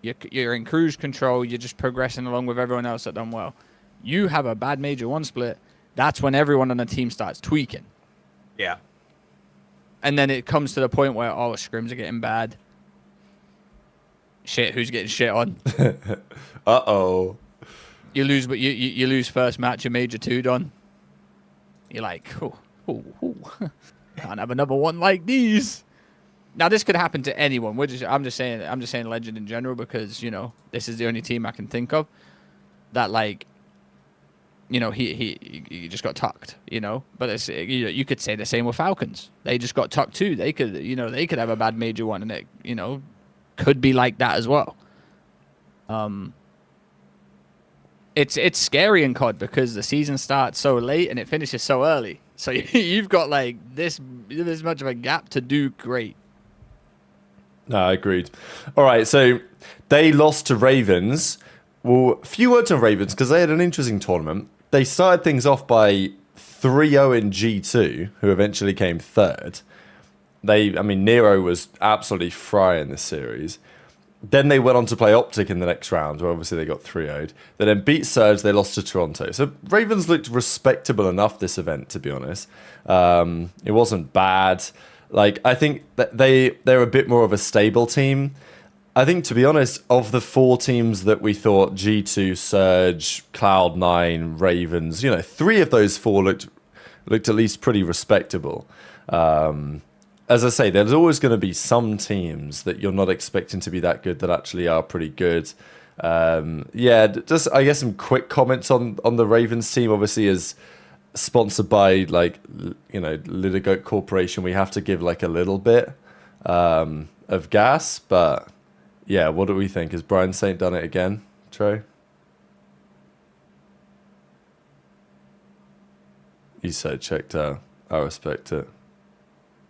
You're in cruise control. You're just progressing along with everyone else that done well. You have a bad major one split. That's when everyone on the team starts tweaking. Yeah. And then it comes to the point where, oh, scrims are getting bad. Shit, who's getting shit on? Uh-oh. You lose, but you lose first match of major 2 done. You're like, oh, can't have another one like these. Now this could happen to anyone. I'm just saying Legend in general because, you know, this is the only team I can think of that, like, you know, he just got tucked, you know. But it's, you could say the same with Falcons. They just got tucked too. They could have a bad major one, and it, you know, could be like that as well. It's scary in COD because the season starts so late and it finishes so early. So you've got like this much of a gap to do great. No, agreed. All right, so they lost to Ravens. Well, a few words on Ravens because they had an interesting tournament. They started things off by 3-0 in G2, who eventually came third. Nero was absolutely frying this series. Then they went on to play OpTic in the next round, where obviously they got 3-0'd. They then beat Surge, they lost to Toronto. So Ravens looked respectable enough this event, to be honest. It wasn't bad. Like, I think that they're a bit more of a stable team. I think, to be honest, of the 4 teams that we thought, G2, Surge, Cloud9, Ravens, 3 of those 4 looked at least pretty respectable. As I say, there's always going to be some teams that you're not expecting to be that good that actually are pretty good. Just, I guess, some quick comments on the Ravens team. Obviously, as sponsored by, Little Goat Corporation, we have to give, a little bit of gas. But, yeah, what do we think? Has Brian Saint done it again, Trey? He's so checked out. I respect it.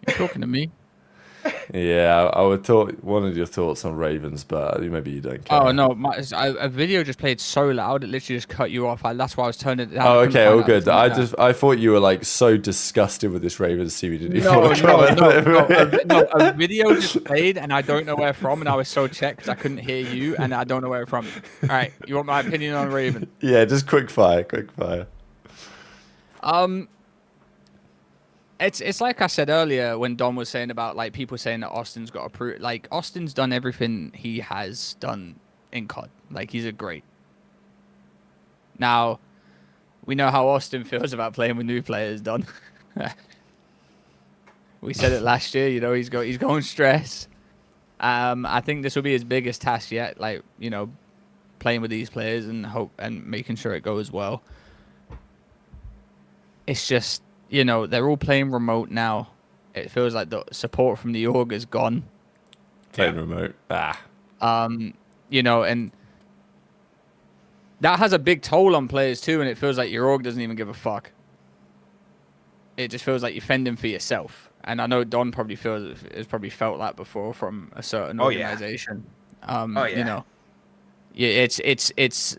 You're talking to me. Yeah, I would thought one of your thoughts on Ravens, but maybe you don't care. Oh no, a video just played so loud it literally just cut you off. That's why I was turning it down. Oh, okay, all good. I thought you were so disgusted with this Ravens team. You didn't even want to comment. No, a video just played and I don't know where from, and I was so checked because I couldn't hear you and I don't know where from. All right, you want my opinion on Raven? Yeah, just quick fire. It's like I said earlier when Don was saying about people saying that Austin's got approved. Austin's done everything he has done in COD. He's a great. Now, We know how Austin feels about playing with new players, Don. We said it last year, you know, he's going stress. I think this will be his biggest task yet, like, you know, playing with these players and making sure it goes well. It's just, you know, they're all playing remote now. It feels like the support from the org is gone. Playing remote. You know, and that has a big toll on players too, and it feels like your org doesn't even give a fuck. It just feels like you're fending for yourself. And I know Don probably has probably felt that before from a certain organization. You know, yeah, it's it's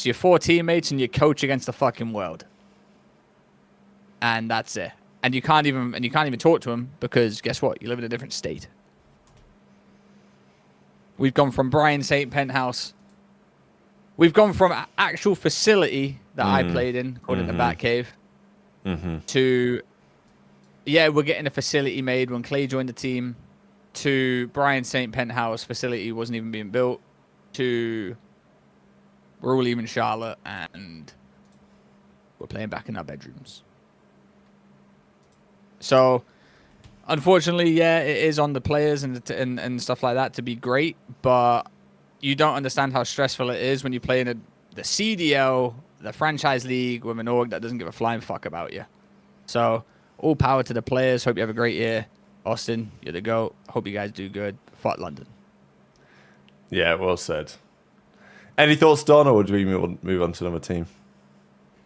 your 4 teammates and your coach against the fucking world, and that's it. And you can't even talk to him because guess what? You live in a different state. We've gone from Brian St. Penthouse. We've gone from actual facility that I played in, called it the Batcave, to, yeah, we're getting a facility made when Clay joined the team, to Brian St. Penthouse facility wasn't even being built, to we're all leaving Charlotte and we're playing back in our bedrooms. So, unfortunately, yeah, it is on the players and stuff like that to be great, but you don't understand how stressful it is when you play in the CDL, the franchise league, with an org that doesn't give a flying fuck about you. So, all power to the players. Hope you have a great year. Austin, you're the GOAT. Hope you guys do good. Fuck London. Yeah, well said. Any thoughts, Don, or would we move on to another team?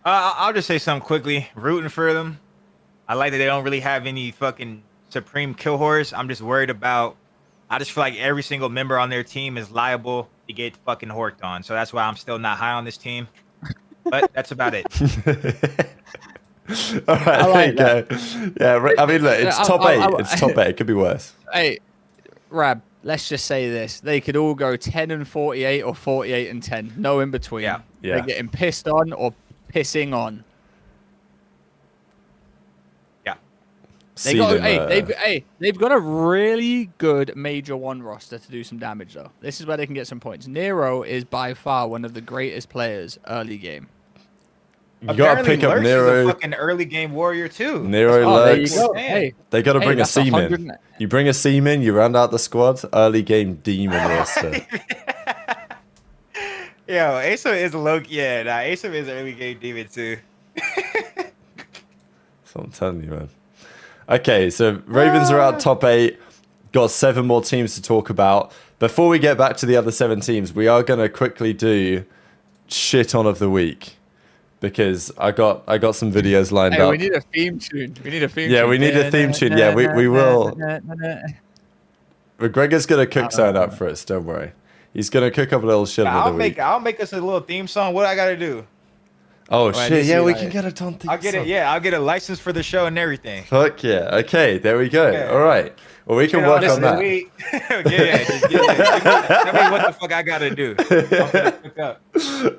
I'll just say something quickly. Rooting for them. I like that they don't really have any fucking supreme kill horrors. I'm just worried about. I just feel like every single member on their team is liable to get fucking horked on. So that's why I'm still not high on this team. But that's about it. All right, there you go. Yeah, I mean, look, it's top 8. It's top 8. It could be worse. Hey, Rab, let's just say this. They could all go 10-48 or 48-10. No in between. Yeah. They're getting pissed on or pissing on. Yeah. They've got a really good Major 1 roster to do some damage, though. This is where they can get some points. Nero is by far one of the greatest players early game. You gotta pick up Nero. Is a fucking early game warrior too. Nero lurks. Hey, they gotta bring a Seaman. You bring a Seaman, you round out the squad. Early game demon roster. Yo, Asa is low. Yeah, Asa is early game demon too. That's what I'm telling you, man. Okay, so Ravens are out top 8. Got 7 more teams to talk about. Before we get back to the other 7 teams, we are gonna quickly do shit on of the week. Because I got some videos lined up. We need a theme tune. We need a theme tune. Yeah, we need a theme tune. Yeah, we will. McGregor's gonna cook something up for us. Don't worry. He's gonna cook up a little shit of the week. I'll make us a little theme song. What I gotta do? Oh shit! Yeah, we can get a ton theme. I'll get it. Yeah, I'll get a license for the show and everything. Fuck yeah! Okay, there we go. Okay. All right. Well, we can work on that. Just tell me what the fuck I gotta do. I'm gonna cook up.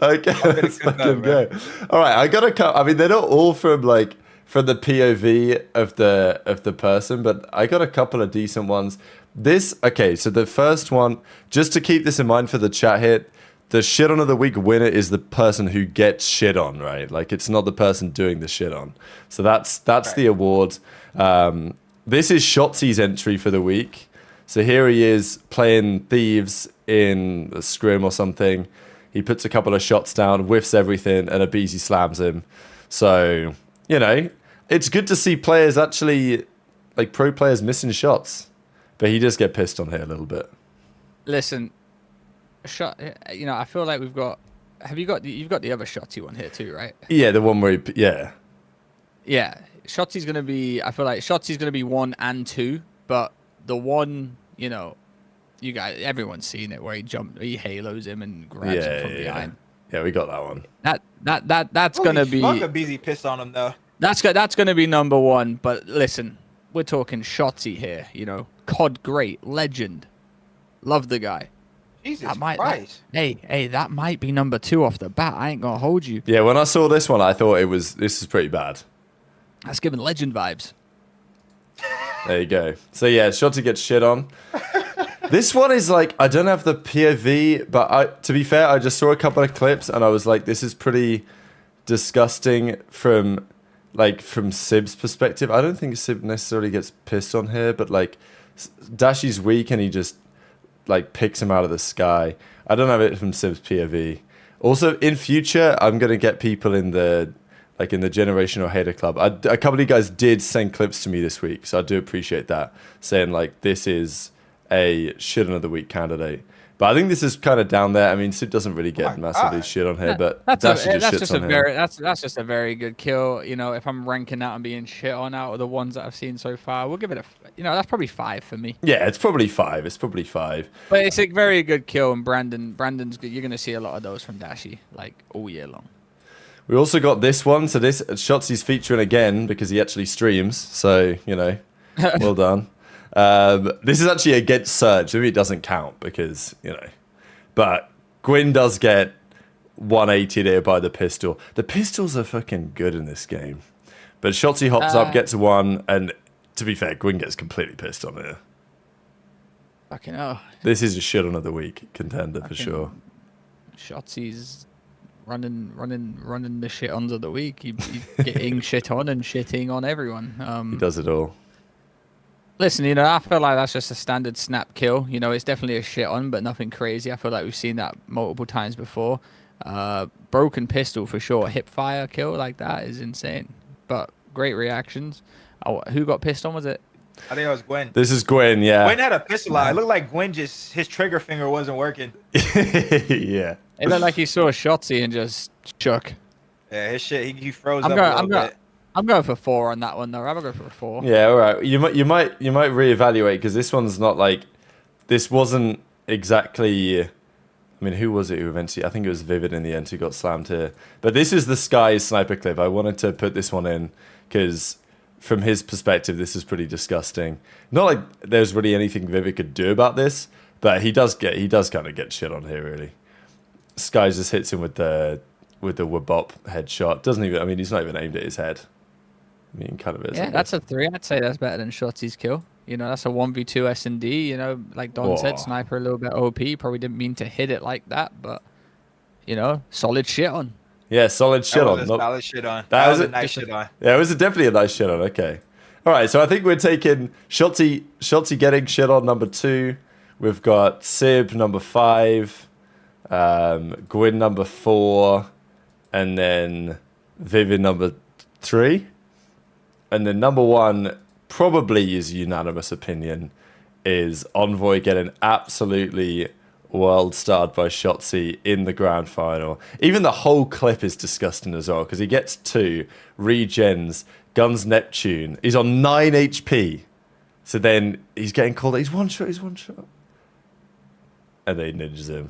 Okay, let's fucking go. All right, I gotta cut. I mean, they're not all from the POV of the person, but I got a couple of decent ones. Okay, so the first one, just to keep this in mind for the chat here, the shit on of the week winner is the person who gets shit on, right? Like, it's not the person doing the shit on. So that's right. The award. This is Shotzi's entry for the week. So here he is playing Thieves in a scrim or something. He puts a couple of shots down, whiffs everything, and Abizi slams him. So, you know, it's good to see players actually, like pro players missing shots. But he does get pissed on here a little bit. Listen, you know, I feel like you've got the other Shotzi one here too, right? Yeah, the one where yeah. Shotzi's gonna be. I feel like Shotzi's gonna be 1 and 2, but the one, you know, you guys, everyone's seen it where he halos him and grabs him from behind. Yeah, we got that one. That's gonna be. Holy fuck, Abizi pissed on him though. That's gonna be number 1. But listen, we're talking Shotzi here. You know, COD great, legend, love the guy. Jesus Christ. That might be number 2 off the bat. I ain't gonna hold you. Yeah, when I saw this one, I thought this is pretty bad. That's giving legend vibes. There you go. So yeah, Shotzi gets shit on. This one is like, I don't have the POV, but to be fair, I just saw a couple of clips and I was like, this is pretty disgusting from Sib's perspective. I don't think Sib necessarily gets pissed on here, but like Dashy's weak and he just like picks him out of the sky. I don't have it from Sib's POV. Also, in future, I'm gonna get people in the generational hater club. A couple of you guys did send clips to me this week, so I do appreciate that, saying like this is a shit of the week candidate. But I think this is kind of down there. I mean, Sib doesn't really get massively shit on here, but that's just just a very good kill. You know, if I'm ranking out and being shit on out of the ones that I've seen so far, we'll give it that's probably 5 for me. Yeah, it's probably 5. It's probably 5. But it's a very good kill, and Brandon's good. You're gonna see a lot of those from Dashy like all year long. We also got this one. So this Shotzi's featuring again because he actually streams. So well done. This is actually against Surge. Maybe it doesn't count because, but Gwyn does get 180 there by the pistol. The pistols are fucking good in this game. But Shotzi hops up, gets 1, and to be fair, Gwyn gets completely pissed on here. Fucking hell. This is a shit on of the week contender for sure. Shotzi's running the shit under the week. He's getting shit on and shitting on everyone. He does it all. Listen, I feel like that's just a standard snap kill. It's definitely a shit on, but nothing crazy. I feel like we've seen that multiple times before. Broken pistol for sure. Hip fire kill like that is insane. But great reactions. Oh, who got pissed on? Was it? I think it was Gwyn. This is Gwyn, yeah. Gwyn had a pistol out. It looked like Gwyn his trigger finger wasn't working. Yeah. It looked like he saw Shotzi and just shook. Yeah, his shit, he froze up a little bit. I'm going for 4 on that one though. I'm going for a 4. Yeah, all right. You might reevaluate because this one's not like this wasn't exactly. I mean, who was it who eventually? I think it was Vivid in the end who got slammed here. But this is the Sky sniper clip. I wanted to put this one in because from his perspective, this is pretty disgusting. Not like there's really anything Vivid could do about this, but he does kind of get shit on here really. Sky just hits him with the Wabop headshot. Doesn't even. I mean, he's not even aimed at his head. I mean, kind of is. Yeah, that's a 3. I'd say that's better than Shotzi's kill. That's a 1v2 S&D. Like Don said, sniper a little bit OP. Probably didn't mean to hit it like that, but solid shit on. Yeah, solid shit on. Solid shit on. That was a nice shit on. Yeah, it was definitely a nice shit on. Okay. All right, so I think we're taking Shotzi getting shit on number 2. We've got Sib number 5, Gwyn number 4, and then Vivid number 3. And then number 1, probably is unanimous opinion, is Envoy getting absolutely world-starred by Shotzi in the grand final. Even the whole clip is disgusting as well, because he gets 2, regens, guns Neptune. He's on 9 HP. So then he's getting called, he's one shot. And they ninjas him.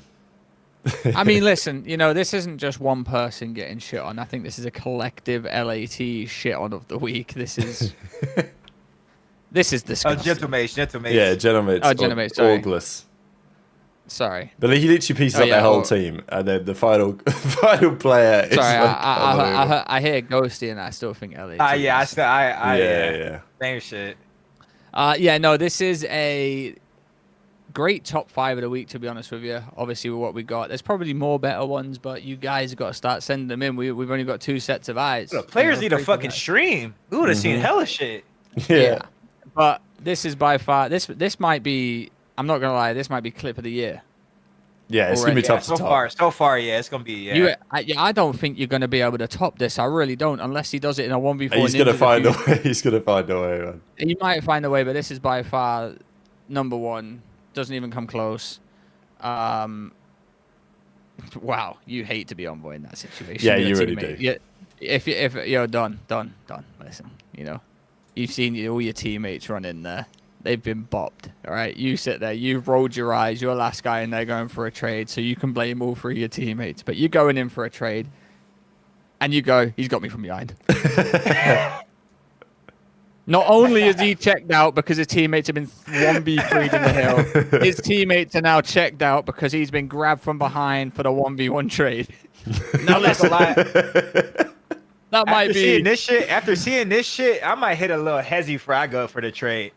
I mean, listen, this isn't just one person getting shit on. I think this is a collective LAT shit on of the week. This is disgusting. Oh, Gentlemates. Yeah, Gentlemates. Oh, Gentlemates, sorry. Orgless. Sorry. But he literally pieces up their whole team, and then the final player is sorry, like, I hear Ghosty, and I still think LAT. Yeah. Same shit. This is a great top 5 of the week, to be honest with you. Obviously, with what we got, there's probably more better ones, but you guys have got to start sending them in. We've only got 2 sets of eyes. Look, players need a fucking stream. We would have seen hella shit. Yeah. But this is by far this might be. I'm not gonna lie. This might be clip of the year. Yeah, it's gonna be tough to top. So far, yeah, it's gonna be. I don't think you're gonna be able to top this. I really don't, unless he does it in a 1v4. He's gonna find a way. He's gonna find a way, man. He might find a way, but this is by far number 1. Doesn't even come close. Wow, you hate to be Envoy in that situation. Yeah, you really do. Yeah, if you're done. Listen, you've seen all your teammates run in there. They've been bopped. All right, you sit there. You've rolled your eyes. You're the last guy in there going for a trade, so you can blame all 3 of your teammates. But you're going in for a trade, and you go, he's got me from behind. Not only is he checked out because his teammates have been 1v3'd in the hill, his teammates are now checked out because he's been grabbed from behind for the 1v1 trade. Now listen, that might be after seeing this shit, I might hit a little hezzy before I go for the trade.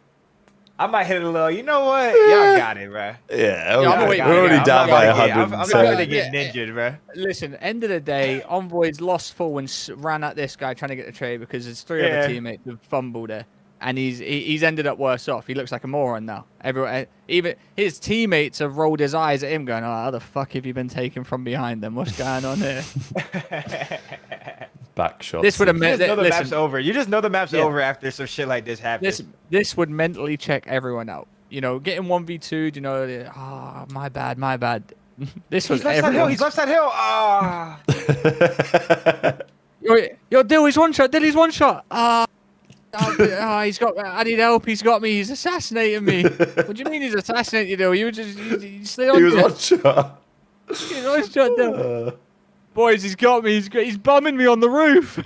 I might hit a little. You know what? Y'all got it, bro. Yeah, I'm we're waiting. already down by I'm not 107. gonna get ninja, bro. Listen, end of the day, Envoy's lost full and ran at this guy trying to get the trade because there's three other teammates who fumbled it, and he's ended up worse off. He looks like a moron now. Everyone, even his teammates have rolled his eyes at him, going, "Oh, how the fuck have you been taken from behind them? What's going on here?" Back shots. This would have meant You just know the listen, map's over. You just know the map's over after some shit like this happens. this would mentally check everyone out. You know, getting 1v2'd, you know, my bad. This was He's left side hill. everyone. He's left side hill. Ah. Yo, Dill, he's one shot. Dilly's one shot. He's got. I need help. He's got me. He's assassinating me. What do you mean he's assassinating you, Dill? You were just. You stay on. He was one shot. He was one shot, Dill. Boys, he's got me. He's bumming me on the roof.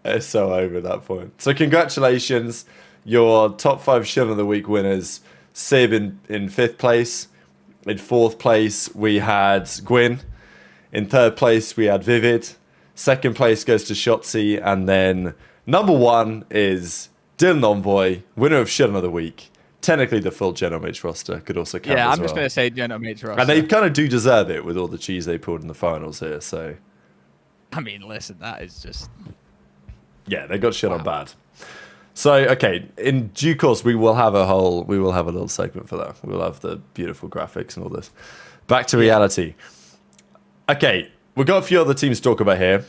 It's so over at that point. So congratulations, your top 5 Shield of the Week winners. Sib in 5th place. In 4th place, we had Gwyn. In 3rd place, we had Vivid. 2nd place goes to Shotzi. And then number 1 is Dylan Envoy, winner of Shield of the Week. Technically, the full Gentlemates roster could also count Yeah, as I'm just well. going to say Gentlemates roster. And they kind of do deserve it with all the cheese they pulled in the finals here. So, I mean, listen, that is just. yeah, they got shit on bad. So, okay, in due course, we will have a little segment for that. We'll have the beautiful graphics and all this. Back to reality. Okay, we've got a few other teams to talk about here.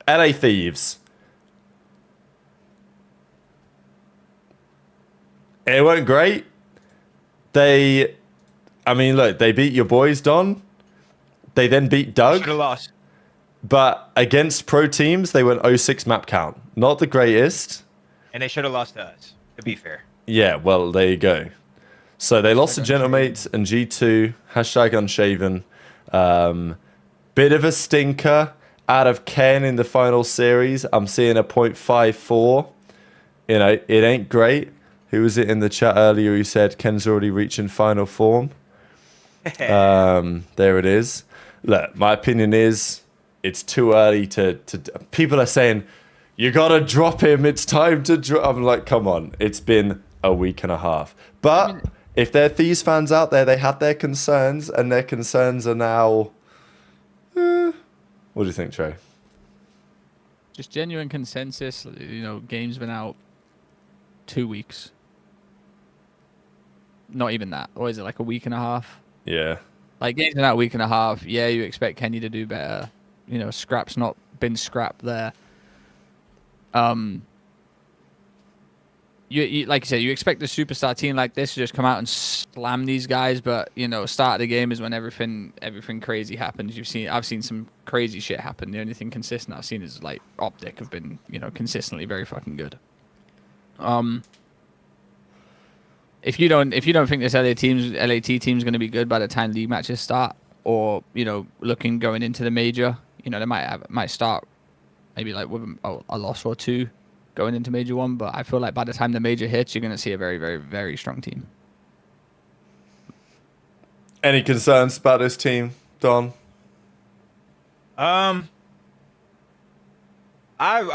LA Thieves. It went great. Look, they beat your boys, Don. They then beat Doug. Should have lost. But against pro teams, they went 0-6 map count. Not the greatest. And they should have lost to us, to be fair. Yeah, well, there you go. So they lost to Gentlemates and G2, #Unshaven. Bit of a stinker out of Ken in the final series. I'm seeing a 0.54. You know, it ain't great. Who was it in the chat earlier who said Ken's already reaching final form? There it is. Look, my opinion is it's too early to people are saying, you got to drop him. It's time to drop. I'm like, come on. It's been a week and a half. But if there are Thieves fans out there, they had their concerns, and their concerns are now... What do you think, Trey? Just genuine consensus. You know, game's been out 2 weeks. Not even that. Or is it like a week and a half? Yeah. Like, game's been out a week and a half. Yeah, you expect Kenny to do better. You know, scrap's not been scrapped there. You like you said, you expect a superstar team like this to just come out and slam these guys, but you know, start of the game is when everything crazy happens. I've seen some crazy shit happen. The only thing consistent I've seen is like OpTic have been, you know, consistently very fucking good. If you don't think this LAT team's going to be good by the time league matches start, or you know, looking going into the major, you know, they might start maybe like with a loss or two going into Major 1, but I feel like by the time the major hits, you're going to see a very, very, very strong team. any concerns about this team, Don? I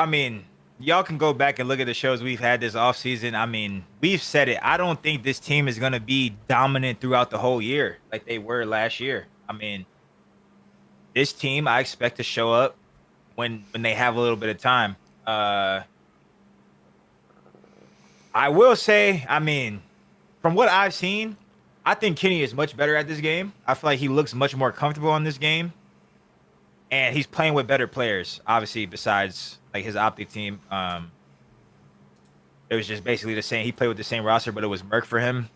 mean, y'all can go back and look at the shows we've had this offseason. I mean, we've said it. I don't think this team is going to be dominant throughout the whole year like they were last year. I mean, this team, I expect to show up when they have a little bit of time. I will say, I mean, from what I've seen, I think Kenny is much better at this game. I feel like he looks much more comfortable on this game. And he's playing with better players, obviously, besides like his OpTic team. It was just basically the same. He played with the same roster, but it was murk for him.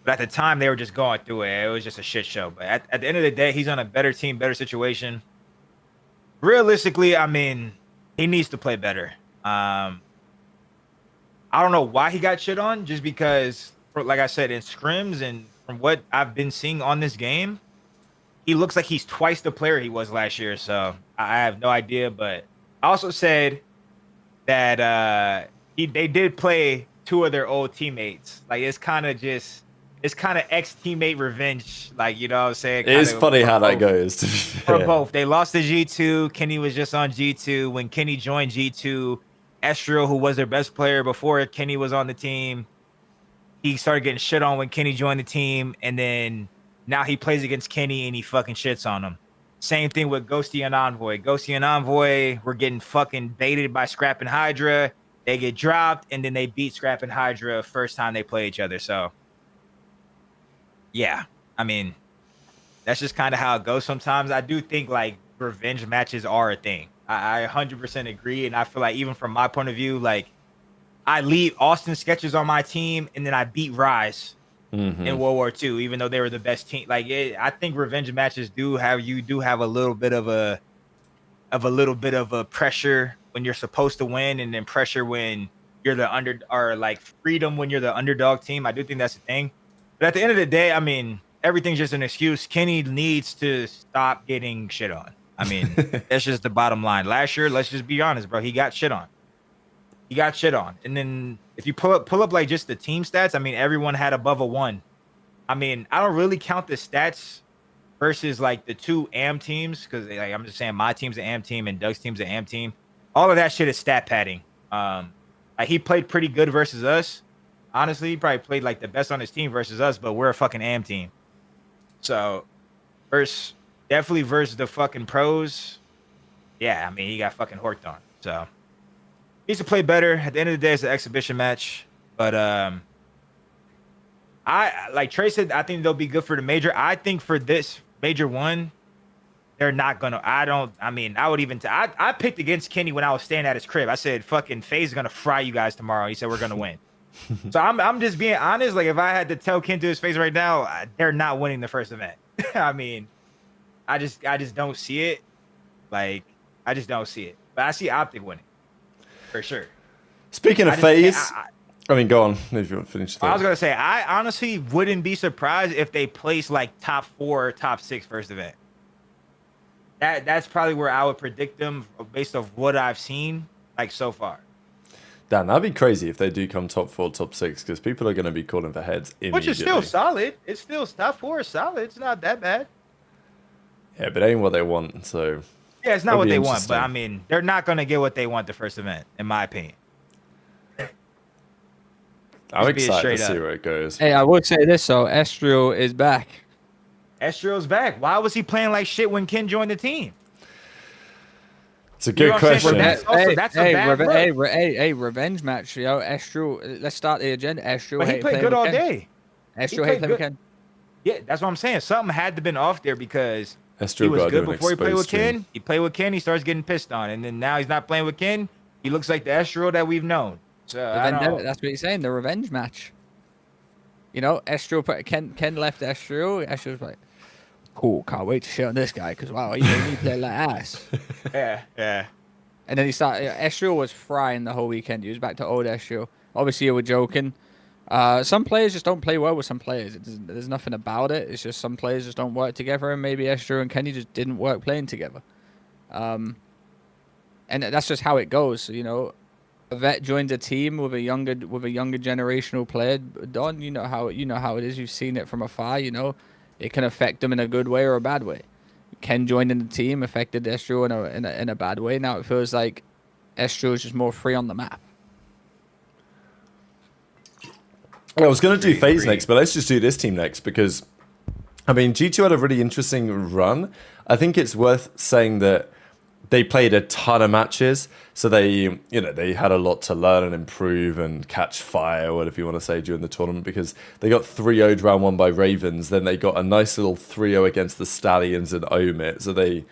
But at the time, they were just going through it. It was just a shit show. But at the end of the day, he's on a better team, better situation. Realistically, I mean, he needs to play better. I don't know why he got shit on, just because, like I said, in scrims and from what I've been seeing on this game, he looks like he's twice the player he was last year. So I have no idea. But I also said that they did play two of their old teammates. Like, it's kind of ex-teammate revenge. Like, you know what I'm saying? It is funny how that goes. For both. They lost to G2. Kenny was just on G2. When Kenny joined G2, Estro, who was their best player before Kenny was on the team, he started getting shit on when Kenny joined the team, and then now he plays against Kenny and he fucking shits on him. Same thing with Ghosty and Envoy. Ghosty and Envoy were getting fucking baited by Scrap and Hydra. They get dropped, and then they beat Scrap and Hydra first time they play each other. So, yeah, I mean, that's just kind of how it goes sometimes. I do think, like, revenge matches are a thing. I 100% agree, and I feel like even from my point of view, like, I leave Austin Sketchers on my team, and then I beat Rise in World War II, even though they were the best team. Like, I think revenge matches do have a little bit of a pressure when you're supposed to win, and then pressure when you're the like freedom when you're the underdog team. I do think that's a thing. But at the end of the day, I mean, everything's just an excuse. Kenny needs to stop getting shit on. I mean, that's just the bottom line. Last year, let's just be honest, bro, he got shit on. And then if you pull up like just the team stats, I mean, everyone had above a 1. I mean, I don't really count the stats versus like the 2 AM teams, because like, I'm just saying my team's an AM team and Doug's team's an AM team. All of that shit is stat padding. Like, he played pretty good versus us. Honestly, he probably played like the best on his team versus us, but we're a fucking AM team. So definitely versus the fucking pros. Yeah, I mean, he got fucking horked on. So needs to play better. At the end of the day, it's an exhibition match. But I like Trey said, I think they'll be good for the major. I think for this major one, they're not gonna. I would even. I picked against Kenny when I was staying at his crib. I said, "Fucking FaZe is gonna fry you guys tomorrow." He said, "We're gonna win." So I'm just being honest. Like, if I had to tell Ken to his face right now, they're not winning the first event. I mean, I just don't see it. Like, I just don't see it. But I see OpTic winning for sure. Speaking of FaZe, I mean, go on if you want to finish. I was gonna say, I honestly wouldn't be surprised if they place like top 4 or top 6 first event. That's probably where I would predict them based off what I've seen like so far. Dan, that'd be crazy if they do come top 4, top 6, because people are going to be calling for heads immediately. Which is still solid. It's still top 4 is solid. It's not that bad. Yeah, but it ain't what they want. So yeah, it's not what they want. But I mean, they're not going to get what they want the first event, in my opinion. I'm excited to see where it goes. Hey, I would say this, so Estriel is back. Estriel's back. Why was he playing like shit when Ken joined the team? It's a good question. Hey, revenge match, yo. Estriel, let's start the agenda. Estriel, but he played good all day. Estriel hate playing Ken. Yeah, that's what I'm saying. Something had to been off there because Estriel he was good before he played with Ken. He played with Ken, he starts getting pissed on, and then now he's not playing with Ken. He looks like the Estriel that we've known. So that's what he's saying. The revenge match. You know, Estriel, Ken left Estriel. Estriel's like, cool, can't wait to shit on this guy because wow, he made me play like ass. Yeah. And then he started. Estriel was frying the whole weekend. He was back to old Estriel. Obviously, you were joking. Some players just don't play well with some players. There's nothing about it. It's just some players just don't work together, and maybe Estriel and Kenny just didn't work playing together. And that's just how it goes. You know, a vet joins a team with a younger generational player. Don, you know how it is. You've seen it from afar. You know, it can affect them in a good way or a bad way. Ken joining the team affected Estriel in a bad way. Now it feels like Estriel is just more free on the map. I was going to do FaZe next, but let's just do this team next because, I mean, G2 had a really interesting run. I think it's worth saying that they played a ton of matches, so they had a lot to learn and improve and catch fire, whatever you want to say, during the tournament, because they got 3-0'd round 1 by Ravens, then they got a nice little 3-0 against the Stallions and Omit, so they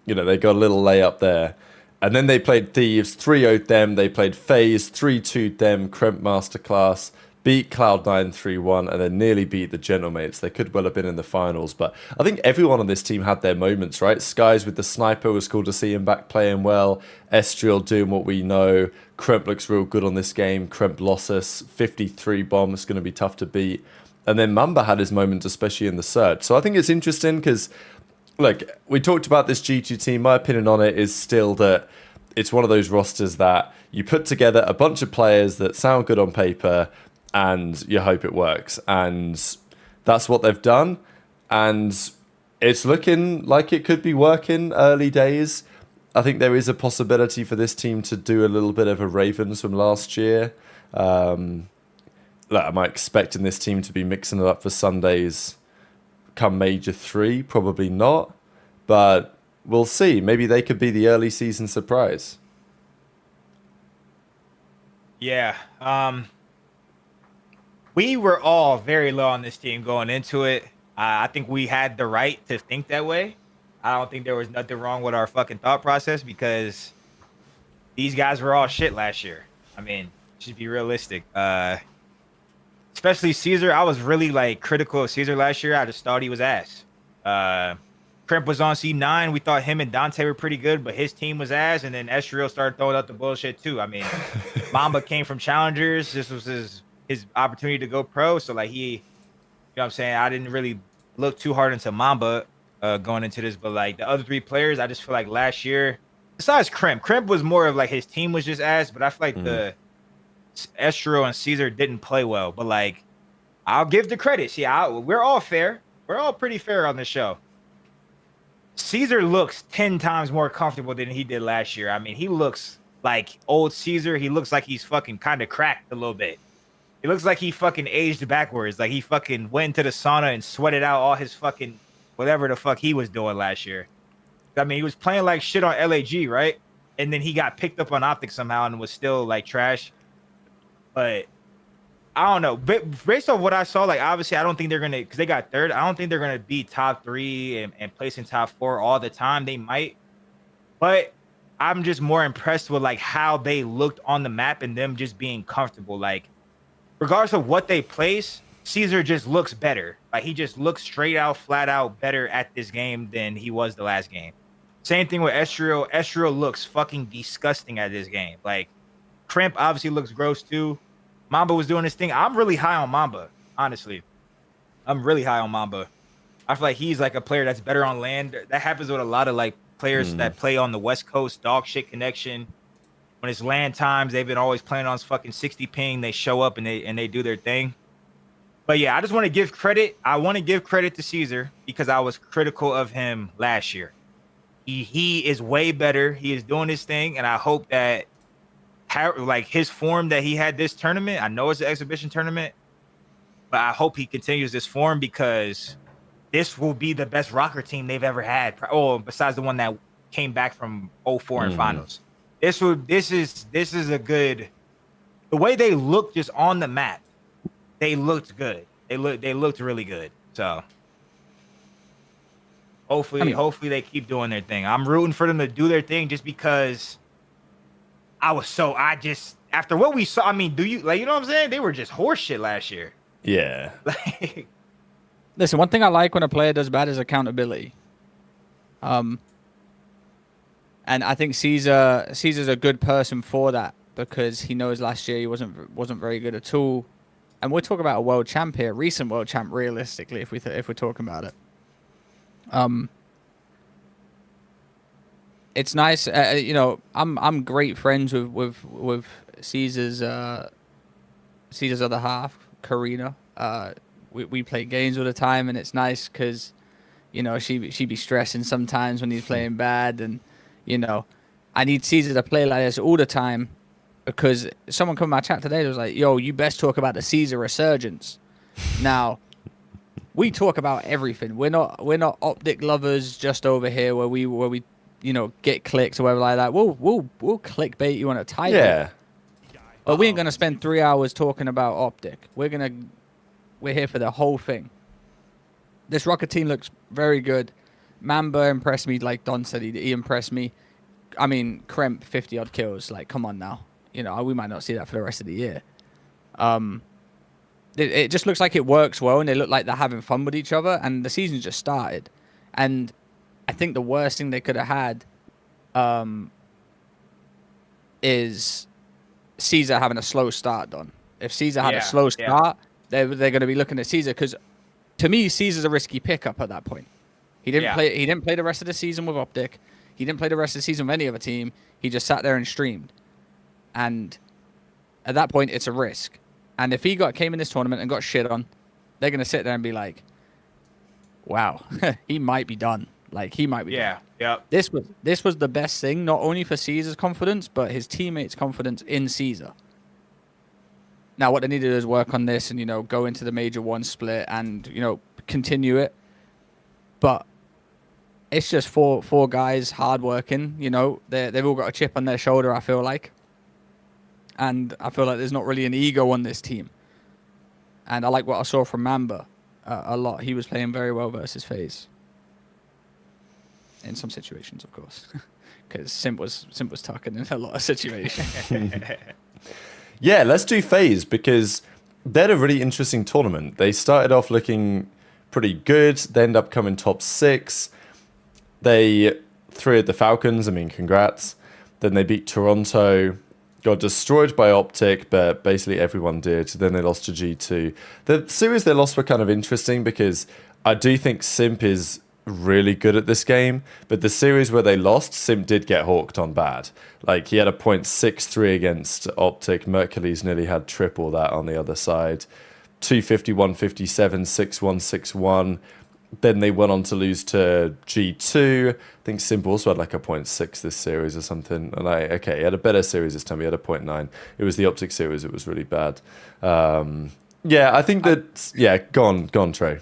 got a little layup there. And then they played Thieves, 3-0'd them, they played FaZe, 3-2'd them, Kremp Masterclass, beat Cloud9 3-1, and then nearly beat the Gentlemates. They could well have been in the finals, but I think everyone on this team had their moments, right? Skies with the sniper was cool to see him back playing well. Estriel doing what we know. Kremp looks real good on this game. Kremp lost us 53 bomb. It's going to be tough to beat. And then Mamba had his moment, especially in the surge. So I think it's interesting because, look, we talked about this G2 team. My opinion on it is still that it's one of those rosters that you put together a bunch of players that sound good on paper, and you hope it works. And that's what they've done. And it's looking like it could be working early days. I think there is a possibility for this team to do a little bit of a Ravens from last year. Like, am I expecting this team to be mixing it up for Sundays come Major 3? Probably not. But we'll see. Maybe they could be the early season surprise. Yeah. We were all very low on this team going into it. I think we had the right to think that way. I don't think there was nothing wrong with our fucking thought process because these guys were all shit last year. I mean, just be realistic. Especially Caesar. I was really like critical of Caesar last year. I just thought he was ass. Crimp was on C9. We thought him and Dante were pretty good, but his team was ass. And then Estriel started throwing out the bullshit too. I mean, Mamba came from Challengers. This was his opportunity to go pro. So like you know what I'm saying? I didn't really look too hard into Mamba going into this, but like the other 3 players, I just feel like last year, besides Crimp was more of like his team was just ass, but I feel like the Estriel and Caesar didn't play well. But like, I'll give the credit. See, we're all fair. We're all pretty fair on this show. Caesar looks 10 times more comfortable than he did last year. I mean, he looks like old Caesar. He looks like he's fucking kind of cracked a little bit. He looks like he fucking aged backwards. Like he fucking went into the sauna and sweated out all his fucking whatever the fuck he was doing last year. I mean, he was playing like shit on LAG, right? And then he got picked up on OpTic somehow and was still like trash. But I don't know. Based on what I saw, like obviously I don't think they're gonna, because they got third. I don't think they're gonna be top 3 and place in top 4 all the time. They might, but I'm just more impressed with like how they looked on the map and them just being comfortable. Like regardless of what they place, Caesar just looks better. Like he just looks straight out, flat out better at this game than he was the last game. Same thing with Estriel. Estriel looks fucking disgusting at this game. Like Crimp obviously looks gross too. Mamba was doing his thing. I'm really high on Mamba, honestly. I'm really high on Mamba. I feel like he's like a player that's better on land. That happens with a lot of like players that play on the West Coast, dog shit connection. When it's land times, they've been always playing on fucking 60 ping. They show up and they do their thing. But yeah, I just want to give credit. I want to give credit to Caesar because I was critical of him last year. He is way better. He is doing his thing, and I hope that like his form that he had this tournament, I know it's an exhibition tournament, but I hope he continues this form because this will be the best rocker team they've ever had. Oh, besides the one that came back from 04 in finals. This is a good, the way they looked just on the map, they looked good. They looked really good. So hopefully they keep doing their thing. I'm rooting for them to do their thing just because after what we saw, I mean, you know what I'm saying? They were just horse shit last year. Yeah. Listen, one thing I like when a player does bad is accountability. And I think Caesar's a good person for that because he knows last year he wasn't very good at all. And we're talking about a world champ here, recent world champ, realistically, if we're talking about it. It's nice, you know. I'm great friends with Caesar's other half, Karina. We play games all the time, and it's nice because, you know, she be stressing sometimes when he's playing bad, and you know, I need Caesar to play like this all the time because someone come in my chat today that was like, "Yo, you best talk about the Caesar resurgence." Now, we talk about everything. We're not OpTic lovers just over here where we you know, get clicks or whatever like that. We'll clickbait you on a title. Yeah. But we ain't gonna spend 3 hours talking about OpTic. We're here for the whole thing. This Rocket team looks very good. Mamba impressed me, like Don said, he impressed me. I mean, Kremp 50 odd kills. Like, come on now. You know, we might not see that for the rest of the year. It just looks like it works well, and they look like they're having fun with each other. And the season just started, and I think the worst thing they could have had is Caesar having a slow start, Don. If Caesar had a slow start, they're going to be looking at Caesar because, to me, Caesar's a risky pickup at that point. He didn't play. He didn't play the rest of the season with OpTic. He didn't play the rest of the season with any other team. He just sat there and streamed, and at that point, it's a risk. And if he came in this tournament and got shit on, they're going to sit there and be like, "Wow, he might be done." Like, he might be. Yeah. This was the best thing, not only for Caesar's confidence, but his teammates' confidence in Caesar. Now what they need to do is work on this and, you know, go into the major one split and, you know, continue it. But it's just four guys hardworking, you know. They've all got a chip on their shoulder, I feel like. And I feel like there's not really an ego on this team. And I like what I saw from Mamba a lot. He was playing very well versus FaZe. In some situations, of course. Because Simp was talking in a lot of situations. Yeah, let's do FaZe because they had a really interesting tournament. They started off looking pretty good. They end up coming top 6. They 3'd the Falcons. I mean, congrats. Then they beat Toronto. Got destroyed by OpTic, but basically everyone did. Then they lost to G2. The series they lost were kind of interesting because I do think Simp is really good at this game, but the series where they lost, Simp did get hawked on bad. Like, he had a .63 against OpTic. Mercules nearly had triple that on the other side. 250, 157, 6-1, 6-1. Then they went on to lose to G2. I think Simp also had like a .6 this series or something. And okay, he had a better series this time. He had a .9. It was the OpTic series. It was really bad. Yeah, I think that... Yeah, go on, Trey.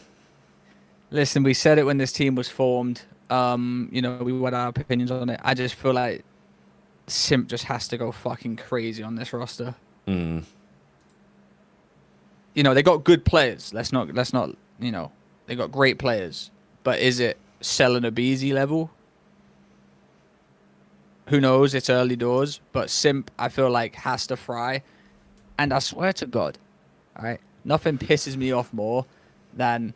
Listen, we said it when this team was formed. You know, we had our opinions on it. I just feel like Simp just has to go fucking crazy on this roster. Mm. You know, they got good players. Let's not, you know, they got great players. But is it selling a BZ level? Who knows? It's early doors. But Simp, I feel like, has to fry. And I swear to God, all right, nothing pisses me off more than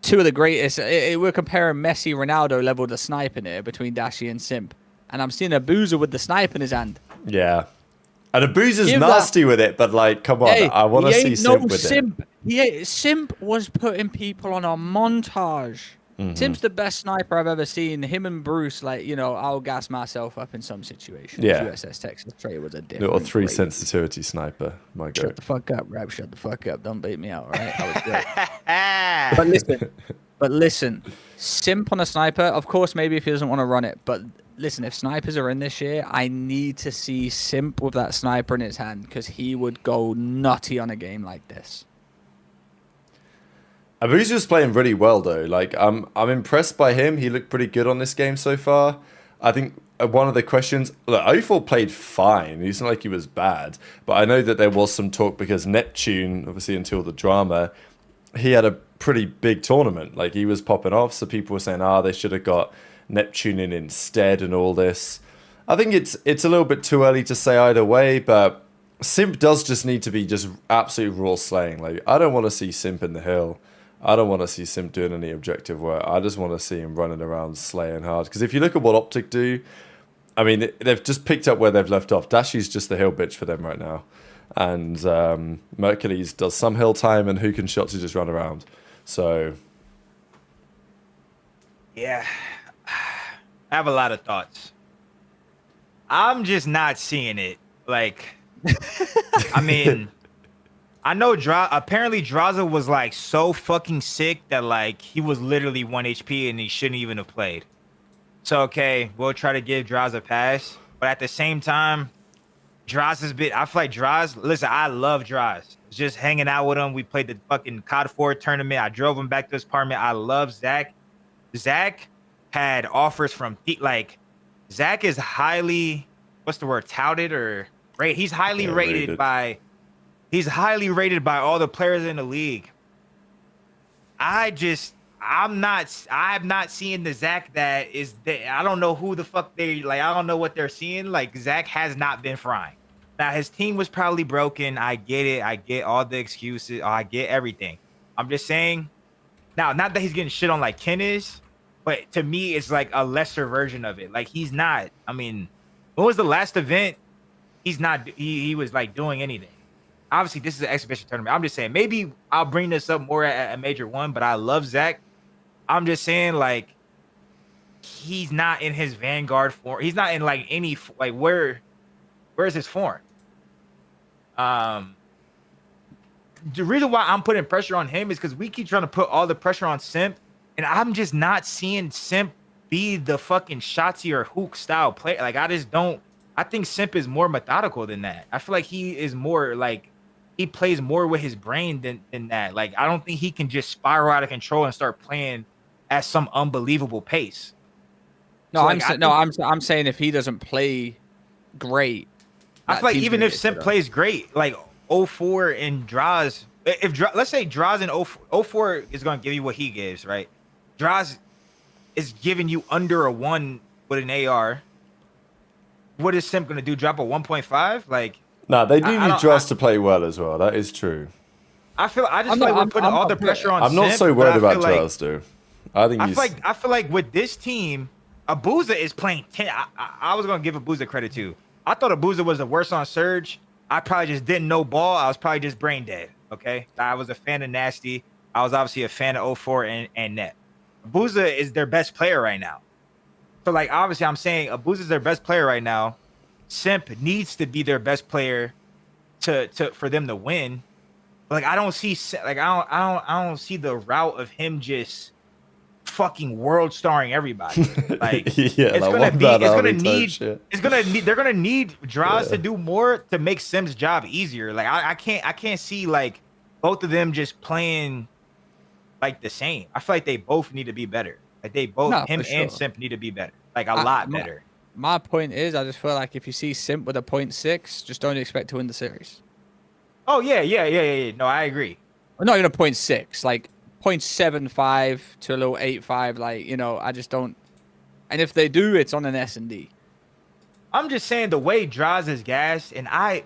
two of the greatest. We're comparing Messi, Ronaldo level to sniping here between Dashy and Simp. And I'm seeing a boozer with the snipe in his hand. Yeah. And a boozer's nasty with it, but like, come on, hey, I want to see Simp with it. Simp was putting people on a montage. Mm-hmm. Simp's the best sniper I've ever seen. Him and Bruce, like, you know, I'll gas myself up in some situations. Yeah. USS Texas Trey was a different Little 3 sensitivity sniper. My God. Shut the fuck up, Rap. Shut the fuck up. Don't beat me out, all right? I was great. But listen, Simp on a sniper, of course, maybe if he doesn't want to run it. But listen, if snipers are in this year, I need to see Simp with that sniper in his hand because he would go nutty on a game like this. Abuzu's playing really well though. Like, I'm impressed by him. He looked pretty good on this game so far. I think one of the questions, look, O4 played fine. It's not like he was bad, but I know that there was some talk because Neptune, obviously until the drama, he had a pretty big tournament. Like, he was popping off, so people were saying, they should have got Neptune in instead and all this. I think it's a little bit too early to say either way, but Simp does just need to be just absolute raw slaying. Like, I don't want to see Simp in the hill. I don't want to see Simp doing any objective work. I just want to see him running around slaying hard. Because if you look at what OpTic do, I mean, they've just picked up where they've left off. Dashy's just the hill bitch for them right now. And Mercules does some hill time and who can shot to just run around. So, yeah, I have a lot of thoughts. I'm just not seeing it. Like, I mean, I know apparently Draza was like so fucking sick that like he was literally 1 HP and he shouldn't even have played. So, okay, we'll try to give Draza a pass. But at the same time, Draza's bit. I feel like listen, I love Draz. Just hanging out with him. We played the fucking COD 4 tournament. I drove him back to his apartment. I love Zach. Zach had offers from like Zach is highly, what's the word, touted or right? He's highly rated by all the players in the league. I'm not seeing the Zach that is there. I don't know who the fuck they like. I don't know what they're seeing. Like, Zach has not been frying. Now, his team was probably broken. I get it. I get all the excuses. I get everything. I'm just saying. Now, not that he's getting shit on like Ken is, but to me, it's like a lesser version of it. Like, he's not. I mean, when was the last event? He's not. He was like doing anything. Obviously, this is an exhibition tournament. I'm just saying, maybe I'll bring this up more at a major one, but I love Zach. I'm just saying, like, he's not in his Vanguard form. He's not in like any like where's his form? The reason why I'm putting pressure on him is because we keep trying to put all the pressure on Simp, and I'm just not seeing Simp be the fucking Shotzi or Hook style player. Like, I just don't. I think Simp is more methodical than that. I feel like he is more like he plays more with his brain than that. Like I don't think he can just spiral out of control and start playing at some unbelievable pace. No, So, I'm like, I'm saying if he doesn't play great, I that feel like team's even gonna if get Simp shit on. plays great, like 04 and Draws, if let's say Draws and 04 is going to give you what he gives, right? Draws is giving you under a 1 with an AR. What is Simp going to do? Drop a 1.5? Like, No, they do I need don't. Dross to play well as well. That is true. I just I'm feel like not- we're I'm- putting I'm all not the put- pressure on I'm not Simp, so but worried I about feel like Dross, dude. I think he's... I feel like with this team, Abuza is playing 10. I was gonna give Abuza credit too. I thought Abuza was the worst on Surge. I probably just didn't know ball. I was probably just brain dead. Okay, I was a fan of Nasty. I was obviously a fan of 04 and Net. Abuza is their best player right now. So like obviously I'm saying Abuza is their best player right now. Simp needs to be their best player to for them to win. Like I don't see like I don't see the route of him just fucking world starring everybody. Like yeah, it's like gonna one be bad it's gonna army type need shit. it's gonna need they're gonna need Draws Yeah. to do more to make Sim's job easier. Like I can't see like both of them just playing like the same. I feel like they both need to be better. Like they both No, him for and sure. Simp need to be better. Like a lot better. My point is, I just feel like if you see Simp with a 0.6, just don't expect to win the series. Oh yeah. No, I agree. Or not even a 0.6, like 0.75 to a little 8.5. Like I just don't. And if they do, it's on an S&D. I'm just saying the way Draws is gassed, and I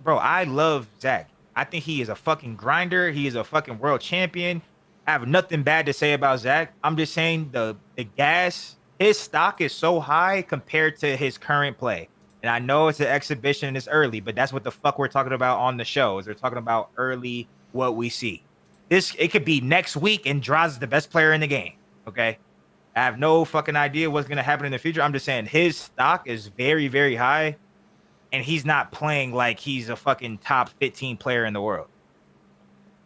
love Zach. I think he is a fucking grinder. He is a fucking world champion. I have nothing bad to say about Zach. I'm just saying the gas, his stock is so high compared to his current play. And I know it's an exhibition and it's early, but that's what the fuck we're talking about on the show. Is we're talking about early what we see. It could be next week and Draws is the best player in the game. Okay. I have no fucking idea what's going to happen in the future. I'm just saying his stock is very, very high, and he's not playing like he's a fucking top 15 player in the world.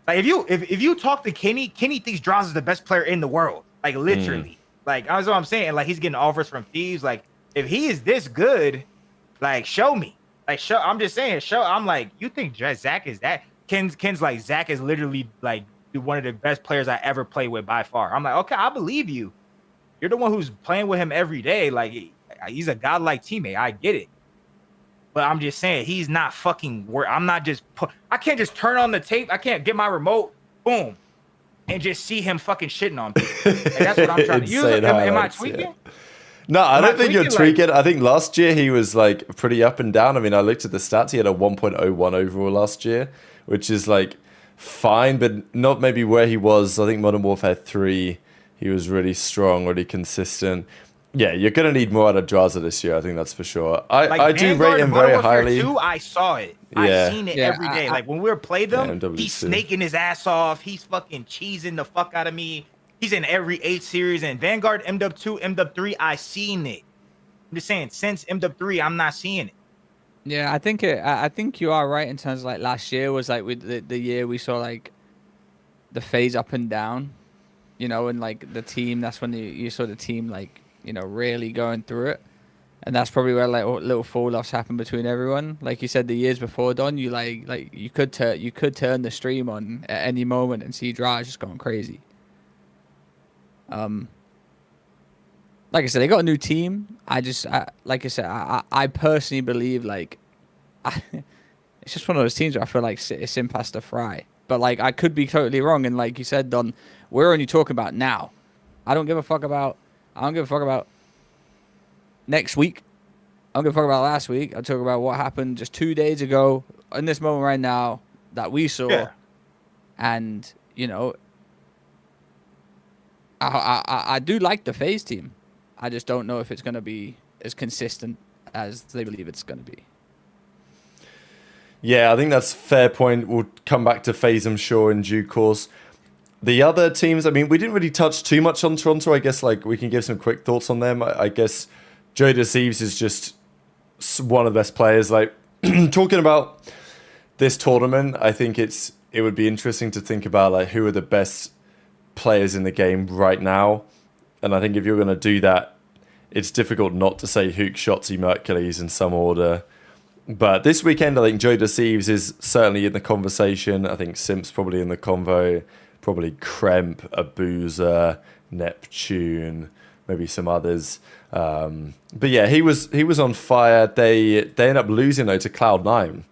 Like if you talk to Kenny thinks Draws is the best player in the world. Like literally. Like that's what I'm saying. Like he's getting offers from Thieves. Like if he is this good, like show me. Like show. I'm just saying show. I'm like you think Zach is that? Ken's like Zach is literally like one of the best players I ever played with by far. I'm like okay, I believe you. You're the one who's playing with him every day. Like he's a godlike teammate. I get it. But I'm just saying he's not fucking I'm not just I can't just turn on the tape. I can't get my remote, boom, and just see him fucking shitting on people. Like, that's what I'm trying to use. Am I tweaking? Yeah. No, I don't think you're tweaking. I think last year he was like pretty up and down. I mean, I looked at the stats. He had a 1.01 overall last year, which is like fine, but not maybe where he was. I think Modern Warfare 3, he was really strong, really consistent. Yeah, you're going to need more out of Draza this year. I think that's for sure. I do rate him very highly. 2, I saw it. Yeah. I've seen it every day. Like when we were playing them, MW2. he's snaking his ass off. He's fucking cheesing the fuck out of me. He's in every 8 series. And Vanguard, MW2, MW3, I seen it. I'm just saying, since MW3, I'm not seeing it. Yeah, I think you are right in terms of like last year was like with the year we saw like the phase up and down, and like the team. That's when you saw the team like really going through it, and that's probably where like little fall offs happen between everyone. Like you said, the years before, Don, you like you could turn the stream on at any moment and see Draj just going crazy. Like I said, they got a new team. Like I said, I personally believe like, it's just one of those teams where I feel like it's in past the fry. But like I could be totally wrong, and like you said, Don, we're only talking about now. I don't give a fuck about next week. I don't give a fuck about last week. I talk about what happened just 2 days ago in this moment right now that we saw, Yeah. and I do like the FaZe team. I just don't know if it's going to be as consistent as they believe it's going to be. Yeah, I think that's a fair point. We'll come back to FaZe, I'm sure, in due course. The other teams, I mean, we didn't really touch too much on Toronto. I guess like we can give some quick thoughts on them. I guess Joe Deceives is just one of the best players. Like talking about this tournament, I think it would be interesting to think about like who are the best players in the game right now. And I think if you're going to do that, it's difficult not to say Hook, Shotzi, Mercules in some order. But this weekend, I think Joe Deceives is certainly in the conversation. I think Simp's probably in the convo. Probably Kremp, Abuza, Neptune, maybe some others. But yeah, he was on fire. They ended up losing though to Cloud9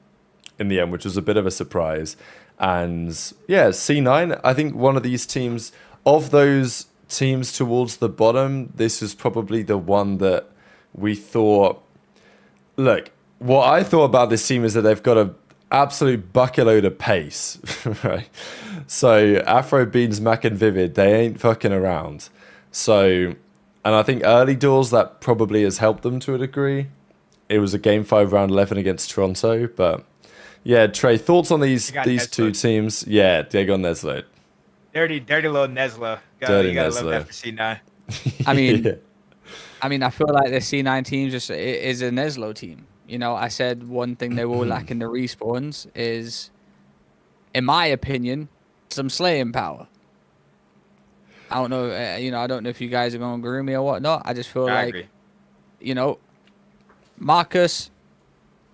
in the end, which was a bit of a surprise. And yeah, C9, I think one of these teams, of those teams towards the bottom, this is probably the one that we thought, look, what I thought about this team is that they've got an absolute bucket load of pace, right? So Afro Beans, Mac and Vivid, they ain't fucking around. So, and I think early doors, that probably has helped them to a degree. It was a game 5 round 11 against Toronto, but yeah, Trey, thoughts on these two teams? Yeah, Diego Neslo. Dirty little Neslo. Dirty you gotta Neslo. love that for C9. I mean, Yeah. I feel like the C9 team just is a Neslo team. You know, I said one thing they will lack in the respawns is, in my opinion, some slaying power. I don't know, I don't know if you guys are going to agree with me or whatnot. I just feel I like, agree. Marcus,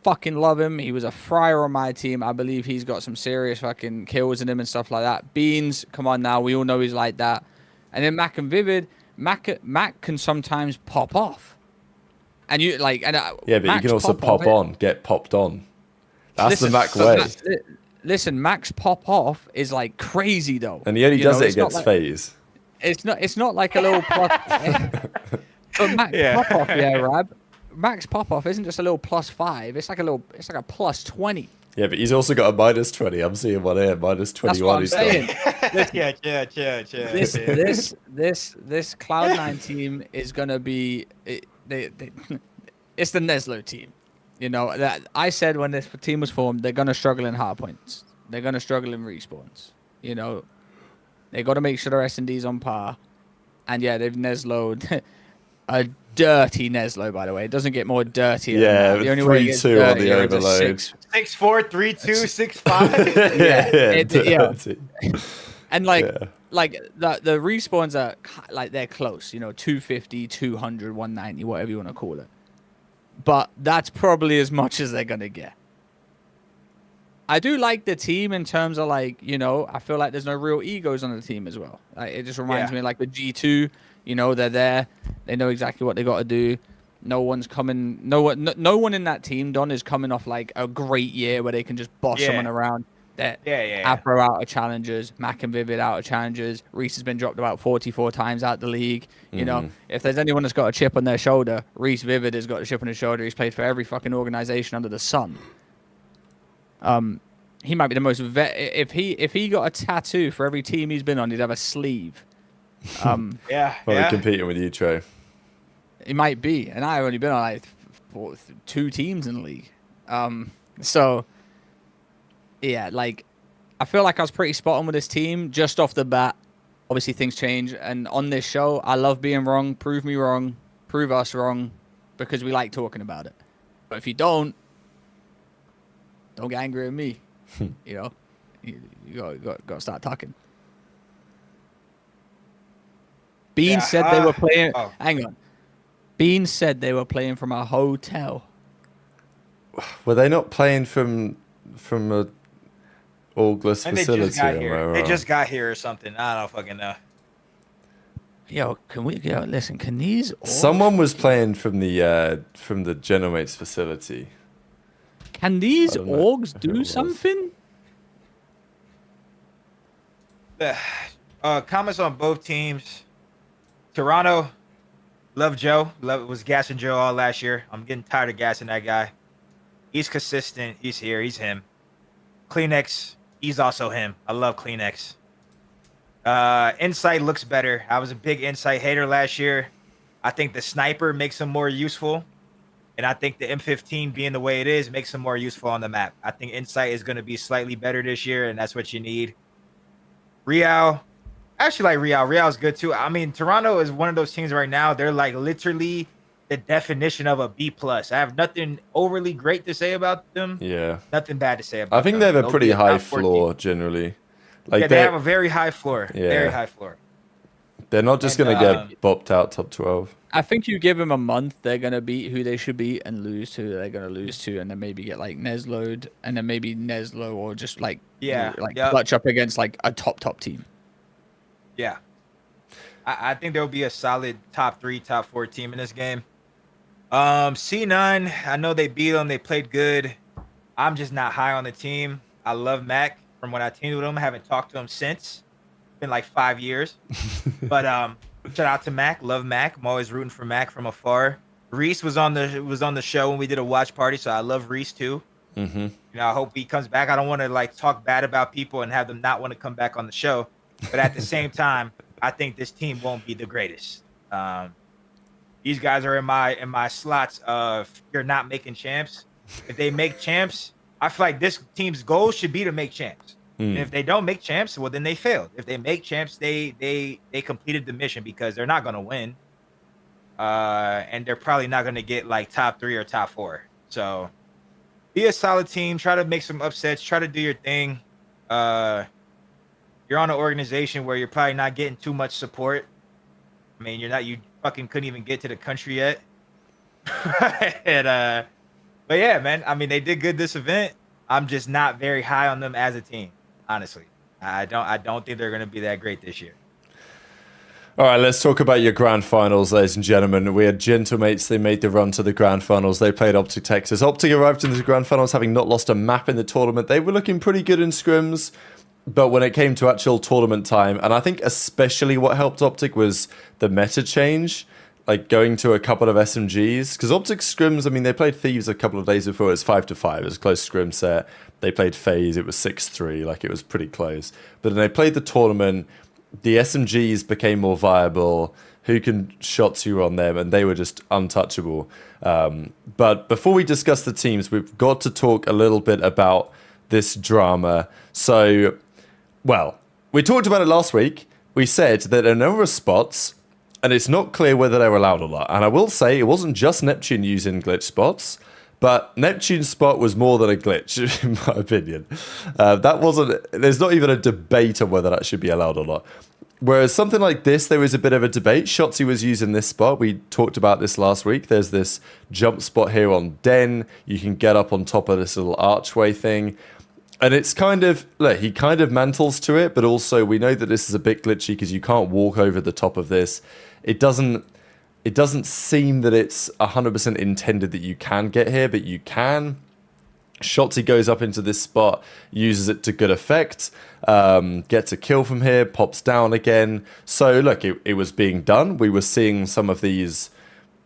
fucking love him. He was a fryer on my team. I believe he's got some serious fucking kills in him and stuff like that. Beans, come on now. We all know he's like that. And then Mac and Vivid, Mac can sometimes pop off. And you like, and Yeah, but Mac's you can also pop on, get popped on. That's the Mac way. Listen, Mac's pop off is like crazy though. And he only does it against FaZe. It's not like a little plus. But Mac's pop off, Rab. Mac's pop off isn't just a little +5. It's like a +20. Yeah, but he's also got a -20. I'm seeing one here, -21. That's what I'm saying. Yeah. This Cloud9 team is gonna be it's the Neslo team. You know that I said when this team was formed, they're gonna struggle in hard points. They're gonna struggle in respawns. You know, they got to make sure their S&D's on par. And yeah, they've Neslo'd a dirty Neslo, by the way. It doesn't get more dirty. Yeah, than that. The only way it gets 3-2 on the dirtier is a overload. 6-4, 3-2, 6-5. Yeah. And like the respawns are like they're close, 250, 200, 190, whatever you want to call it. But that's probably as much as they're gonna get. I do like the team in terms of I feel like there's no real egos on the team as well. It just reminds me like the G2. They're there. They know exactly what they got to do. No one's coming. No one in that team, Don, is coming off like a great year where they can just boss someone around. Afro out of challengers, Mac and Vivid out of challengers. Reese has been dropped about 44 times out the league. If there's anyone that's got a chip on their shoulder, Reese Vivid has got a chip on his shoulder. He's played for every fucking organization under the sun. He might be the most if he got a tattoo for every team he's been on, he'd have a sleeve. Probably competing with you, Trey. He might be, and I've only been on like 2 teams in the league. So yeah, I feel like I was pretty spot on with this team just off the bat. Obviously things change, and on this show, I love being wrong. Prove me wrong, prove us wrong, because we like talking about it. But if you don't get angry at me. You got to start talking. Bean said they were playing. Hang on. Bean said they were playing from a hotel. Were they not playing from a Augless facility? They just got here or something. I don't fucking know. Yo, listen, can these... Someone was playing from the Gentlemates facility. Can these orgs do something? Comments on both teams. Toronto, love Joe. Was gassing Joe all last year. I'm getting tired of gassing that guy. He's consistent. He's here. He's him. Kleenex, he's also him. I love Kleenex. Insight looks better. I was a big Insight hater last year. I think the sniper makes him more useful. And I think the M15 being the way it is makes him more useful on the map. I think Insight is going to be slightly better this year, and that's what you need. Real, I actually like Real. Real's good too. I mean, Toronto is one of those teams right now. They're like literally the definition of a B+. I have nothing overly great to say about them. Yeah. Nothing bad to say about them. I think they have a pretty high floor generally. They have a very high floor. Yeah. Very high floor. They're not just And, going to get bopped out top 12. I think you give them a month, they're gonna beat who they should beat and lose to who they're gonna lose to, and then maybe get like Neslo'd, and then maybe Neslo or just like Yeah, like yep. clutch up against like a top team. Yeah. I think there'll be a solid top 3, top 4 team in this game. C9, I know they beat them. They played good. I'm just not high on the team. I love Mac from when I teamed with him. I haven't talked to him since. It's been like 5 years. But shout out to Mac. Love Mac. I'm always rooting for Mac from afar. Reese was on the show when we did a watch party, so I love Reese too. Mm-hmm. You know, I hope he comes back. I don't want to like talk bad about people and have them not want to come back on the show. But at the same time, I think this team won't be the greatest. These guys are in my slots of you're not making champs. If they make champs, I feel like this team's goal should be to make champs. And if they don't make champs, well, then they failed. If they make champs, they completed the mission because they're not going to win. And they're probably not going to get like top 3 or top 4. So be a solid team. Try to make some upsets. Try to do your thing. You're on an organization where you're probably not getting too much support. I mean, you fucking couldn't even get to the country yet. And, but yeah, man, I mean, they did good this event. I'm just not very high on them as a team, honestly. I don't think they're going to be that great this year. All right, let's talk about your grand finals, ladies and gentlemen. We had Gentlemates. They made the run to the grand finals. They played OpTic Texas. OpTic arrived in the grand finals having not lost a map in the tournament. They were looking pretty good in scrims, but when it came to actual tournament time, and I think especially what helped OpTic was the meta change, like going to a couple of SMGs. Because OpTic scrims, I mean, they played Thieves a couple of days before. It was 5-5. It was a close scrim set. They played FaZe. It was 6-3. Like, it was pretty close. But then they played the tournament. The SMGs became more viable. Who can shots you on them? And they were just untouchable. But before we discuss the teams, we've got to talk a little bit about this drama. So, well, we talked about it last week. We said that a number of spots, and it's not clear whether they're allowed or not. And I will say it wasn't just Neptune using glitch spots, but Neptune's spot was more than a glitch, in my opinion. There's not even a debate on whether that should be allowed or not. Whereas something like this, there was a bit of a debate. Shotzi was using this spot. We talked about this last week. There's this jump spot here on Den. You can get up on top of this little archway thing. And it's kind of, look, he kind of mantles to it, but also we know that this is a bit glitchy because you can't walk over the top of this. It doesn't seem that it's 100% intended that you can get here, but you can. Shotzi goes up into this spot, uses it to good effect, gets a kill from here, pops down again. So look, it was being done. We were seeing some of these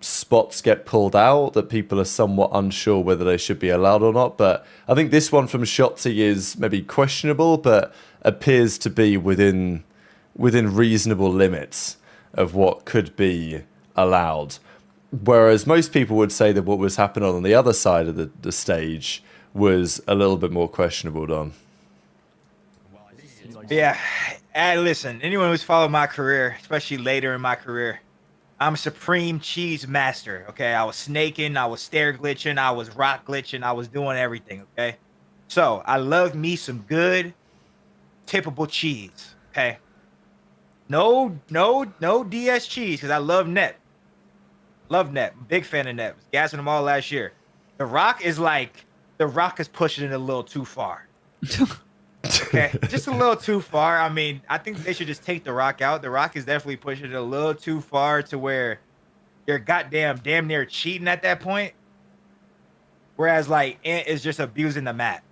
spots get pulled out that people are somewhat unsure whether they should be allowed or not. But I think this one from Shotzi is maybe questionable, but appears to be within reasonable limits of what could be allowed. Whereas most people would say that what was happening on the other side of the stage was a little bit more questionable, Don. Yeah. And listen, anyone who's followed my career, especially later in my career, I'm supreme cheese master, okay? I was snaking, I was stair glitching, I was rock glitching, I was doing everything, okay? So I love me some good, tippable cheese, okay? No DS cheese, because I love Net. Love Net. Big fan of Net. Was gassing them all last year. The Rock is pushing it a little too far. Okay, just a little too far. I mean, I think they should just take the Rock out. The Rock is definitely pushing it a little too far to where you're damn near cheating at that point. Whereas like Ant is just abusing the map.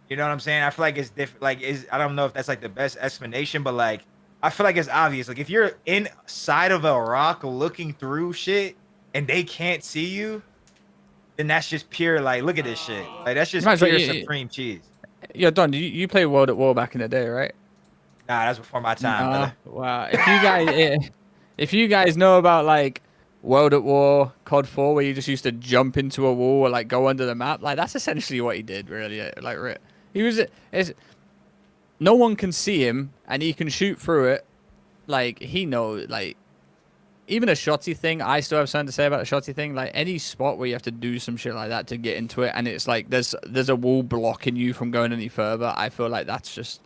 You know what I'm saying? I feel like it's different. Like, I don't know if that's like the best explanation, but like I feel like it's obvious. Like if you're inside of a rock looking through shit and they can't see you, then that's just pure like look at this shit. Like that's just pure supreme cheese. Yo, Don, you played World at War back in the day, right? Nah, that's before my time, brother. Wow. If you guys know about like World at War, COD 4, where you just used to jump into a wall or like go under the map, like that's essentially what he did, really. Like he was, no one can see him and he can shoot through it. Like he knows, like even a Shotzi thing, I still have something to say about a Shotzi thing. Like any spot where you have to do some shit like that to get into it, and it's like there's a wall blocking you from going any further. I feel like that's just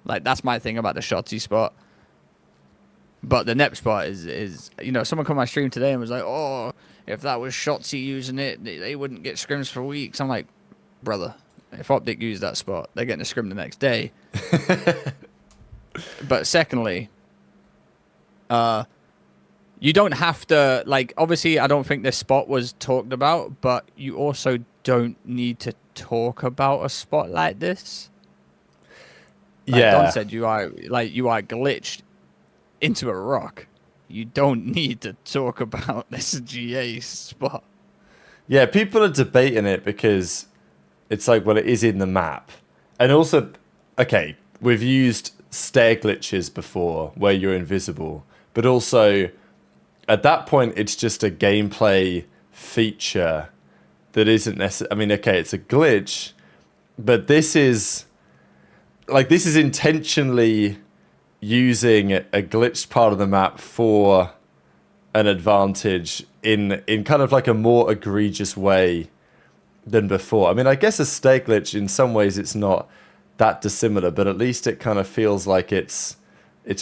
like that's my thing about the Shotzi spot. But the NEP spot is someone come on my stream today and was like, oh, if that was Shotzi using it, they wouldn't get scrims for weeks. I'm like, brother, if OpTic used that spot, they're getting a scrim the next day. But secondly, you don't have to, like, obviously I don't think this spot was talked about, but you also don't need to talk about a spot like this. Like Don said, you are glitched into a rock. You don't need to talk about this GA spot. Yeah, people are debating it because it's like, well, it is in the map. And also, okay, we've used stair glitches before where you're invisible, but also at that point, it's just a gameplay feature that isn't necessary. I mean, okay, it's a glitch, but this is intentionally using a glitched part of the map for an advantage in kind of like a more egregious way than before. I mean, I guess a stair glitch in some ways it's not that dissimilar, but at least it kind of feels like it's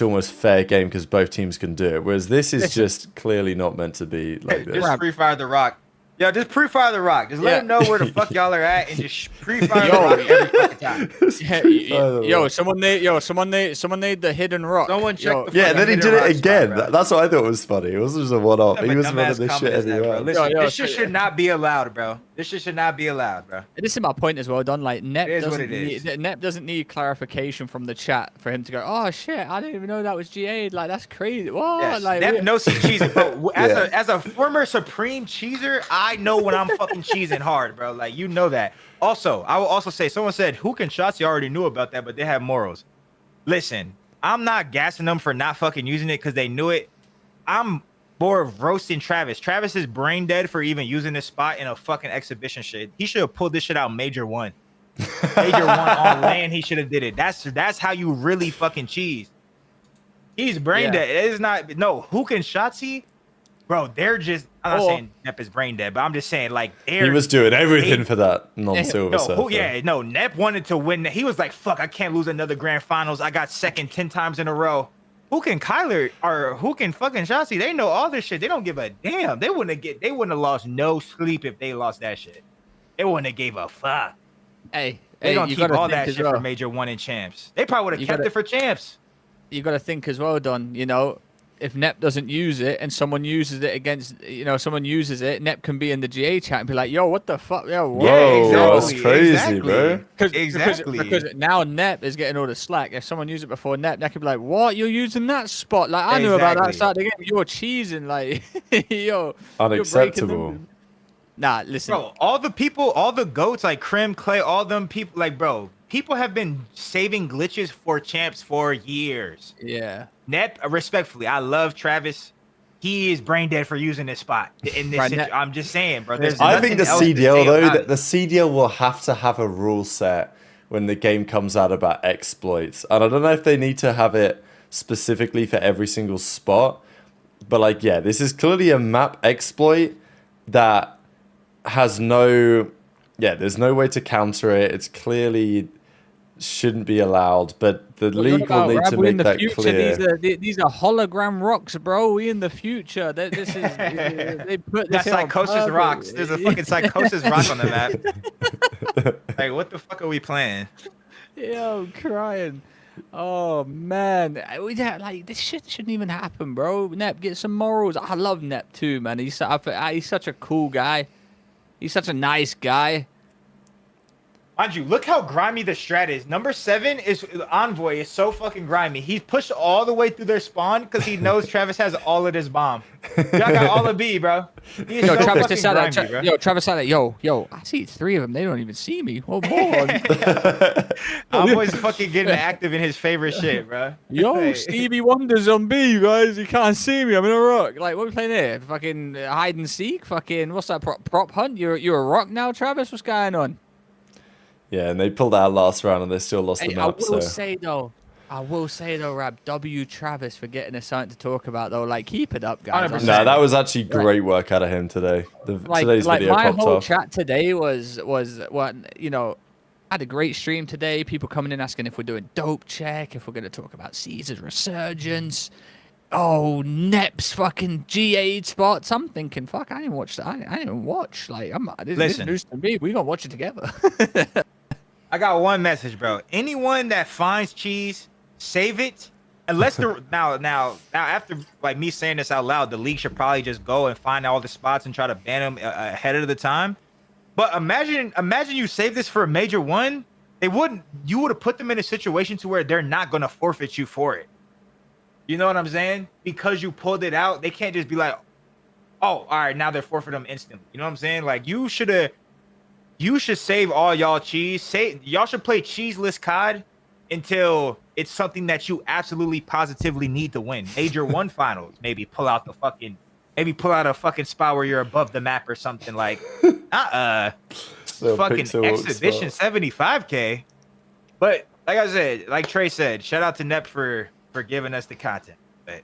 almost fair game because both teams can do it. Whereas this is just clearly not meant to be like this. Just pre-fire the rock. Yo, just pre-fire the rock. Just let them know where the fuck y'all are at, and just pre-fire the rock every fucking time. Someone made the hidden rock. Someone check the yeah, then he did it again. Spot, that's what I thought was funny. It wasn't just a one-off. He was running this shit everywhere. Listen, this shit should not be allowed, bro. This shit should not be allowed, bro. This is my point as well, Don. Like, NEP doesn't need clarification from the chat for him to go, oh shit, I didn't even know that was GA'd. Like, that's crazy. What? Yes, like, NEP knows he's cheesing, bro. As a former Supreme cheeser, I know when I'm fucking cheesing hard, bro. Like, you know that. Also, I will also say, someone said, who can shots? You already knew about that, but they have morals. Listen, I'm not gassing them for not fucking using it because they knew it. I'm more of roasting Travis. Travis is brain dead for even using this spot in a fucking exhibition shit. He should have pulled this shit out Major 1. Major 1 on land, he should have did it. That's how you really fucking cheese. He's brain dead. It is not, no, who can Shotzi? Bro, they're just, I'm not saying Nep is brain dead, but I'm just saying, like, he was doing everything for that non-silver surfer. Nep wanted to win. He was like, fuck, I can't lose another grand finals. I got second 10 times in a row. Who can Kyler or who can fucking Shotzi? They know all this shit. They don't give a damn. They wouldn't have lost no sleep if they lost that shit. They wouldn't have gave a fuck. They gonna keep all that shit for Major 1 and champs. They probably would have kept it for champs. You got to think as well, Don. You know, if Nep doesn't use it and someone uses it against, someone uses it, Nep can be in the GA chat and be like, yo, what the fuck? Yo, what? Yeah, exactly. That's crazy, bro. Because now Nep is getting all the slack. If someone used it before Nep can be like, what? You're using that spot? Like, I knew about that start of the game. You're cheesing. Like, yo. Unacceptable. Nah, listen. Bro, all the goats, like Krim, Clay, all them people, like, bro, people have been saving glitches for champs for years. Yeah. Nep, respectfully, I love Travis. He is brain dead for using this spot. In this, I'm just saying, bro. I think the CDL though, the CDL will have to have a rule set when the game comes out about exploits, and I don't know if they need to have it specifically for every single spot. But like, yeah, this is clearly a map exploit that has there's no way to counter it. It's clearly shouldn't be allowed, but the league will need to make that clear. These are hologram rocks, bro. We in the future. This is they put this Psychosis rocks. There's a fucking Psychosis rock on the map. Like, what the fuck are we playing? Yo, crying. Oh man, like this shit shouldn't even happen, bro. Nep, get some morals. I love Nep too, man. He's such a cool guy. He's such a nice guy. Mind you, look how grimy the strat is. Number 7 is Envoy is so fucking grimy. He's pushed all the way through their spawn because he knows Travis has all of this bomb. Y'all got all of B, bro. He is so Travis fucking grimy, bro. Yo, Travis said that. Yo, I see 3 of them. They don't even see me. Oh, boy. Envoy's fucking getting active in his favorite shit, bro. Yo, Stevie Wonder's on B, guys. You can't see me. I'm in a rock. Like, what are we playing here? Fucking hide and seek? Fucking, what's that? Prop hunt? You're a rock now, Travis? What's going on? Yeah, and they pulled out last round and they still lost the map. I will say though, Rab, W Travis for getting us something to talk about though. Like, keep it up, guys. No, that was actually great work out of him today. Today's video my popped whole off. chat today was what I had a great stream today. People coming in asking if we're doing dope check, if we're going to talk about Caesar's resurgence. Oh, Nep's fucking GA spots. I'm thinking, fuck, I didn't watch that. I didn't watch. Like, this is news to me. We gonna watch it together. I got one message, bro. Anyone that finds cheese, save it. Unless the now after like me saying this out loud, the league should probably just go and find all the spots and try to ban them ahead of the time. But imagine you save this for a major one. You would have put them in a situation to where they're not gonna forfeit you for it. You know what I'm saying? Because you pulled it out, they can't just be like, oh, all right, now they're forfeiting them instantly. You know what I'm saying? Like you should save all y'all cheese. Y'all should play cheeseless COD until it's something that you absolutely positively need to win. Major one finals, maybe pull out a fucking spot where you're above the map or something like fucking exhibition 75K. But like I said, like Trey said, shout out to Nep for giving us the content. But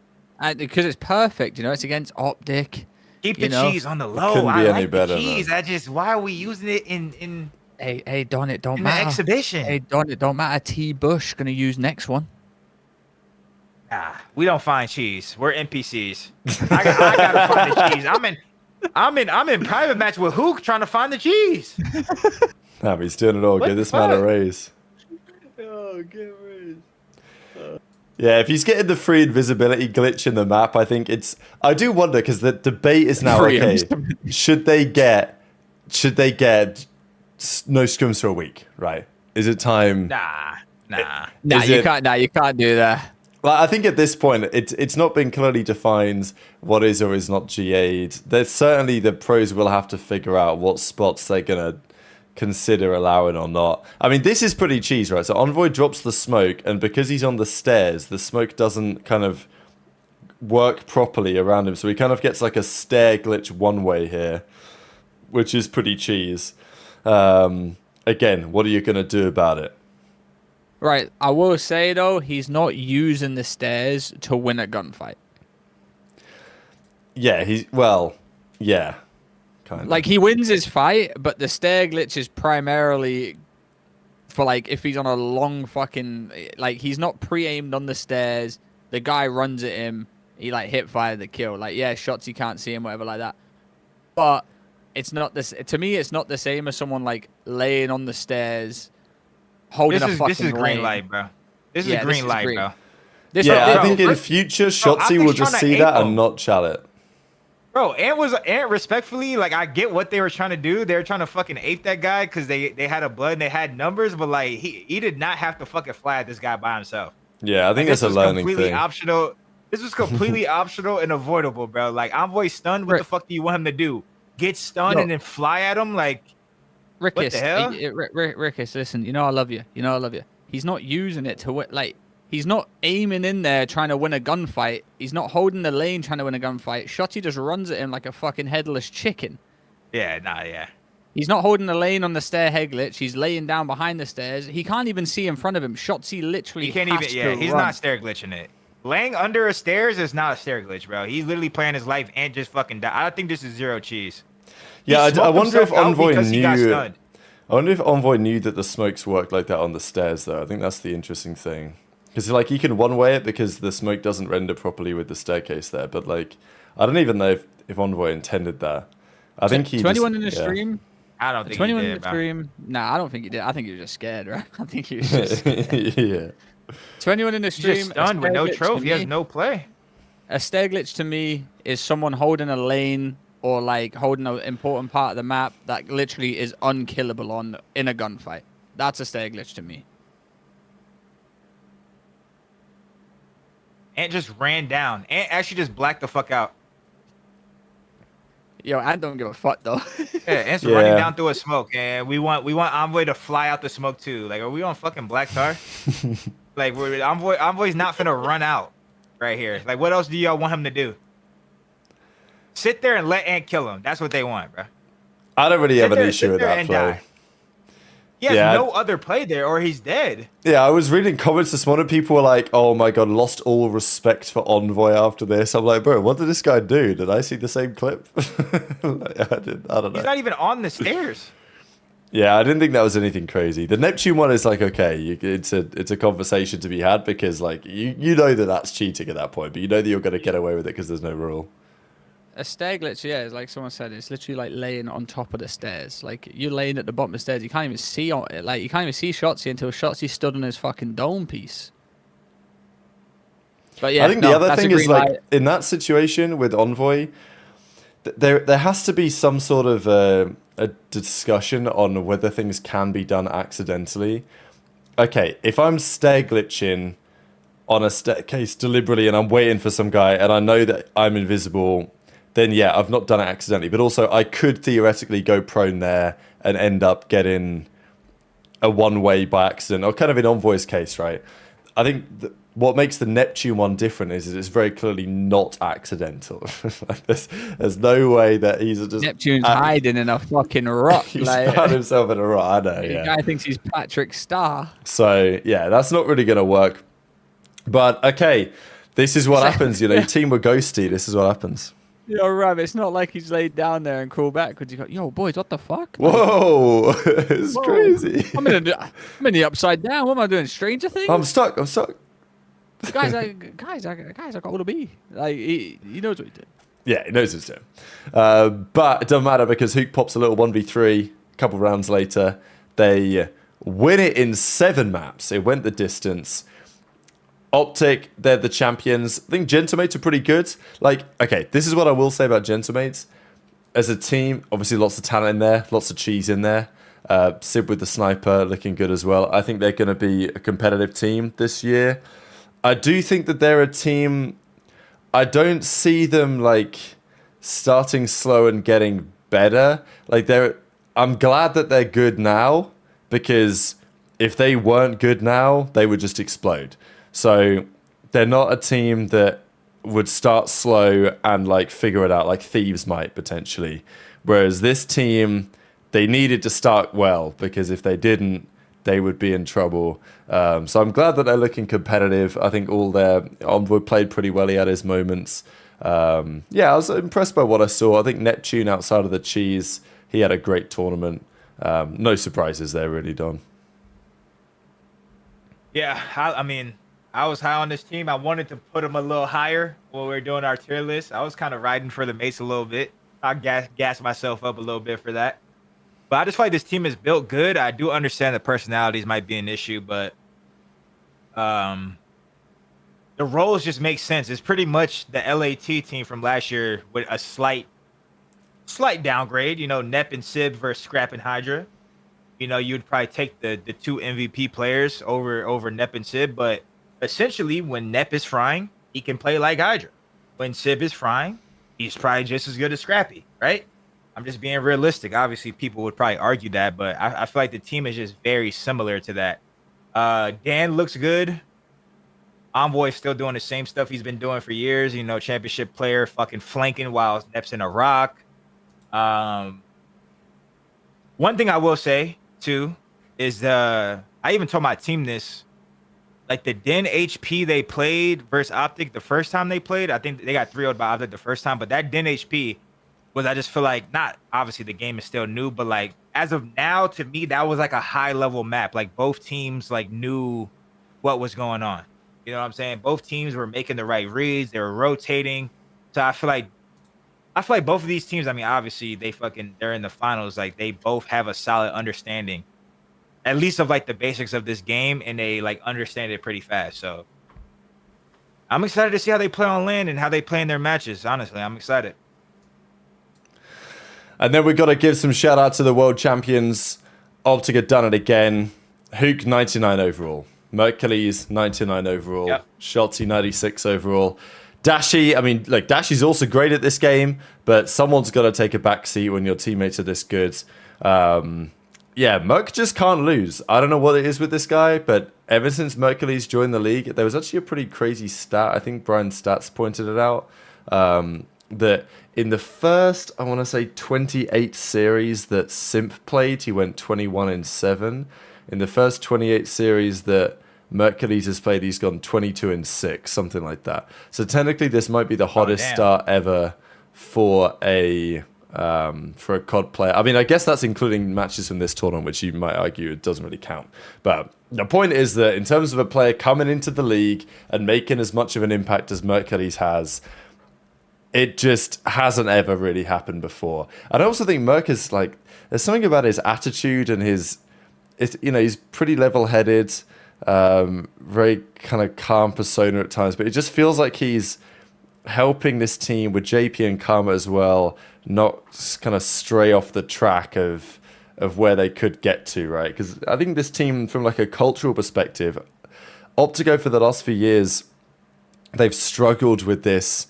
because it's perfect, you know, it's against OpTic. Keep the cheese on the low. I like the cheese. Why are we using it in Hey, Don, it don't in matter. The exhibition. Hey, Don, it don't matter. T Bush gonna use next one. Nah, we don't find cheese. We're NPCs. I gotta find the cheese. I'm in private match with Hook trying to find the cheese. Nah, he's doing it all. Give this man a raise. Oh, get raise. Yeah, if he's getting the free invisibility glitch in the map, I think I do wonder because the debate is now okay. Should they get no scrims for a week? Right? Is it time? Nah. You can't do that. Well, I think at this point, it's not been clearly defined what is or is not GA'd. There's certainly the pros will have to figure out what spots they're gonna consider allowing or not. I mean, this is pretty cheese, right? So Envoy drops the smoke, and because he's on the stairs, the smoke doesn't kind of work properly around him. So he kind of gets like a stair glitch one way here, which is pretty cheese. Again, what are you going to do about it? Right. I will say, though, he's not using the stairs to win a gunfight. Yeah, yeah. Kind of. Like, he wins his fight, but the stair glitch is primarily for, like, if he's on a long fucking... Like, he's not pre-aimed on the stairs. The guy runs at him. He, like, hip-fire the kill. Like, yeah, shots, you can't see him, whatever like that. But it's not this... To me, it's not the same as someone, like, laying on the stairs, holding a fucking This is green lane. light, bro. This is green light, bro. I think in future, Shotzi will just see that and not chal it. Bro, Ant respectfully, like, I get what they were trying to do. They were trying to fucking ape that guy because they had a blood and they had numbers, but, like, he did not have to fucking flag this guy by himself. Yeah, I think that's a learning thing. Optional. This was completely optional and avoidable, bro. Like, Envoy stunned. What the fuck do you want him to do? Get stunned and then fly at him? Like, Rickus, what the hell? Rickus, listen, you know I love you. He's not using it to win, like, he's not aiming in there trying to win a gunfight. He's not holding the lane trying to win a gunfight. Shotty just runs at him like a fucking headless chicken. Yeah. He's not holding the lane on the stair head glitch. He's laying down behind the stairs. He can't even see in front of him. Shotzi literally he's run. Not stair glitching it. Laying under a stairs is not a stair glitch, bro. He's literally playing his life and just fucking die. I think this is zero cheese. Yeah, I wonder if Envoy knew. I wonder if Envoy knew that the smokes worked like that on the stairs, though. I think that's the interesting thing. Because, like, he can one-way it because the smoke doesn't render properly with the staircase there. But, like, I don't even know if Envoy intended that. I think he 21 in the stream? I don't think 21 he did, in the stream? Nah, I don't think he did. I think he was just scared, right? I think he was just yeah. 21 in the stream. Just stunned with no trophy. He has no play. A stair glitch to me is someone holding a lane or, like, holding an important part of the map that literally is unkillable in a gunfight. That's a stair glitch to me. Ant just ran down. Ant actually just blacked the fuck out. Yo, Ant don't give a fuck though. Yeah, Ant's running down through a smoke, and we want Envoy to fly out the smoke too. Like, are we on fucking Black Tar? Like, Envoy's not finna run out right here. Like, what else do y'all want him to do? Sit there and let Ant kill him. That's what they want, bro. I don't really have an issue with that play. He has no other play there, or he's dead. Yeah, I was reading comments this morning. People were like, "Oh my god, lost all respect for Envoy after this." I'm like, bro, what did this guy do? Did I see the same clip? I don't know. He's not even on the stairs. Yeah, I didn't think that was anything crazy. The Neptune one is like, okay, it's a conversation to be had because like you know that that's cheating at that point, but you know that you're going to get away with it because there's no rule. A stair glitch, yeah, is like someone said, it's literally like laying on top of the stairs. Like you're laying at the bottom of the stairs, you can't even see you can't even see Shotzi until Shotzi stood on his fucking dome piece. But yeah, I think the other thing is like in that situation with Envoy, there has to be some sort of a discussion on whether things can be done accidentally. Okay, if I'm stair glitching on a staircase deliberately and I'm waiting for some guy and I know that I'm invisible, then yeah, I've not done it accidentally. But also I could theoretically go prone there and end up getting a one-way by accident, or kind of in Envoy's case, right? I think what makes the Neptune one different is it's very clearly not accidental. Like there's no way that he's just Neptune's hiding in a fucking rock. He's like, found himself in a rock. I know. the Yeah. guy thinks he's Patrick Starr. So yeah, that's not really going to work. But okay, this is what happens. You know, your team were ghosty. This is what happens. Yo, Ram, it's not like he's laid down there and crawled backwards. You go, yo, boys, what the fuck? Whoa, it's crazy. I'm in the upside down. What am I doing? Stranger Things? I'm stuck. guys, I got all to be. Like he knows what he did. Yeah, he knows it's doing. But it doesn't matter because Hook pops a little 1v3. A couple rounds later, they win it in 7 maps. It went the distance. OpTic, they're the champions. I think Gentlemates are pretty good. Like, okay, this is what I will say about Gentlemates. As a team, obviously lots of talent in there, lots of cheese in there. Sib with the sniper looking good as well. I think they're going to be a competitive team this year. I do think that they're a team. I don't see them like starting slow and getting better. Like I'm glad that they're good now because if they weren't good now, they would just explode. So they're not a team that would start slow and like figure it out like Thieves might potentially. Whereas this team, they needed to start well because if they didn't, they would be in trouble. So I'm glad that they're looking competitive. I think all their Envoy played pretty well. He had his moments. Yeah, I was impressed by what I saw. I think Neptune outside of the cheese, he had a great tournament. No surprises there really, Don. Yeah, I mean, I was high on this team. I wanted to put them a little higher when we were doing our tier list. I was kind of riding for the Mace a little bit. I gassed myself up a little bit for that. But I just feel like this team is built good. I do understand that personalities might be an issue, but the roles just make sense. It's pretty much the LAT team from last year with a slight downgrade. You know, Nep and Sib versus Scrap and Hydra. You know, you'd probably take the 2 MVP players over Nep and Sib, but essentially, when Nep is frying, he can play like Hydra. When Sib is frying, he's probably just as good as Scrappy, right? I'm just being realistic. Obviously, people would probably argue that, but I feel like the team is just very similar to that. Dan looks good. Envoy is still doing the same stuff he's been doing for years. You know, championship player, fucking flanking while Nep's in a rock. One thing I will say, too, is I even told my team this. Like the Den HP they played versus OpTic the first time they played, I think they got 3-0'd by OpTic the first time, but that Den HP was, I just feel like, not obviously the game is still new, but like as of now, to me, that was like a high level map. Like both teams like knew what was going on. You know what I'm saying? Both teams were making the right reads, they were rotating. So I feel like both of these teams, I mean, obviously they're in the finals, like they both have a solid understanding, at least of like the basics of this game, and they like understand it pretty fast. So I'm excited to see how they play on land and how they play in their matches. Honestly, I'm excited. And then we've got to give some shout out to the world champions. OpTic had done it again. Hook 99 overall. Mercules 99 overall. Yep. Shotzi 96 overall. Dashy, I mean, like Dashy's also great at this game, but someone's got to take a back seat when your teammates are this good. Yeah, Merc just can't lose. I don't know what it is with this guy, but ever since Mercules joined the league, there was actually a pretty crazy stat. I think Brian Stats pointed it out. That in the first, I want to say 28 series that Simp played, he went 21-7. In the first 28 series that Mercules has played, he's gone 22-6, something like that. So technically, this might be the hottest start ever for a for a COD player. I mean, I guess that's including matches from this tournament, which you might argue it doesn't really count. But the point is that in terms of a player coming into the league and making as much of an impact as Mercury's has, it just hasn't ever really happened before. And I also think Merc is like, there's something about his attitude and he's pretty level-headed, very kind of calm persona at times, but it just feels like he's helping this team with JP and Karma as well, not kind of stray off the track of where they could get to, right? Because I think this team, from like a cultural perspective, OpTic for the last few years, they've struggled with this.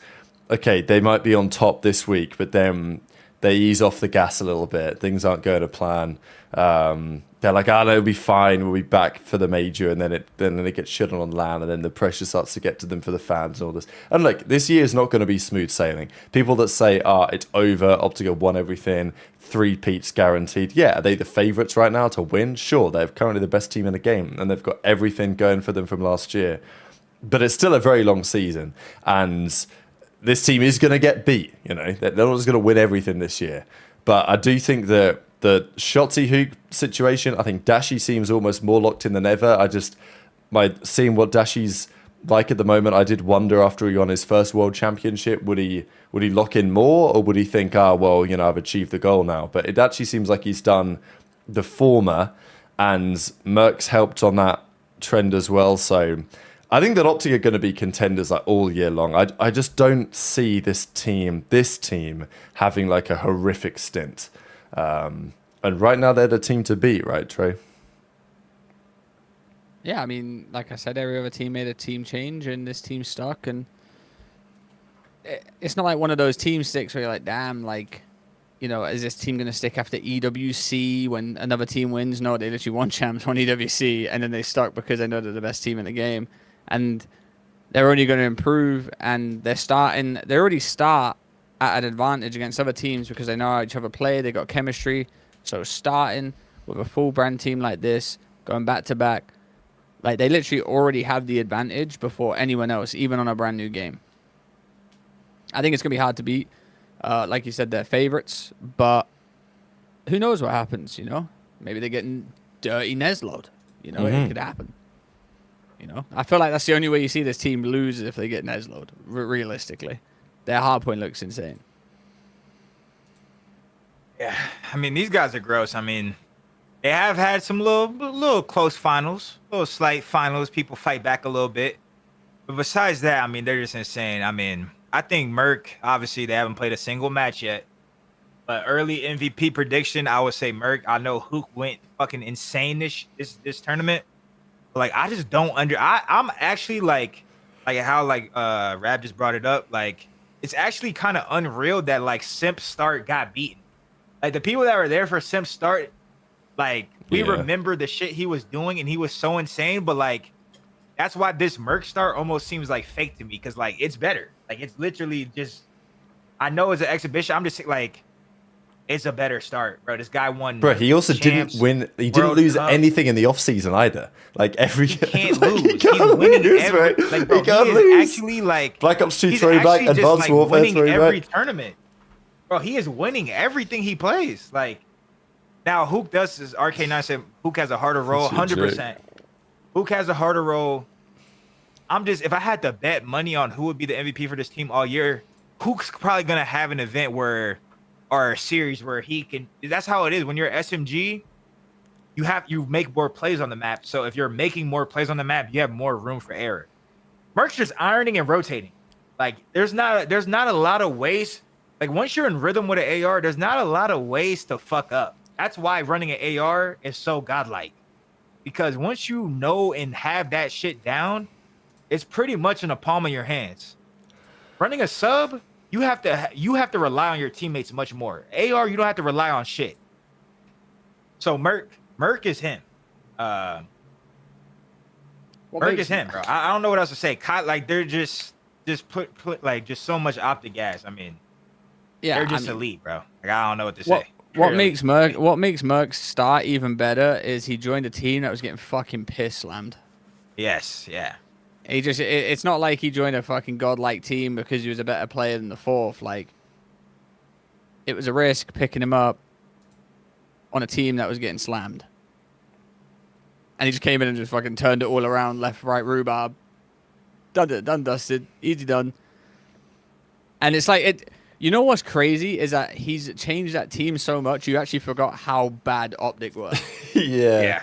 Okay, they might be on top this week, but then they ease off the gas a little bit. Things aren't going to plan. They're like, no, it'll be fine. We'll be back for the major, and then they get shit on LAN, and then the pressure starts to get to them for the fans and all this. And look, this year is not going to be smooth sailing. People that say, it's over, OpTic won everything, 3-peats guaranteed. Yeah, are they the favourites right now to win? Sure, they're currently the best team in the game, and they've got everything going for them from last year. But it's still a very long season, and this team is going to get beat. They're not just going to win everything this year. But I do think that the Shotzi Hook situation, I think Dashi seems almost more locked in than ever. Seeing what Dashi's like at the moment, I did wonder after he won his first world championship, would he lock in more, or would he think, I've achieved the goal now? But it actually seems like he's done the former, and Merc's helped on that trend as well. So I think that OpTic are going to be contenders like all year long. I just don't see this team having like a horrific stint. And right now they're the team to beat, right, Trey? Yeah, I mean, like I said, every other team made a team change, and this team stuck. And it's not like one of those team sticks where you're like, damn, like, is this team going to stick after EWC when another team wins? No, they literally won champs, won EWC, and then they stuck because they know they're the best team in the game. And they're only going to improve, and they already start at an advantage against other teams because they know how each other play, they got chemistry. So starting with a full brand team like this, going back to back, like they literally already have the advantage before anyone else, even on a brand new game. I think it's going to be hard to beat. Like you said, they're favorites, but who knows what happens, Maybe they're getting dirty Neslo'd, It could happen. I feel like that's the only way you see this team lose is if they get Neslo'd, realistically. Their hardpoint looks insane. Yeah, I mean, these guys are gross. I mean, they have had some little close finals, little slight finals. People fight back a little bit. But besides that, I mean, they're just insane. I mean, I think Merc, obviously, they haven't played a single match yet. But early MVP prediction, I would say Merc. I know Hook went fucking insane this tournament. But, like, I just don't I'm actually, like how, Rab just brought it up, like, it's actually kind of unreal that, like, Simp Start got beaten. Like, the people that were there for Simp Start, like, we remember the shit he was doing, and he was so insane. But, like, that's why this Merc start almost seems, like, fake to me, because, like, it's better. Like, it's literally just, I know it's an exhibition. I'm just, like, it's a better start, bro. This guy won. Bro, he also champs, didn't win. He didn't lose anything in the offseason either. Like, he can't lose. He's winning every, like, bro, he is actually, like, Black Ops 2 throwback, Advanced Warfare winning throwback. Every tournament. Bro, he is winning everything he plays. Like, now Hook does, as RK9 said, Hook has a harder role, 100%. Hook has a harder role. If I had to bet money on who would be the MVP for this team all year, Hook's probably going to have an event or a series where he can, that's how it is. When you're SMG, you make more plays on the map. So if you're making more plays on the map, you have more room for error. Merc's just ironing and rotating. Like, there's not a lot of ways. Like, once you're in rhythm with an AR, there's not a lot of ways to fuck up. That's why running an AR is so godlike. Because once you know and have that shit down, it's pretty much in the palm of your hands. Running a sub, you have to rely on your teammates much more. AR, you don't have to rely on shit. So Merc is him. Merc is him, bro. I don't know what else to say. Like, they're just put like just so much OpTic gas. I mean, yeah, they're just elite, bro. Like, I don't know what to say. What makes Merc start even better is he joined a team that was getting fucking piss slammed. Yes, yeah. It's not like he joined a fucking godlike team because he was a better player than the fourth. Like, it was a risk picking him up on a team that was getting slammed. And he just came in and just fucking turned it all around, left, right, rhubarb. Done, dusted, easy done. And it's like, you know what's crazy is that he's changed that team so much, you actually forgot how bad OpTic was. Yeah.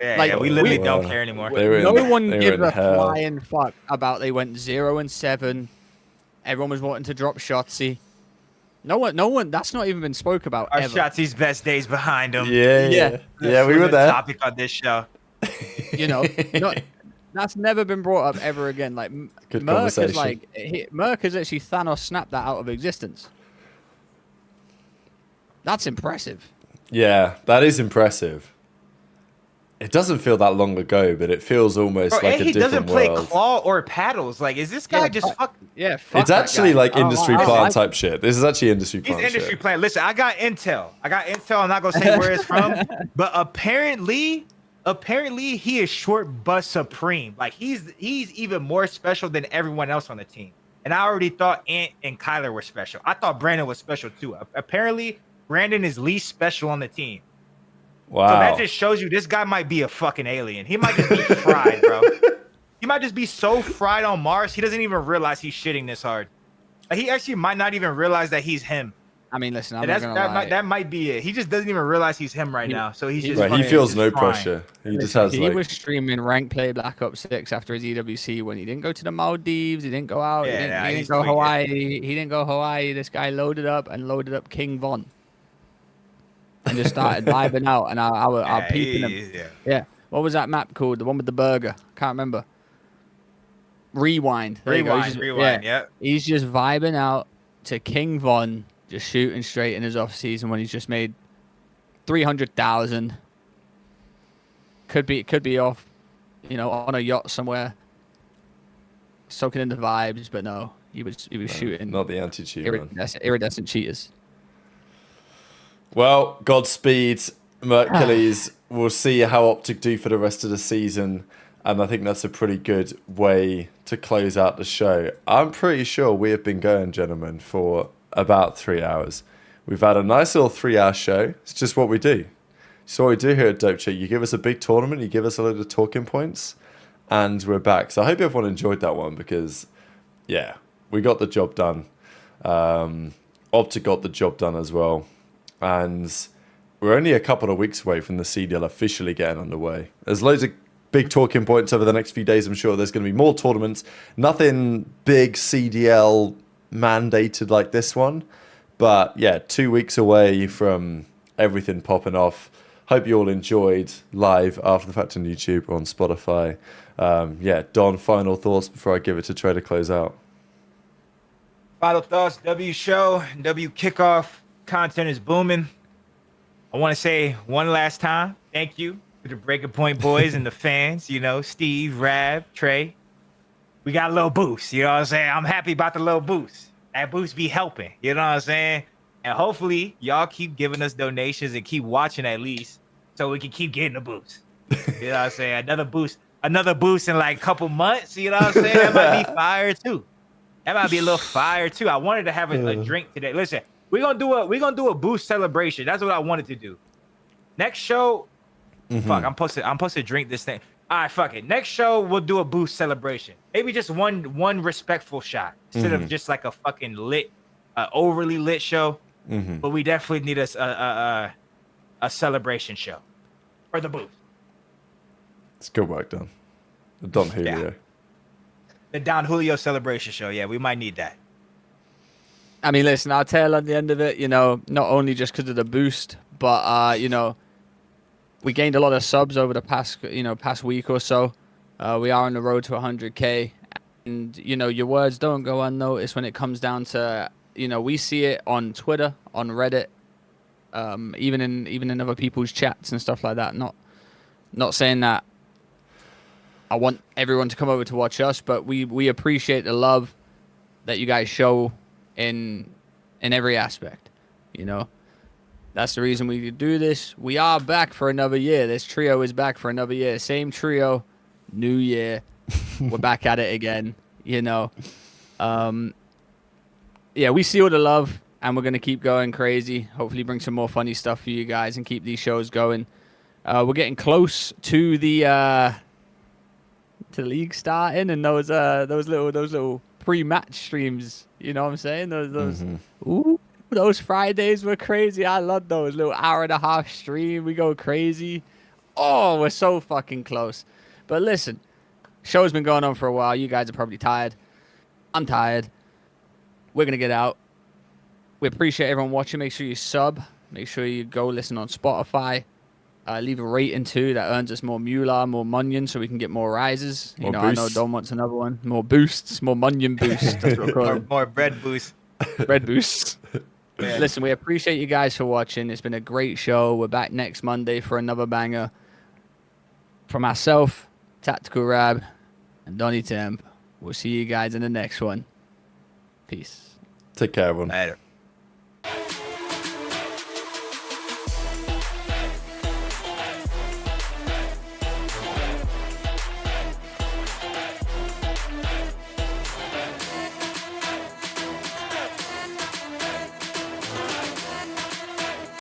Like, We literally don't care anymore. No one gives a flying fuck about they went 0-7. Everyone was wanting to drop Shotzi. No one. That's not even been spoke about. Our ever. Shotzi's best days behind him. Yeah, we were the there. Topic on this show. You know, that's never been brought up ever again. Like Good Merc conversation. is Merc has actually Thanos snapped that out of existence. That's impressive. Yeah, that is impressive. It doesn't feel that long ago, but it feels almost like a different world. He doesn't play claw or paddles. Like, is this guy just fuck? Yeah, fuck It's actually like industry I plan like type shit. This is actually industry plan He's industry shit. plan. Listen, I got intel. I'm not gonna say where it's from, but apparently he is short but supreme. Like he's even more special than everyone else on the team. And I already thought Ant and Kyler were special. I thought Brandon was special too. Apparently, Brandon is least special on the team. Wow. So that just shows you this guy might be a fucking alien. He might just be fried, bro. He might just be so fried on Mars, he doesn't even realize he's shitting this hard. Like, he actually might not even realize that he's him. I mean, listen, That might be it. He just doesn't even realize he's him right now. So he's just Right, he fucking feels just no frying. pressure. He just has He like was streaming rank play Black Ops 6 after his EWC when he didn't go to the Maldives, he didn't go out, he didn't go Hawaii. He didn't go Hawaii. This guy loaded up King Von. And just started vibing out, and I peeping him. Yeah. What was that map called? The one with the burger? Can't remember. Rewind. Rewind. Yeah. He's just vibing out to King Von, just shooting straight in his off season when he's just made 300,000. Could be off, on a yacht somewhere, soaking in the vibes. But no, he was shooting. not the anti-cheat man. Iridescent cheaters. Well, Godspeed, Mercules. We'll see how OpTic do for the rest of the season. And I think that's a pretty good way to close out the show. I'm pretty sure we have been going, gentlemen, for about 3 hours. We've had a nice little 3-hour show. It's just what we do. It's what we do here at Dope Check. You give us a big tournament, you give us a load of talking points, and we're back. So I hope everyone enjoyed that one because, yeah, we got the job done. OpTic got the job done as well. And we're only a couple of weeks away from the CDL officially getting underway. There's loads of big talking points over the next few days. I'm sure there's going to be more tournaments. Nothing big CDL mandated like this one. But yeah, 2 weeks away from everything popping off. Hope you all enjoyed live after the fact on YouTube or on Spotify. Don, final thoughts before I give it to Trey to close out. Final thoughts, W show, W kickoff. Content is booming. I want to say one last time, thank you to the Breaking Point boys and the fans, Steve, Rab, Trey. We got a little boost, you know what I'm saying? I'm happy about the little boost. That boost be helping, you know what I'm saying? And hopefully y'all keep giving us donations and keep watching at least so we can keep getting the boost. You know what I'm saying? Another boost in like a couple months, you know what I'm saying? That might be fire too. That might be a little fire too. I wanted to have a drink today. Listen, we're gonna do a boost celebration. That's what I wanted to do. Next show, fuck, I'm supposed to drink this thing. All right, fuck it. Next show, we'll do a boost celebration. Maybe just one respectful shot instead of just like a fucking overly lit show. But we definitely need a celebration show for the boost. It's good work, Don. The Don Julio. Yeah. The Don Julio celebration show. Yeah, we might need that. I mean, listen, I'll tell at the end of it, not only just because of the boost, but, we gained a lot of subs over the past week or so. We are on the road to 100K. And, your words don't go unnoticed when it comes down to, we see it on Twitter, on Reddit, even in other people's chats and stuff like that. Not saying that I want everyone to come over to watch us, but we appreciate the love that you guys show in every aspect, That's the reason we do this. We are back for another year. This trio is back for another year. Same trio, new year. We're back at it again, we see all the love. and we're gonna keep going crazy. Hopefully, bring some more funny stuff for you guys and keep these shows going. We're getting close to the league starting, and those little pre-match streams. You know what I'm saying? Ooh, those Fridays were crazy. I love those little hour-and-a-half stream. We go crazy. Oh, we're so fucking close. But listen, show's been going on for a while. You guys are probably tired. I'm tired. We're gonna get out. We appreciate everyone watching. Make sure you sub. Make sure you go listen on Spotify. Leave a rating too. That earns us more moolah, more munion, so we can get more rises. More I know boosts. Dom wants another one. More boosts, more munion boosts. That's what we're calling More bread boost. Bread boosts. Listen, we appreciate you guys for watching. It's been a great show. We're back next Monday for another banger. From myself, Tactical Rab, and Donnie Temp. We'll see you guys in the next one. Peace. Take care, everyone. Later.